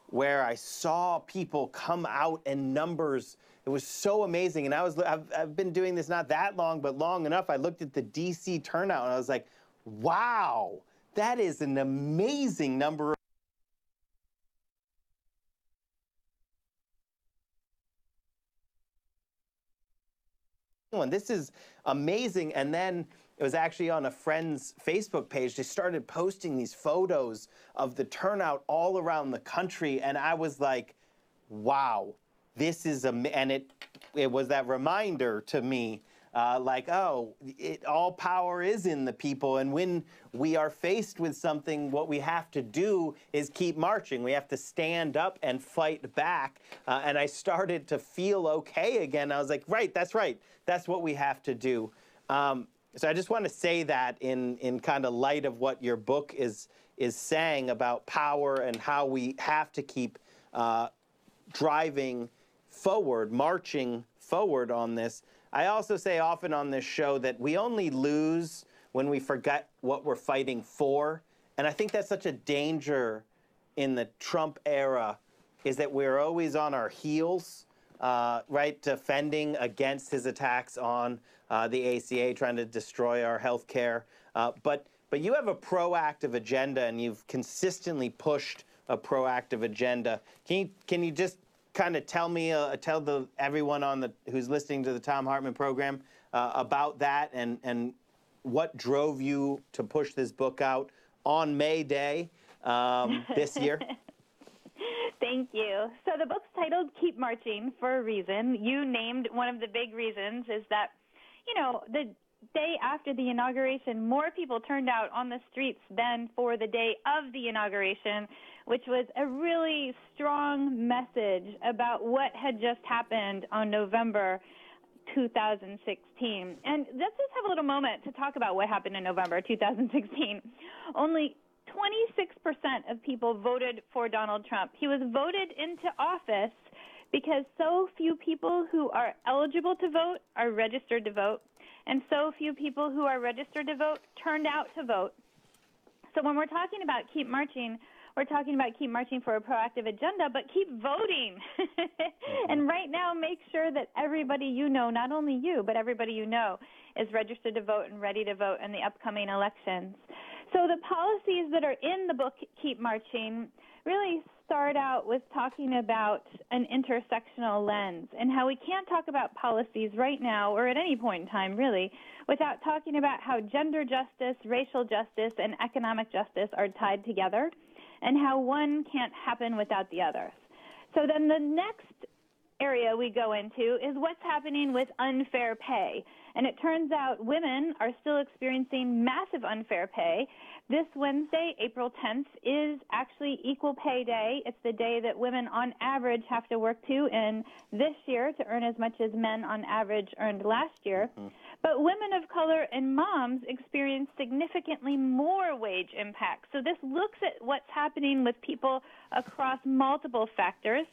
where I saw people come out in numbers. It was so amazing. And I've been doing this not that long, but long enough. I looked at the DC turnout and I was like, wow, that is an amazing number. This is amazing. And then it was actually on a friend's Facebook page. They started posting these photos of the turnout all around the country. And I was like, wow, this is and it was that reminder to me, like, oh, all power is in the people. And when we are faced with something, what we have to do is keep marching. We have to stand up and fight back. And I started to feel okay again. I was like, right. That's what we have to do. So I just want to say that in kind of light of what your book is saying about power and how we have to keep driving forward, marching forward on this. I also say often on this show that we only lose when we forget what we're fighting for. And I think that's such a danger in the Trump era, is that we're always on our heels, right, defending against his attacks on the ACA, trying to destroy our health care. But you have a proactive agenda, and you've consistently pushed a proactive agenda. Can you just kind of tell me, everyone who's listening to the Thom Hartmann program about that and what drove you to push this book out on May Day this year? Thank you. So the book's titled Keep Marching for a reason. You named one of the big reasons is that, the day after the inauguration, more people turned out on the streets than for the day of the inauguration, which was a really strong message about what had just happened on November 2016. And let's just have a little moment to talk about what happened in November 2016. Only 26% of people voted for Donald Trump. He was voted into office because so few people who are eligible to vote are registered to vote, and so few people who are registered to vote turned out to vote. So when we're talking about Keep Marching, we're talking about keep marching for a proactive agenda, but keep voting. And right now, make sure that everybody you know, not only you, but everybody you know, is registered to vote and ready to vote in the upcoming elections. So the policies that are in the book, Keep Marching, really start out with talking about an intersectional lens and how we can't talk about policies right now or at any point in time, really, without talking about how gender justice, racial justice, and economic justice are tied together and how one can't happen without the other. So then the next area we go into is what's happening with unfair pay. And it turns out women are still experiencing massive unfair pay. This Wednesday, April 10th, is actually Equal Pay Day. It's the day that women on average have to work to in this year to earn as much as men on average earned last year. But women of color and moms experience significantly more wage impact. So this looks at what's happening with people across multiple factors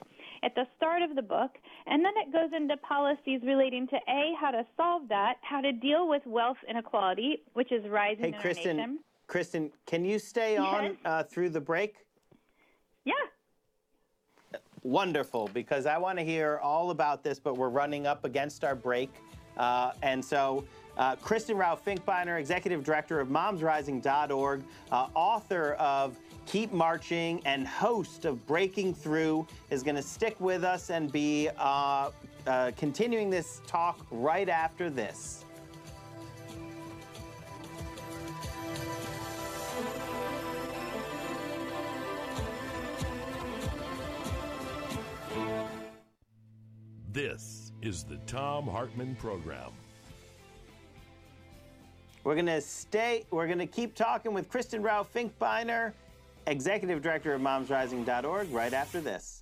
at the start of the book, and then it goes into policies relating to, A, how to solve that, how to deal with wealth inequality, which is rising in our nation. Kristen, can you stay on through the break? Yeah. Wonderful, because I want to hear all about this, but we're running up against our break. And so Kristen Rao-Finkbeiner, Executive Director of MomsRising.org, author of Keep Marching and host of Breaking Through, is going to stick with us and be continuing this talk right after this. This is the Thom Hartmann Program. We're going to keep talking with Kristen Rao-Finkbeiner, Executive Director of MomsRising.org, right after this.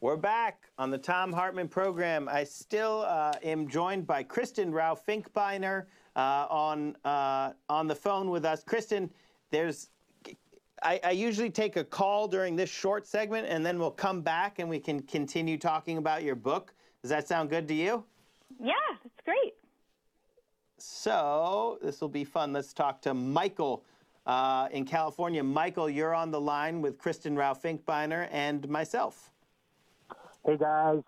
We're back on the Thom Hartmann Program. I still am joined by Kristen Rao-Finkbeiner on the phone with us. Kristen, I usually take a call during this short segment, and then we'll come back and we can continue talking about your book. Does that sound good to you? Yeah, that's great. So this will be fun. Let's talk to Michael in California. Michael, you're on the line with Kristen Rao-Finkbeiner and myself. Hey, guys.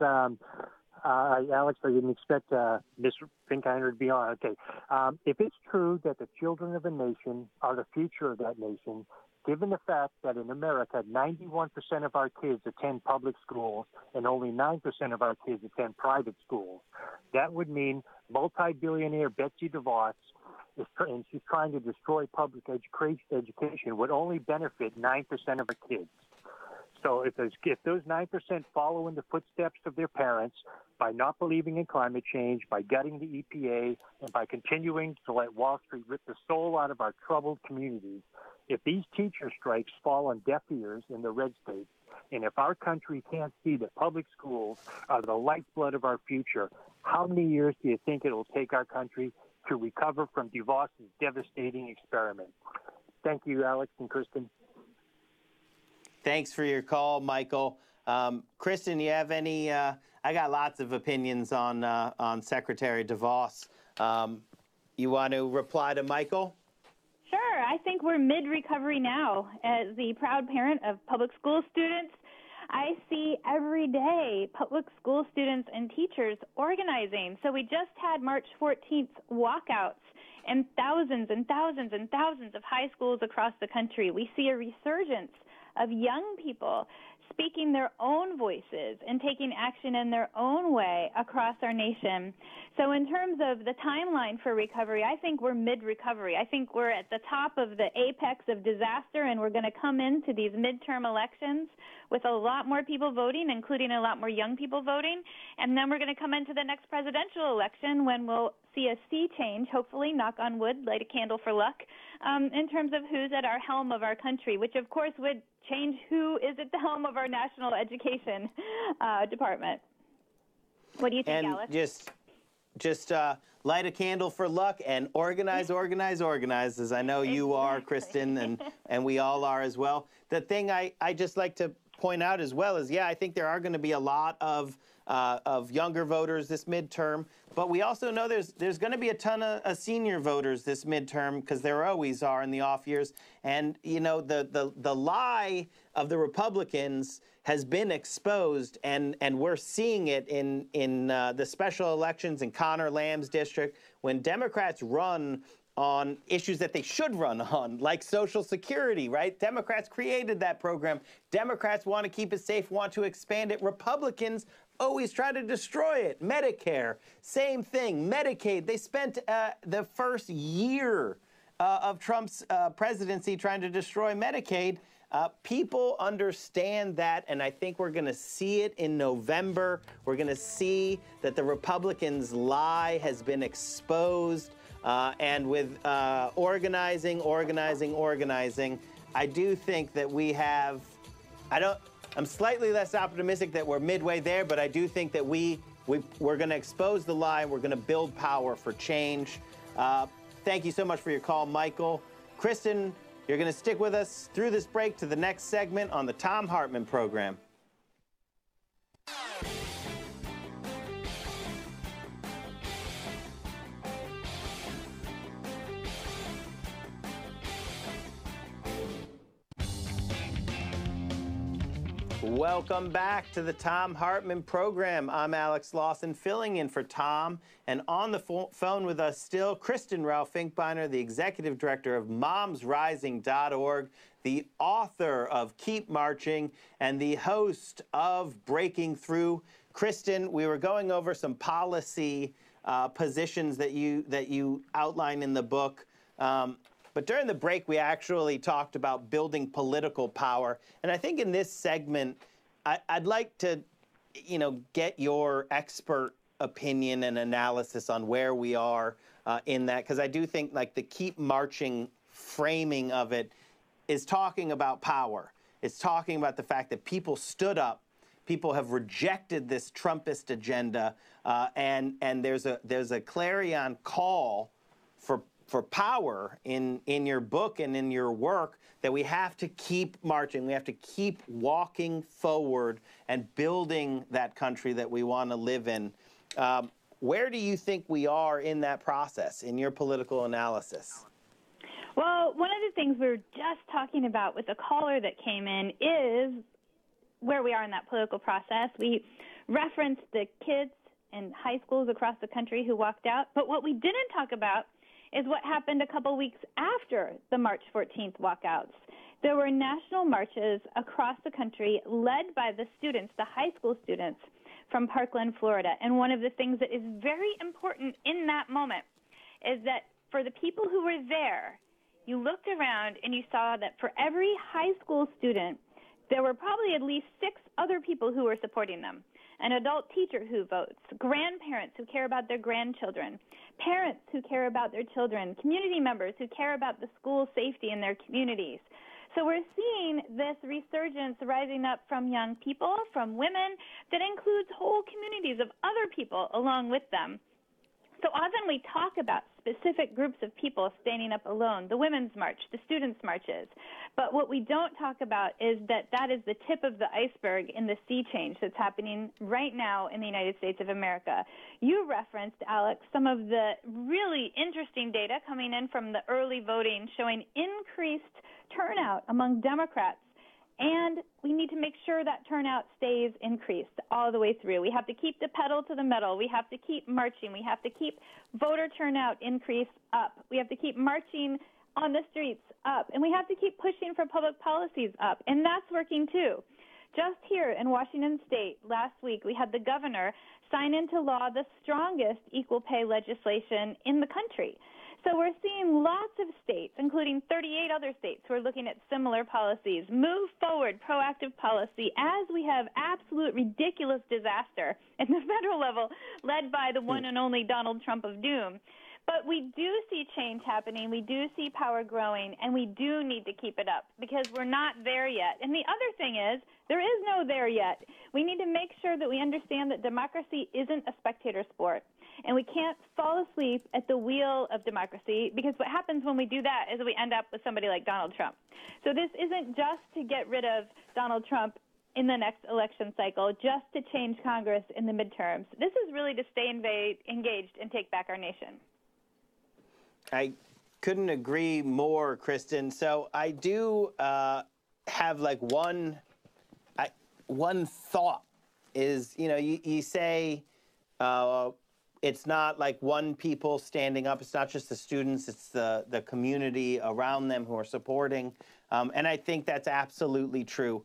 Alex, I didn't expect Ms. Finkbeiner to be on. Okay. If it's true that the children of a nation are the future of that nation, given the fact that in America, 91% of our kids attend public schools and only 9% of our kids attend private schools, that would mean multi-billionaire Betsy DeVos, and she's trying to destroy public education, would only benefit 9% of our kids. So if those 9% follow in the footsteps of their parents by not believing in climate change, by gutting the EPA, and by continuing to let Wall Street rip the soul out of our troubled communities, if these teacher strikes fall on deaf ears in the red states, and if our country can't see that public schools are the lifeblood of our future, how many years do you think it will take our country to recover from DeVos's devastating experiment? Thank you, Alex and Kristen. Thanks for your call, Michael. Kristen, you have any? I got lots of opinions on Secretary DeVos. You want to reply to Michael? Sure. I think we're mid-recovery now. As the proud parent of public school students, I see every day public school students and teachers organizing. So we just had March 14th walkouts in thousands and thousands and thousands of high schools across the country. We see a resurgence of young people speaking their own voices and taking action in their own way across our nation. So in terms of the timeline for recovery, I think we're mid-recovery. I think we're at the top of the apex of disaster, and we're going to come into these midterm elections with a lot more people voting, including a lot more young people voting. And then we're going to come into the next presidential election when we'll see a sea change, hopefully, knock on wood, light a candle for luck, in terms of who's at our helm of our country, which, of course, would change who is at the helm of our national education department. What do you think, Alice? And just light a candle for luck and organize, organize, organize, as I know you are, Kristen, and we all are as well. The thing I just like to point out as well is, yeah, I think there are going to be a lot of younger voters this midterm, but we also know there's going to be a ton of senior voters this midterm, because there always are in the off years. And you know, the lie of the Republicans has been exposed, and we're seeing it in the special elections in Connor Lamb's district, when Democrats run on issues that they should run on, like Social Security, right? Democrats created that program. Democrats want to keep it safe, want to expand it. Republicans always try to destroy it. Medicare, same thing. Medicaid, they spent the first year of Trump's presidency trying to destroy Medicaid. People understand that, and I think we're going to see it in November. We're going to see that the Republicans' lie has been exposed. And with organizing, I do think that we have, I'm slightly less optimistic that we're midway there, but I do think that we're going to expose the lie. We're going to build power for change. Thank you so much for your call, Michael. Kristen, you're going to stick with us through this break to the next segment on the Thom Hartmann Program. Welcome back to the Thom Hartmann Program. I'm Alex Lawson, filling in for Tom. And on the phone with us still, Kristen Rao-Finkbeiner, the Executive Director of MomsRising.org, the author of Keep Marching, and the host of Breaking Through. Kristen, we were going over some policy positions that you outline in the book. But during the break, we actually talked about building political power. And I think in this segment, I'd like to, get your expert opinion and analysis on where we are in that. Because I do think like the Keep Marching framing of it is talking about power. It's talking about the fact that people stood up. People have rejected this Trumpist agenda. And there's a clarion call for power in your book and in your work, that we have to keep marching. We have to keep walking forward and building that country that we want to live in. Where do you think we are in that process, in your political analysis? Well, one of the things we were just talking about with the caller that came in is where we are in that political process. We referenced the kids in high schools across the country who walked out, but what we didn't talk about is what happened a couple weeks after the March 14th walkouts. There were national marches across the country led by the students, the high school students from Parkland, Florida. And one of the things that is very important in that moment is that for the people who were there, you looked around and you saw that for every high school student, there were probably at least 6 other people who were supporting them. An adult teacher who votes, grandparents who care about their grandchildren, parents who care about their children, community members who care about the school safety in their communities. So we're seeing this resurgence rising up from young people, from women, that includes whole communities of other people along with them. So often we talk about specific groups of people standing up alone, the Women's March, the Students' Marches. But what we don't talk about is that that is the tip of the iceberg in the sea change that's happening right now in the United States of America. You referenced, Alex, some of the really interesting data coming in from the early voting showing increased turnout among Democrats. And we need to make sure that turnout stays increased all the way through. We have to keep the pedal to the metal. We have to keep marching. We have to keep voter turnout increase up. We have to keep marching on the streets up. And we have to keep pushing for public policies up. And that's working too. Just here in Washington State last week, we had the governor sign into law the strongest equal pay legislation in the country. So we're seeing lots of states, including 38 other states, who are looking at similar policies, move forward proactive policy as we have absolute ridiculous disaster at the federal level led by the one and only Donald Trump of doom. But we do see change happening. We do see power growing, and we do need to keep it up because we're not there yet. And the other thing is, there is no there yet. We need to make sure that we understand that democracy isn't a spectator sport. And we can't fall asleep at the wheel of democracy, because what happens when we do that is we end up with somebody like Donald Trump. So this isn't just to get rid of Donald Trump in the next election cycle just to change Congress in the midterms. This is really to stay engaged and take back our nation. I couldn't agree more, Kristen. So I do have like one thought is, you know, you say it's not like one people standing up. It's not just the students. It's the community around them who are supporting. And I think that's absolutely true.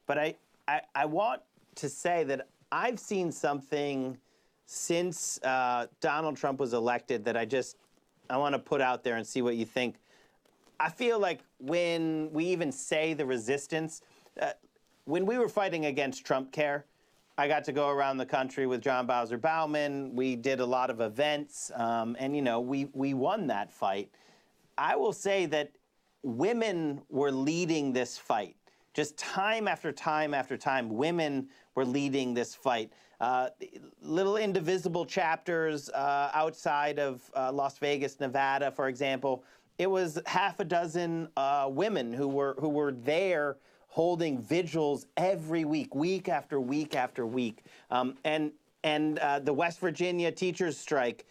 But I want to say that I've seen something since Donald Trump was elected that I want to put out there and see what you think. I feel like when we even say the resistance, when we were fighting against Trump Care, I got to go around the country with John Bowser Bauman. We did a lot of events, and, you know, we won that fight. I will say that women were leading this fight. Just time after time after time, women were leading this fight. Little indivisible chapters outside of Las Vegas, Nevada, for example. It was half a dozen women who were there holding vigils every week, week after week after week. And the West Virginia teachers strike,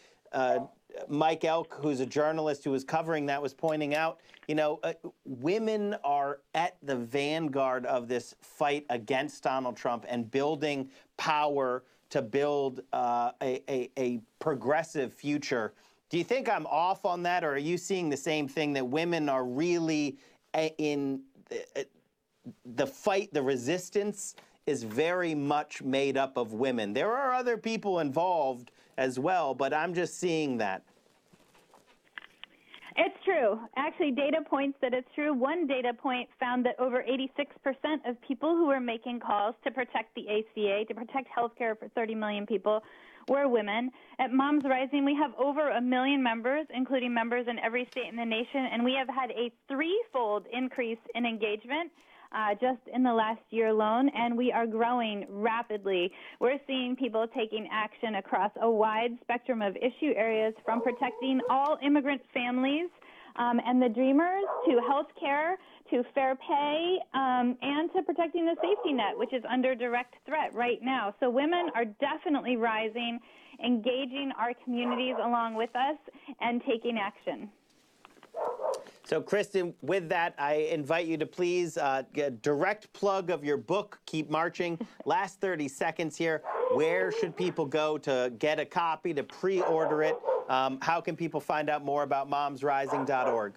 Mike Elk, who's a journalist who was covering that, was pointing out, you know, women are at the vanguard of this fight against Donald Trump and building power to build a progressive future. Do you think I'm off on that, or are you seeing the same thing, that women are really in the fight? The resistance is very much made up of women. There are other people involved as well, but I'm just seeing that. It's true. Actually, data points that it's true. One data point found that over 86% of people who were making calls to protect the ACA, to protect health care for 30 million people, were women. At Moms Rising, we have over 1 million members, including members in every state in the nation, and we have had a threefold increase in engagement just in the last year alone, and we are growing rapidly. We're seeing people taking action across a wide spectrum of issue areas, from protecting all immigrant families and the dreamers, to health care, to fair pay, and to protecting the safety net, which is under direct threat right now. So women are definitely rising, engaging our communities along with us, and taking action. So, Kristen, with that, I invite you to please get a direct plug of your book, Keep Marching. Last 30 seconds here. Where should people go to get a copy, to pre-order it? How can people find out more about momsrising.org?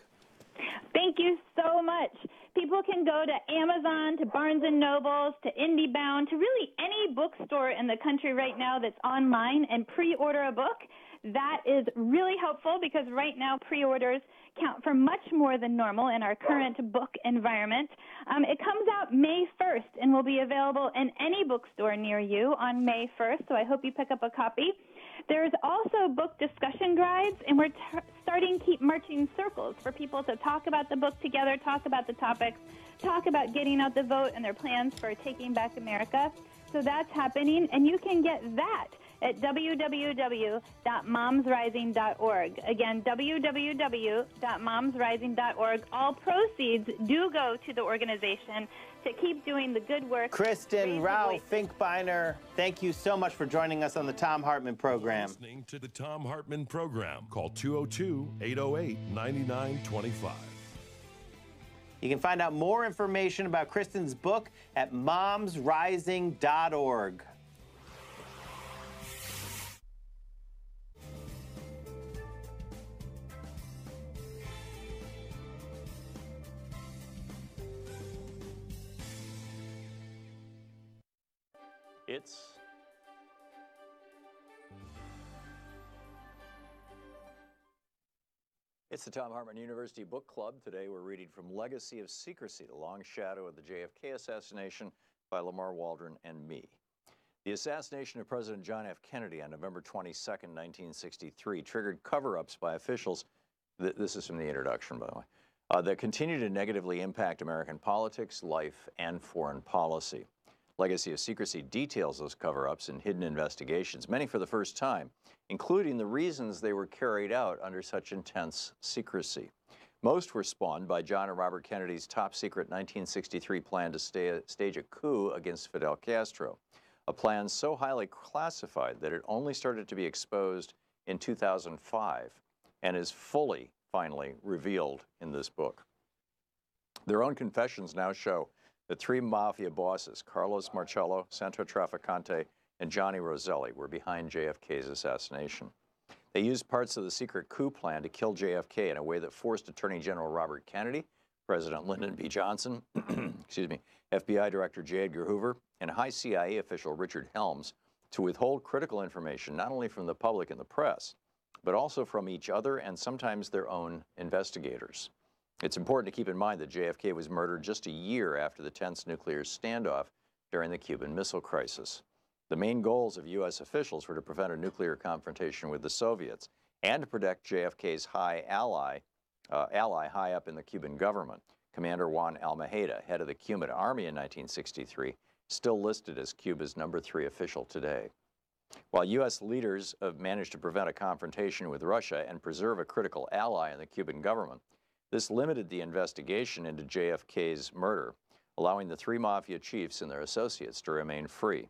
Thank you so much. People can go to Amazon, to Barnes & Nobles, to IndieBound, to really any bookstore in the country right now that's online, and pre-order a book. That is really helpful because right now pre-orders count for much more than normal in our current book environment. It comes out May 1st and will be available in any bookstore near you on May 1st, so I hope you pick up a copy. There's also book discussion guides, and we're starting Keep Marching circles for people to talk about the book together, talk about the topics, talk about getting out the vote and their plans for taking back America. So that's happening, and you can get that at www.momsrising.org. Again, www.momsrising.org. All proceeds do go to the organization to keep doing the good work. Kristen, Ralph, Finkbeiner, thank you so much for joining us on the Thom Hartmann Program. Listening to the Thom Hartmann Program. Call 202-808-9925. You can find out more information about Kristen's book at momsrising.org. It's the Thom Hartmann University Book Club. Today we're reading from Legacy of Secrecy, The Long Shadow of the JFK Assassination by Lamar Waldron and me. The assassination of President John F. Kennedy on November 22, 1963, triggered cover-ups by officials. This is from the introduction, by the way, that continue to negatively impact American politics, life, and foreign policy. Legacy of Secrecy details those cover-ups and hidden investigations, many for the first time, including the reasons they were carried out under such intense secrecy. Most were spawned by John and Robert Kennedy's top-secret 1963 plan to stage a coup against Fidel Castro, a plan so highly classified that it only started to be exposed in 2005 and is finally revealed in this book. Their own confessions now show that three mafia bosses, Carlos Marcello, Santo Trafficante, and Johnny Roselli, were behind JFK's assassination. They used parts of the secret coup plan to kill JFK in a way that forced Attorney General Robert Kennedy, President Lyndon B. Johnson, excuse me, FBI Director J. Edgar Hoover, and high CIA official Richard Helms to withhold critical information not only from the public and the press, but also from each other and sometimes their own investigators. It's important to keep in mind that JFK was murdered just a year after the tense nuclear standoff during the Cuban Missile Crisis. The main goals of U.S. officials were to prevent a nuclear confrontation with the Soviets and to protect JFK's high ally high up in the Cuban government, Commander Juan Almeida, head of the Cuban Army in 1963, still listed as Cuba's #3 official today. While U.S. leaders have managed to prevent a confrontation with Russia and preserve a critical ally in the Cuban government, this limited the investigation into JFK's murder, allowing the three mafia chiefs and their associates to remain free.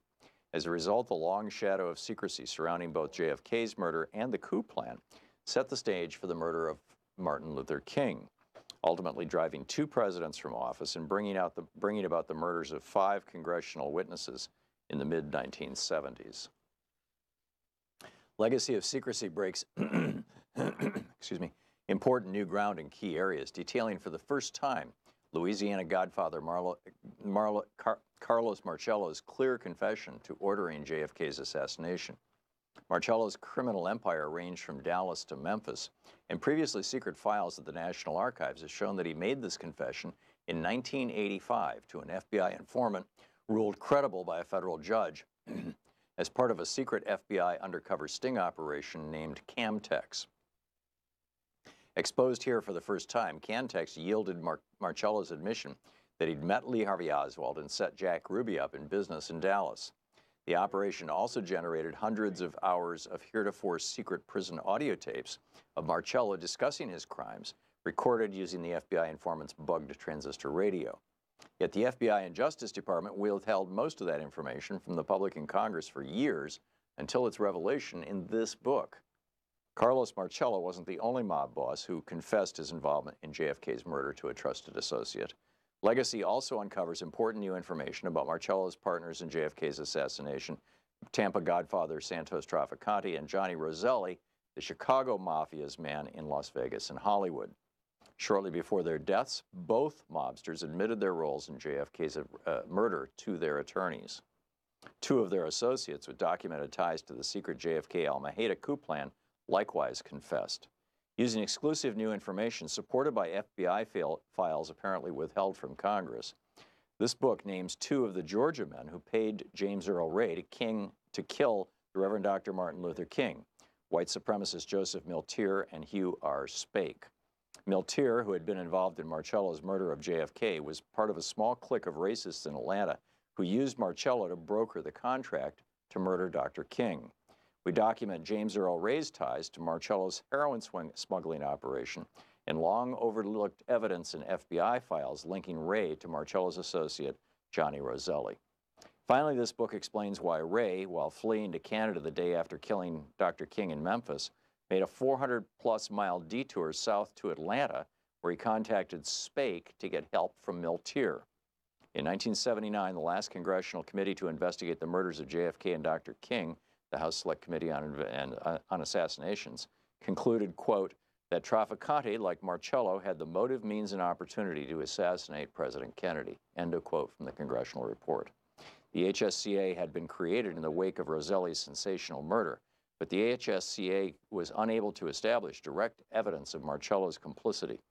As a result, the long shadow of secrecy surrounding both JFK's murder and the coup plan set the stage for the murder of Martin Luther King, ultimately driving two presidents from office and bringing about the murders of 5 congressional witnesses in the mid-1970s. Legacy of secrecy breaks excuse me, important new ground in key areas, detailing for the first time Louisiana godfather Carlos Marcello's clear confession to ordering JFK's assassination. Marcello's criminal empire ranged from Dallas to Memphis, and previously secret files at the National Archives have shown that he made this confession in 1985 to an FBI informant ruled credible by a federal judge as part of a secret FBI undercover sting operation named Camtex. Exposed here for the first time, Camtex yielded Marcello's admission that he'd met Lee Harvey Oswald and set Jack Ruby up in business in Dallas. The operation also generated hundreds of hours of heretofore secret prison audio tapes of Marcello discussing his crimes, recorded using the FBI informant's bugged transistor radio. Yet the FBI and Justice Department withheld most of that information from the public and Congress for years until its revelation in this book. Carlos Marcello wasn't the only mob boss who confessed his involvement in JFK's murder to a trusted associate. Legacy also uncovers important new information about Marcello's partners in JFK's assassination, Tampa godfather Santos Trafficante and Johnny Roselli, the Chicago Mafia's man in Las Vegas and Hollywood. Shortly before their deaths, both mobsters admitted their roles in JFK's murder to their attorneys. 2 of their associates with documented ties to the secret JFK Almeida coup plan likewise confessed. Using exclusive new information supported by FBI files apparently withheld from Congress, this book names 2 of the Georgia men who paid James Earl Ray to kill the Reverend Dr. Martin Luther King, white supremacist Joseph Miltier and Hugh R. Spake. Miltier, who had been involved in Marcello's murder of JFK, was part of a small clique of racists in Atlanta who used Marcello to broker the contract to murder Dr. King. We document James Earl Ray's ties to Marcello's heroin smuggling operation and long overlooked evidence in FBI files linking Ray to Marcello's associate, Johnny Roselli. Finally, this book explains why Ray, while fleeing to Canada the day after killing Dr. King in Memphis, made a 400-plus mile detour south to Atlanta, where he contacted Spake to get help from Miltier. In 1979, the last congressional committee to investigate the murders of JFK and Dr. King, the House Select Committee on Assassinations, concluded, quote, that Trafficante, like Marcello, had the motive, means, and opportunity to assassinate President Kennedy, end of quote from the congressional report. The HSCA had been created in the wake of Roselli's sensational murder, but the HSCA was unable to establish direct evidence of Marcello's complicity.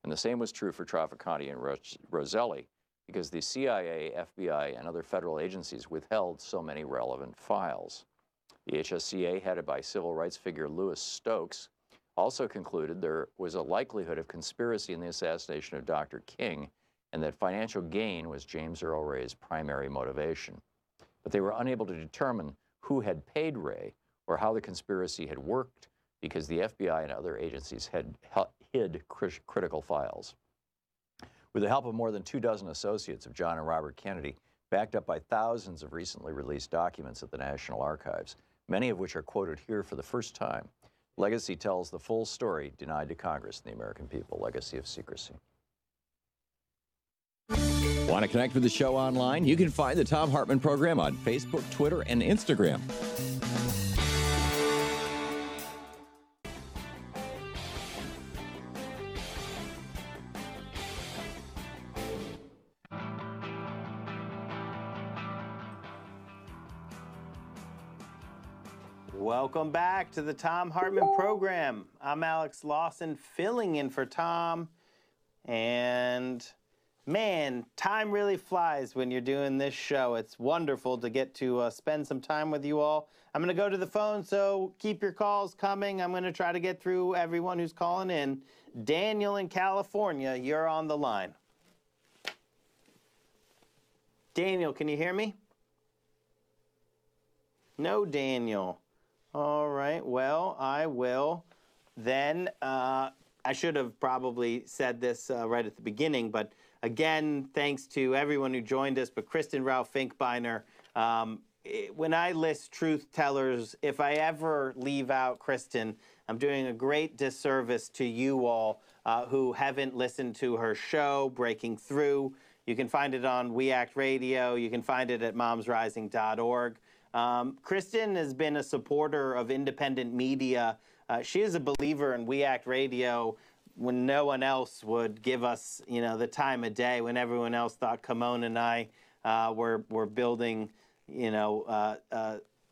And the same was true for Trafficante and Roselli, because the CIA, FBI, and other federal agencies withheld so many relevant files. The HSCA, headed by civil rights figure Louis Stokes, also concluded there was a likelihood of conspiracy in the assassination of Dr. King and that financial gain was James Earl Ray's primary motivation. But they were unable to determine who had paid Ray or how the conspiracy had worked because the FBI and other agencies had hid critical files. With the help of more than 24 associates of John and Robert Kennedy, backed up by thousands of recently released documents at the National Archives, many of which are quoted here for the first time, Legacy tells the full story denied to Congress and the American people, legacy of secrecy. Want to connect with the show online? You can find the Thom Hartmann Program on Facebook, Twitter, and Instagram. Welcome back to the Thom Hartmann Program. I'm Alex Lawson, filling in for Tom. And man, time really flies when you're doing this show. It's wonderful to get to spend some time with you all. I'm going to go to the phone, so keep your calls coming. I'm going to try to get through everyone who's calling in. Daniel in California, you're on the line. Daniel, can you hear me? No, Daniel. All right, well, I will. Then, I should have probably said this right at the beginning, but again, thanks to everyone who joined us, but Kristen Ralph Finkbeiner, when I list truth tellers, if I ever leave out Kristen, I'm doing a great disservice to you all who haven't listened to her show, Breaking Through. You can find it on We Act Radio. You can find it at momsrising.org. Kristen has been a supporter of independent media. She is a believer in We Act Radio when no one else would give us, you know, the time of day, when everyone else thought Kimon and I were building, you know,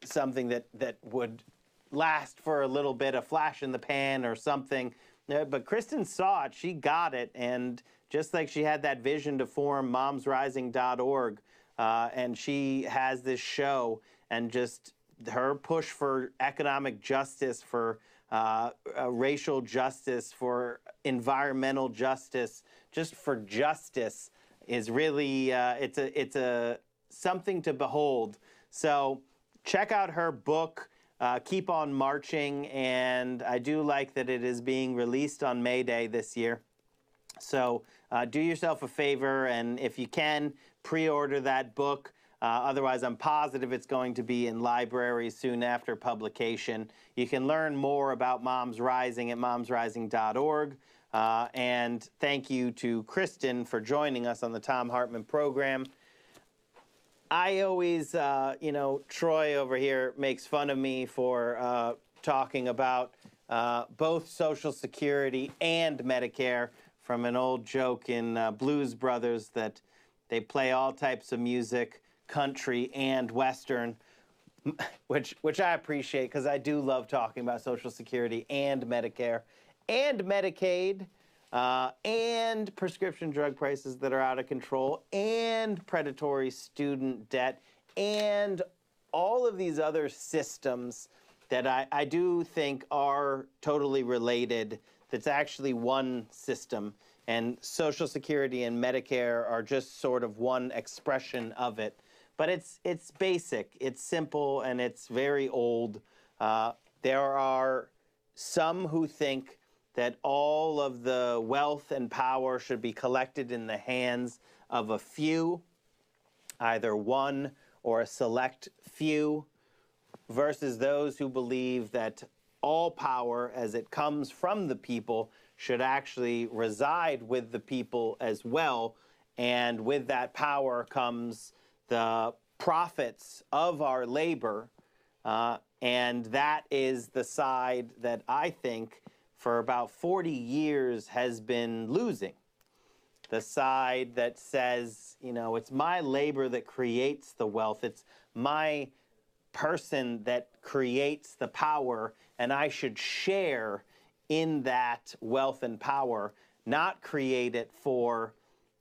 something that would last for a little bit, a flash in the pan or something. But Kristen saw it. She got it. And just like she had that vision to form momsrising.org, and she has this show, and just her push for economic justice, for racial justice, for environmental justice, just for justice is really, it's a something to behold. So check out her book, Keep on Marching, and I do like that it is being released on May Day this year. So do yourself a favor, and if you can, pre-order that book. Otherwise, I'm positive it's going to be in libraries soon after publication. You can learn more about Moms Rising at momsrising.org. And thank you to Kristen for joining us on the Thom Hartmann Program. I always, you know, Troy over here makes fun of me for talking about both Social Security and Medicare, from an old joke in Blues Brothers that they play all types of music, country and Western, which I appreciate, because I do love talking about Social Security and Medicare and Medicaid and prescription drug prices that are out of control and predatory student debt and all of these other systems that I do think are totally related. That's actually one system, and Social Security and Medicare are just sort of one expression of it. But it's basic, it's simple, and it's very old. There are some who think that all of the wealth and power should be collected in the hands of a few, either one or a select few, versus those who believe that all power, as it comes from the people, should actually reside with the people as well. And with that power comes the profits of our labor. And that is the side that I think for about 40 years has been losing. The side that says, you know, it's my labor that creates the wealth. It's my person that creates the power, and I should share in that wealth and power, not create it for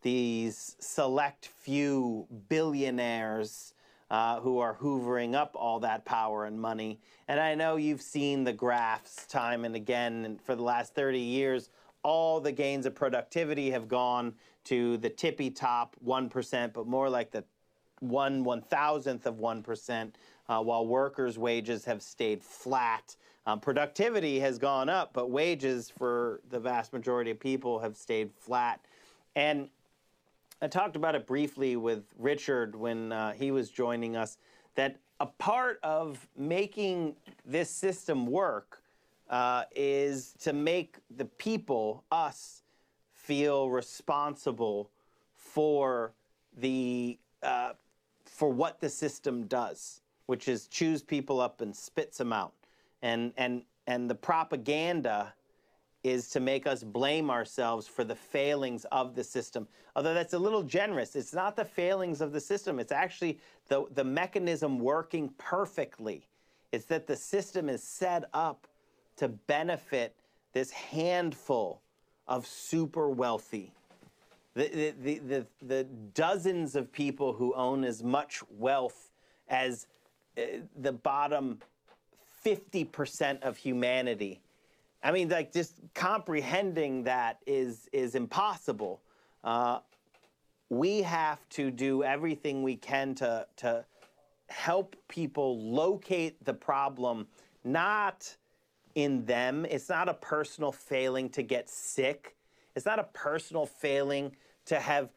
these select few billionaires who are hoovering up all that power and money. And I know you've seen the graphs time and again, and for the last 30 years, all the gains of productivity have gone to the tippy top 1%, but more like the 1/1000th of 1%, while workers' wages have stayed flat Productivity has gone up, but wages for the vast majority of people have stayed flat. And I talked about it briefly with Richard when he was joining us, that a part of making this system work is to make the people, us, feel responsible for what the system does, which is chews people up and spits them out. And the propaganda is to make us blame ourselves for the failings of the system. Although that's a little generous. It's not the failings of the system. It's actually the mechanism working perfectly. It's that the system is set up to benefit this handful of super wealthy. The dozens of people who own as much wealth as the bottom 50% of humanity. I mean, like, just comprehending that is impossible. We have to do everything we can to help people locate the problem, not in them. It's not a personal failing to get sick. It's not a personal failing to have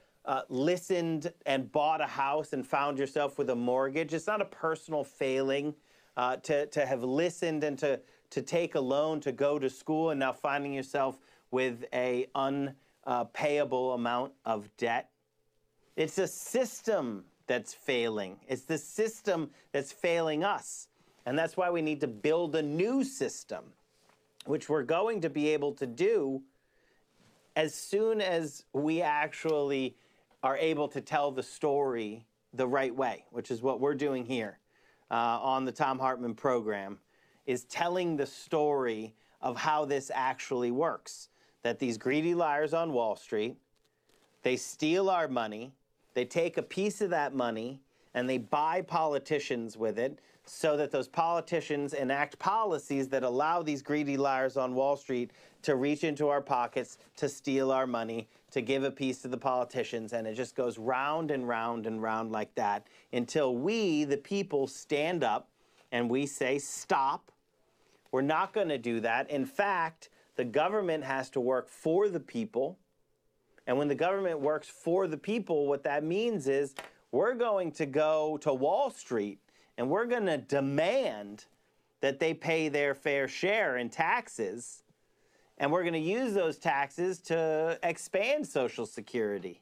listened and bought a house and found yourself with a mortgage. It's not a personal failing to have listened and to take a loan to go to school and now finding yourself with a unpayable amount of debt. It's a system that's failing. It's the system that's failing us. And that's why we need to build a new system, which we're going to be able to do as soon as we actually are able to tell the story the right way, which is what we're doing here on the Thom Hartmann Program, is telling the story of how this actually works. That these greedy liars on Wall Street, they steal our money, they take a piece of that money, and they buy politicians with it so that those politicians enact policies that allow these greedy liars on Wall Street to reach into our pockets, to steal our money, to give a piece to the politicians, and it just goes round and round and round like that until we, the people, stand up and we say, stop. We're not going to do that. In fact, the government has to work for the people. And when the government works for the people, what that means is we're going to go to Wall Street and we're going to demand that they pay their fair share in taxes. And we're going to use those taxes to expand Social Security,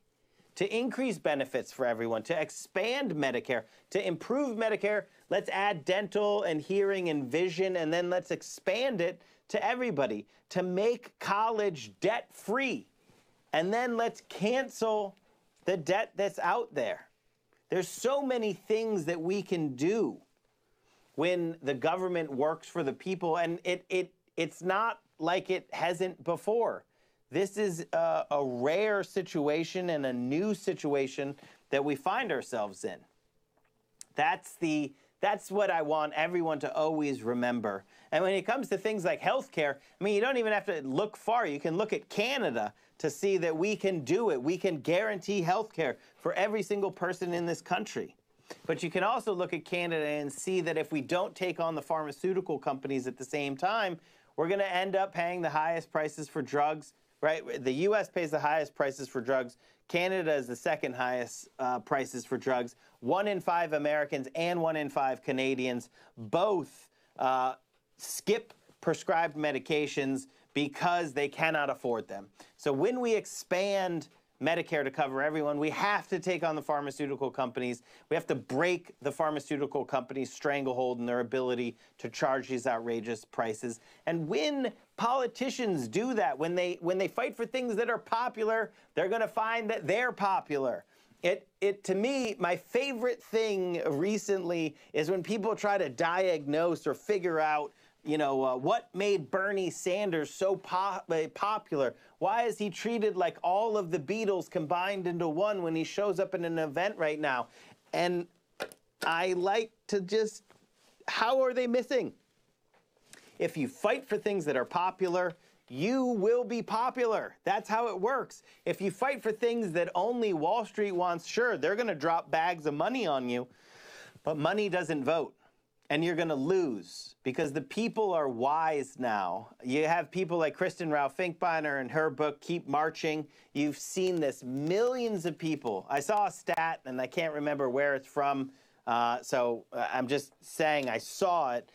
to increase benefits for everyone, to expand Medicare, to improve Medicare. Let's add dental and hearing and vision, and then let's expand it to everybody, to make college debt-free. And then let's cancel the debt that's out there. There's so many things that we can do when the government works for the people, and it's not like it hasn't before. This is a rare situation and a new situation that we find ourselves in. That's what I want everyone to always remember. And when it comes to things like healthcare, I mean, you don't even have to look far. You can look at Canada to see that we can do it. We can guarantee healthcare for every single person in this country. But you can also look at Canada and see that if we don't take on the pharmaceutical companies at the same time, we're going to end up paying the highest prices for drugs, right? The U.S. pays the highest prices for drugs. Canada is the second highest prices for drugs. 1 in 5 Americans and 1 in 5 Canadians both skip prescribed medications because they cannot afford them. So when we expand Medicare to cover everyone, we have to take on the pharmaceutical companies. We have to break the pharmaceutical companies' stranglehold and their ability to charge these outrageous prices. And when politicians do that, when they fight for things that are popular, they're going to find that they're popular. To me, my favorite thing recently is when people try to diagnose or figure out, what made Bernie Sanders so popular? Why is he treated like all of the Beatles combined into one when he shows up in an event right now? And I like to just, how are they missing? If you fight for things that are popular, you will be popular. That's how it works. If you fight for things that only Wall Street wants, sure, they're going to drop bags of money on you, but money doesn't vote. and you're going to lose because the people are wise now. You have people like Kristen Ralph Finkbeiner in her book, Keep Marching. You've seen this, millions of people. I saw a stat, and I can't remember where it's from, so I'm just saying I saw it.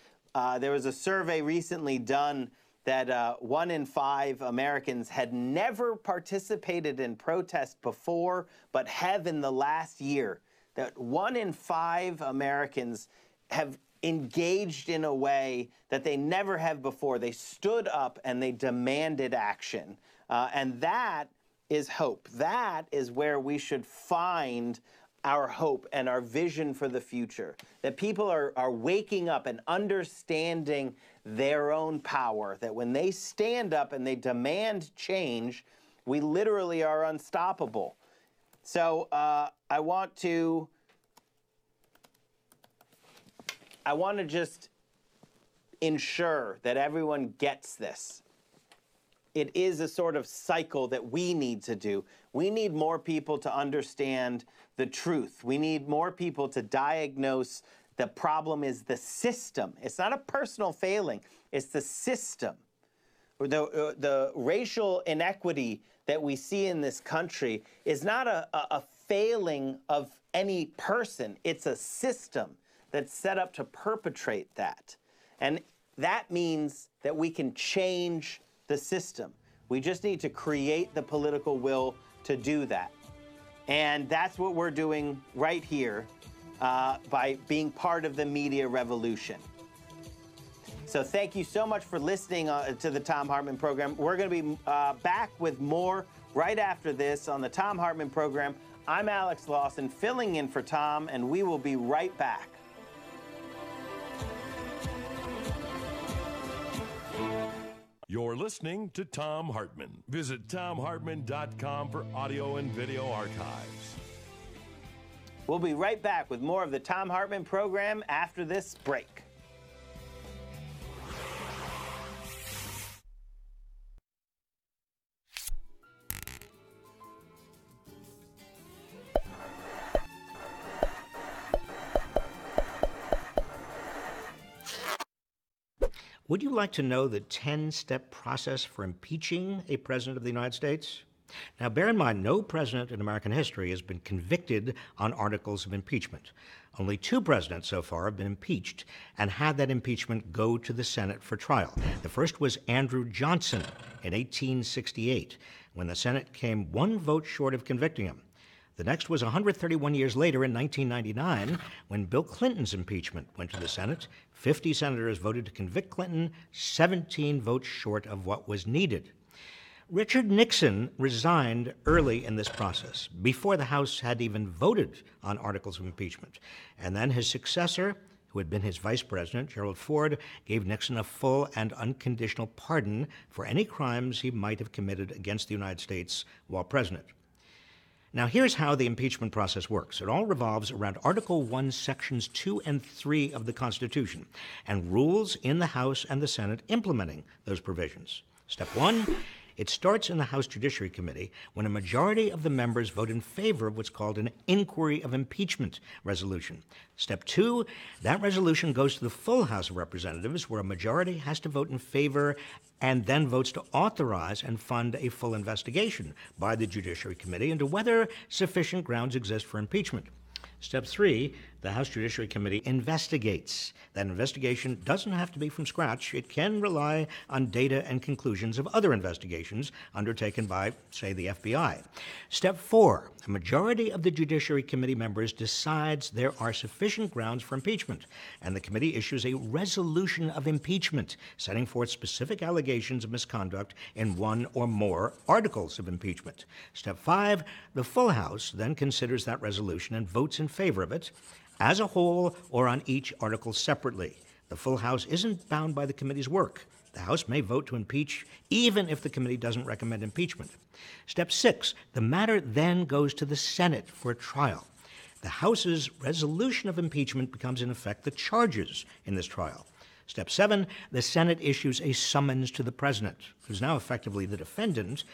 There was a survey recently done that 1 in 5 Americans had never participated in protest before, but have in the last year. That 1 in 5 Americans have engaged in a way that they never have before. They stood up and they demanded action. And that is hope. That is where we should find our hope and our vision for the future. That people are waking up and understanding their own power. That when they stand up and they demand change, we literally are unstoppable. So I want to just ensure that everyone gets this. It is a sort of cycle that we need to do. We need more people to understand the truth. We need more people to diagnose the problem is the system. It's not a personal failing. It's the system. The racial inequity that we see in this country is not a failing of any person. It's a system that's set up to perpetrate that. And that means that we can change the system. We just need to create the political will to do that. And that's what we're doing right here by being part of the media revolution. So thank you so much for listening to the Thom Hartmann Program. We're going to be back with more right after this on the Thom Hartmann Program. I'm Alex Lawson, filling in for Tom, and we will be right back. You're listening to Thom Hartmann. Visit ThomHartmann.com for audio and video archives. We'll be right back with more of the Thom Hartmann Program after this break. Would you like to know the 10-step process for impeaching a president of the United States? Now, bear in mind, no president in American history has been convicted on articles of impeachment. Only 2 presidents so far have been impeached and had that impeachment go to the Senate for trial. The first was Andrew Johnson in 1868, when the Senate came 1 vote short of convicting him. The next was 131 years later in 1999, when Bill Clinton's impeachment went to the Senate. 50 senators voted to convict Clinton, 17 votes short of what was needed. Richard Nixon resigned early in this process, before the House had even voted on articles of impeachment. And then his successor, who had been his vice president, Gerald Ford, gave Nixon a full and unconditional pardon for any crimes he might have committed against the United States while president. Now, here's how the impeachment process works. It all revolves around Article 1, Sections 2 and 3 of the Constitution, and rules in the House and the Senate implementing those provisions. Step 1, it starts in the House Judiciary Committee when a majority of the members vote in favor of what's called an inquiry of impeachment resolution. Step 2, that resolution goes to the full House of Representatives, where a majority has to vote in favor and then votes to authorize and fund a full investigation by the Judiciary Committee into whether sufficient grounds exist for impeachment. Step 3, the House Judiciary Committee investigates. That investigation doesn't have to be from scratch. It can rely on data and conclusions of other investigations undertaken by, say, the FBI. Step 4, a majority of the Judiciary Committee members decides there are sufficient grounds for impeachment, and the committee issues a resolution of impeachment, setting forth specific allegations of misconduct in 1 or more articles of impeachment. Step 5, the full House then considers that resolution and votes in favor of it, as a whole or on each article separately. The full House isn't bound by the committee's work. The House may vote to impeach even if the committee doesn't recommend impeachment. Step 6, the matter then goes to the Senate for a trial. The House's resolution of impeachment becomes, in effect, the charges in this trial. Step 7, the Senate issues a summons to the president, who's now effectively the defendant,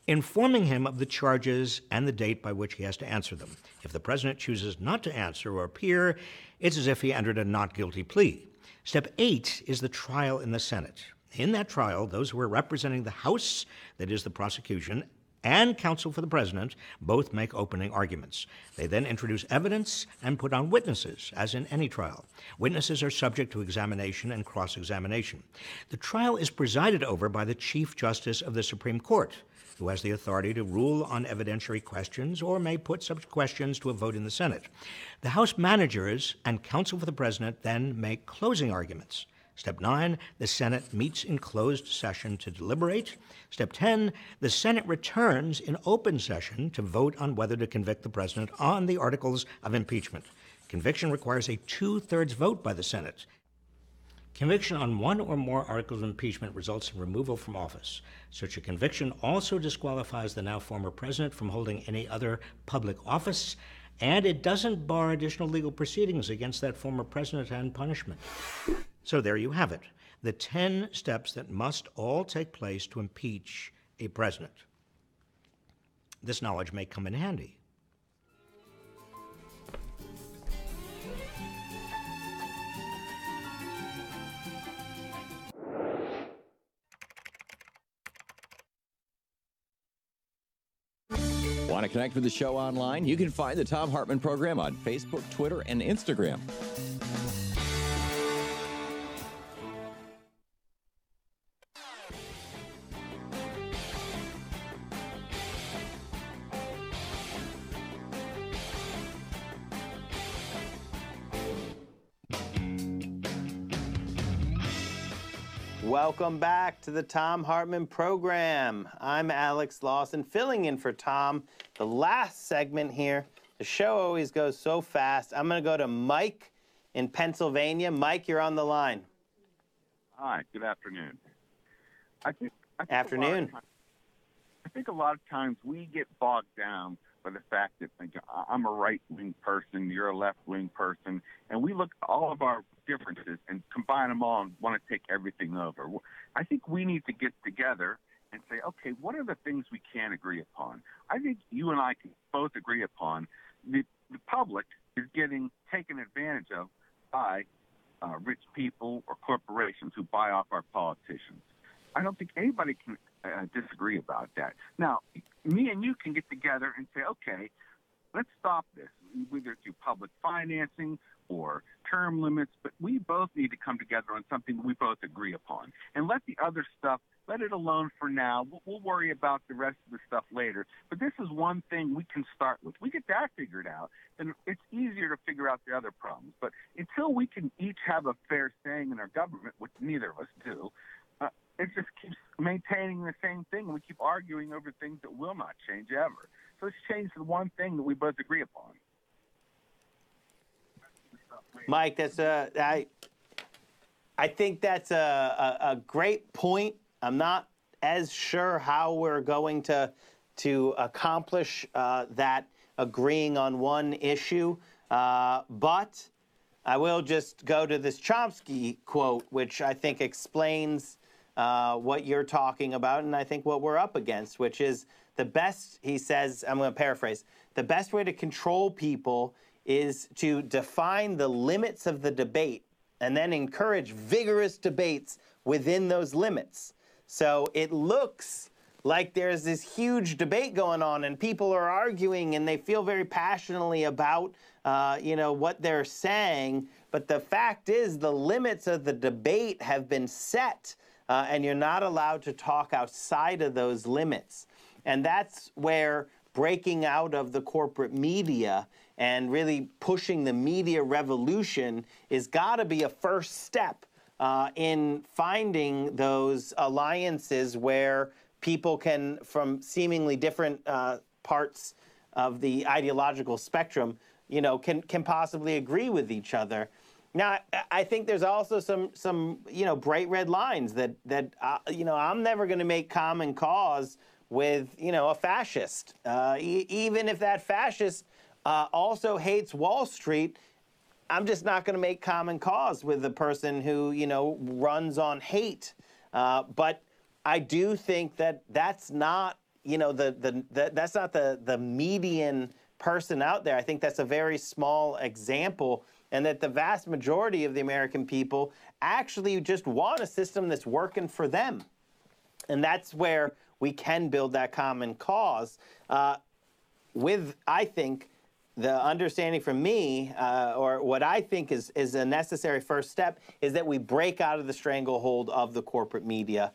informing him of the charges and the date by which he has to answer them. If the president chooses not to answer or appear, it's as if he entered a not guilty plea. Step 8 is the trial in the Senate. In that trial, those who are representing the House, that is the prosecution, and counsel for the president both make opening arguments. They then introduce evidence and put on witnesses, as in any trial. Witnesses are subject to examination and cross-examination. The trial is presided over by the Chief Justice of the Supreme Court, who has the authority to rule on evidentiary questions or may put such questions to a vote in the Senate. The House managers and counsel for the president then make closing arguments. Step 9, the Senate meets in closed session to deliberate. Step 10, the Senate returns in open session to vote on whether to convict the president on the articles of impeachment. Conviction requires a 2/3 vote by the Senate. Conviction on one or more articles of impeachment results in removal from office. Such a conviction also disqualifies the now former president from holding any other public office, and it doesn't bar additional legal proceedings against that former president and punishment. So there you have it, the 10 steps that must all take place to impeach a president. This knowledge may come in handy. Want to connect with the show online? You can find the Thom Hartmann Program on Facebook, Twitter, and Instagram. Welcome back to the Thom Hartmann Program. I'm Alex Lawson, filling in for Tom. The last segment here. The show always goes so fast. I'm going to go to Mike in Pennsylvania. Mike, you're on the line. Hi, good afternoon. Afternoon. I think a lot of times we get bogged down by the fact that I'm a right-wing person, you're a left-wing person, and we look at all of our differences and combine them all and want to take everything over. I think we need to get together and say, okay, what are the things we can agree upon? I think you and I can both agree upon the public is getting taken advantage of by rich people or corporations who buy off our politicians. I don't think anybody can disagree about that. Now, me and you can get together and say, okay, let's stop this, whether through public financing or term limits, but we both need to come together on something we both agree upon. And let the other stuff, let it alone for now. We'll worry about the rest of the stuff later. But this is one thing we can start with. We get that figured out, then it's easier to figure out the other problems. But until we can each have a fair saying in our government, which neither of us do, it just keeps maintaining the same thing. We keep arguing over things that will not change ever. So let's change the one thing that we both agree upon. Mike, that's I think that's a great point. I'm not as sure how we're going to accomplish that agreeing on one issue, but I will just go to this Chomsky quote, which I think explains what you're talking about, and I think what we're up against, which is the best, he says, I'm going to paraphrase, the best way to control people is to define the limits of the debate and then encourage vigorous debates within those limits. So it looks like there's this huge debate going on and people are arguing and they feel very passionately about what they're saying, but the fact is the limits of the debate have been set and you're not allowed to talk outside of those limits. And that's where breaking out of the corporate media and really pushing the media revolution is got to be a first step in finding those alliances where people can, from seemingly different parts of the ideological spectrum, can possibly agree with each other. Now, I think there's also some bright red lines that I'm never going to make common cause with a fascist, even if that fascist also hates Wall Street. I'm just not going to make common cause with the person who runs on hate. But I do think that that's not that's not the median person out there. I think that's a very small example. and that the vast majority of the American people actually just want a system that's working for them. And that's where we can build that common cause with, I think, the understanding from me, or what I think is a necessary first step, is that we break out of the stranglehold of the corporate media.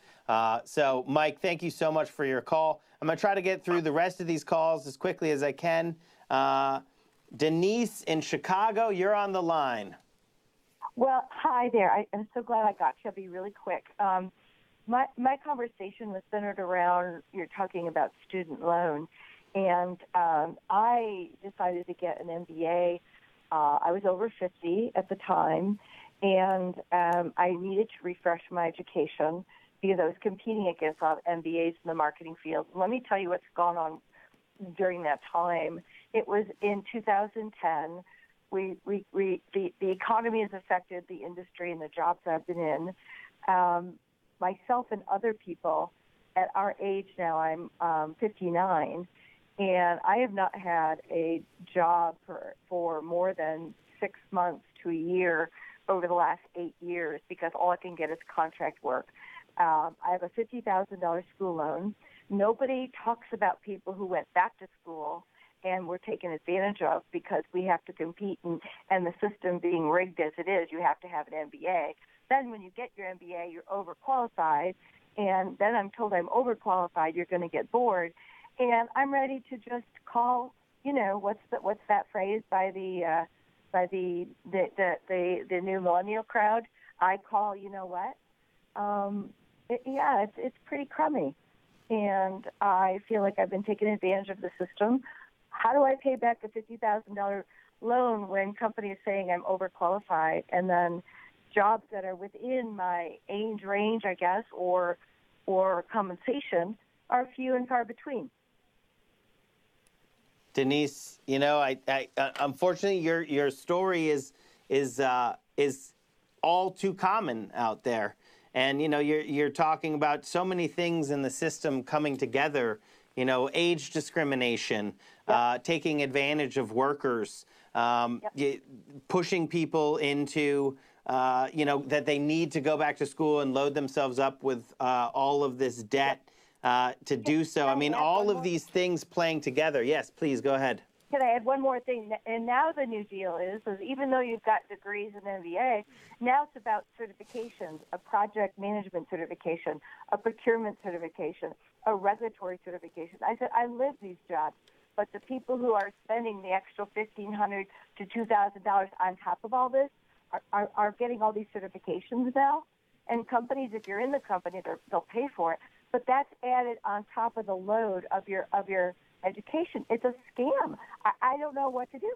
So, Mike, thank you so much for your call. I'm going to try to get through the rest of these calls as quickly as I can. Denise in Chicago, you're on the line. Well, hi there. I'm so glad I got you. I'll be really quick. My conversation was centered around, you're talking about student loan. And I decided to get an MBA. I was over 50 at the time, and I needed to refresh my education because I was competing against MBAs in the marketing field. Let me tell you what's gone on during that time. It was in 2010. The economy has affected the industry and the jobs I've been in. Myself and other people at our age now, I'm 59, and I have not had a job for more than 6 months to a year over the last 8 years because all I can get is contract work. I have a $50,000 school loan. Nobody talks about people who went back to school and were taken advantage of because we have to compete, and the system being rigged as it is, you have to have an MBA. Then when you get your MBA, you're overqualified, and then I'm told I'm overqualified, you're going to get bored. And I'm ready to just call, what's that phrase by the new millennial crowd? I call, you know what? It's pretty crummy, and I feel like I've been taking advantage of the system. How do I pay back a $50,000 loan when companies saying I'm overqualified, and then jobs that are within my age range, I guess, or compensation are few and far between? Denise, unfortunately, your story is all too common out there, and you're talking about so many things in the system coming together. Age discrimination, taking advantage of workers, pushing people into that they need to go back to school and load themselves up with all of this debt. To do so. I mean, all of these things playing together. Yes, please, go ahead. Can I add one more thing? And now the new deal is even though you've got degrees in MBA, now it's about certifications, a project management certification, a procurement certification, a regulatory certification. I said, I live these jobs, but the people who are spending the extra $1,500 to $2,000 on top of all this are getting all these certifications now. And companies, if you're in the company, they'll pay for it. But that's added on top of the load of your education. It's a scam. I don't know what to do.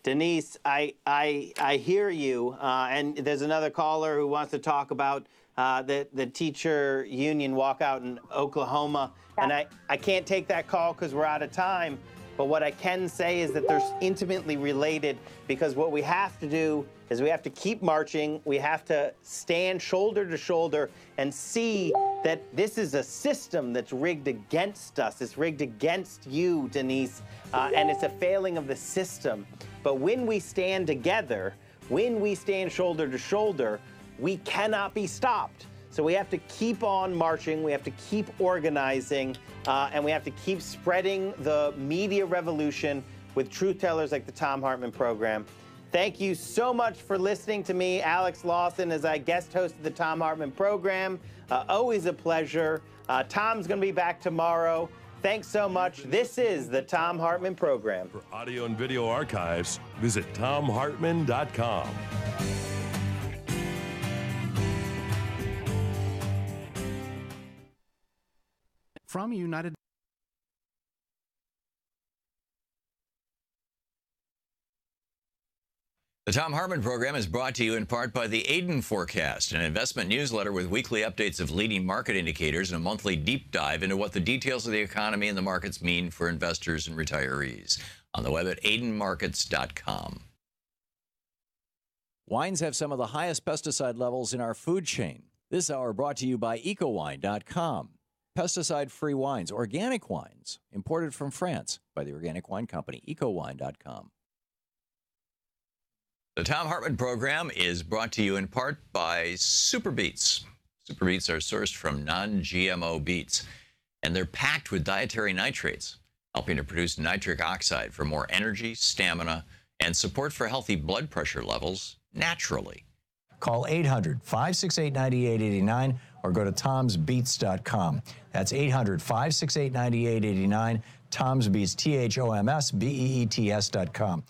Denise, I hear you. And there's another caller who wants to talk about the teacher union walkout in Oklahoma. And I can't take that call because we're out of time. But what I can say is that they're intimately related, because what we have to do is we have to keep marching. We have to stand shoulder to shoulder and see that this is a system that's rigged against us. It's rigged against you, Denise, and it's a failing of the system. But when we stand together, when we stand shoulder to shoulder, we cannot be stopped. So we have to keep on marching, we have to keep organizing, and we have to keep spreading the media revolution with truth tellers like the Thom Hartmann Program. Thank you so much for listening to me, Alex Lawson, as I guest hosted the Thom Hartmann Program. Always a pleasure. Tom's going to be back tomorrow. Thanks so much. This is the Thom Hartmann Program. For audio and video archives, visit thomhartmann.com. From United The Thom Hartmann Program is brought to you in part by the Aiden Forecast, an investment newsletter with weekly updates of leading market indicators and a monthly deep dive into what the details of the economy and the markets mean for investors and retirees. On the web at aidenmarkets.com. Wines have some of the highest pesticide levels in our food chain. This hour brought to you by ecowine.com. Pesticide-free wines, organic wines, imported from France by the Organic Wine Company, ecowine.com. The Thom Hartmann Program is brought to you in part by Super Beets. Super Beets are sourced from non-GMO beets, and they're packed with dietary nitrates, helping to produce nitric oxide for more energy, stamina, and support for healthy blood pressure levels naturally. Call 800-568-9889 or go to tomsbeats.com. That's 800-568-9889, Tom's Beets, THOMSBEETS.com.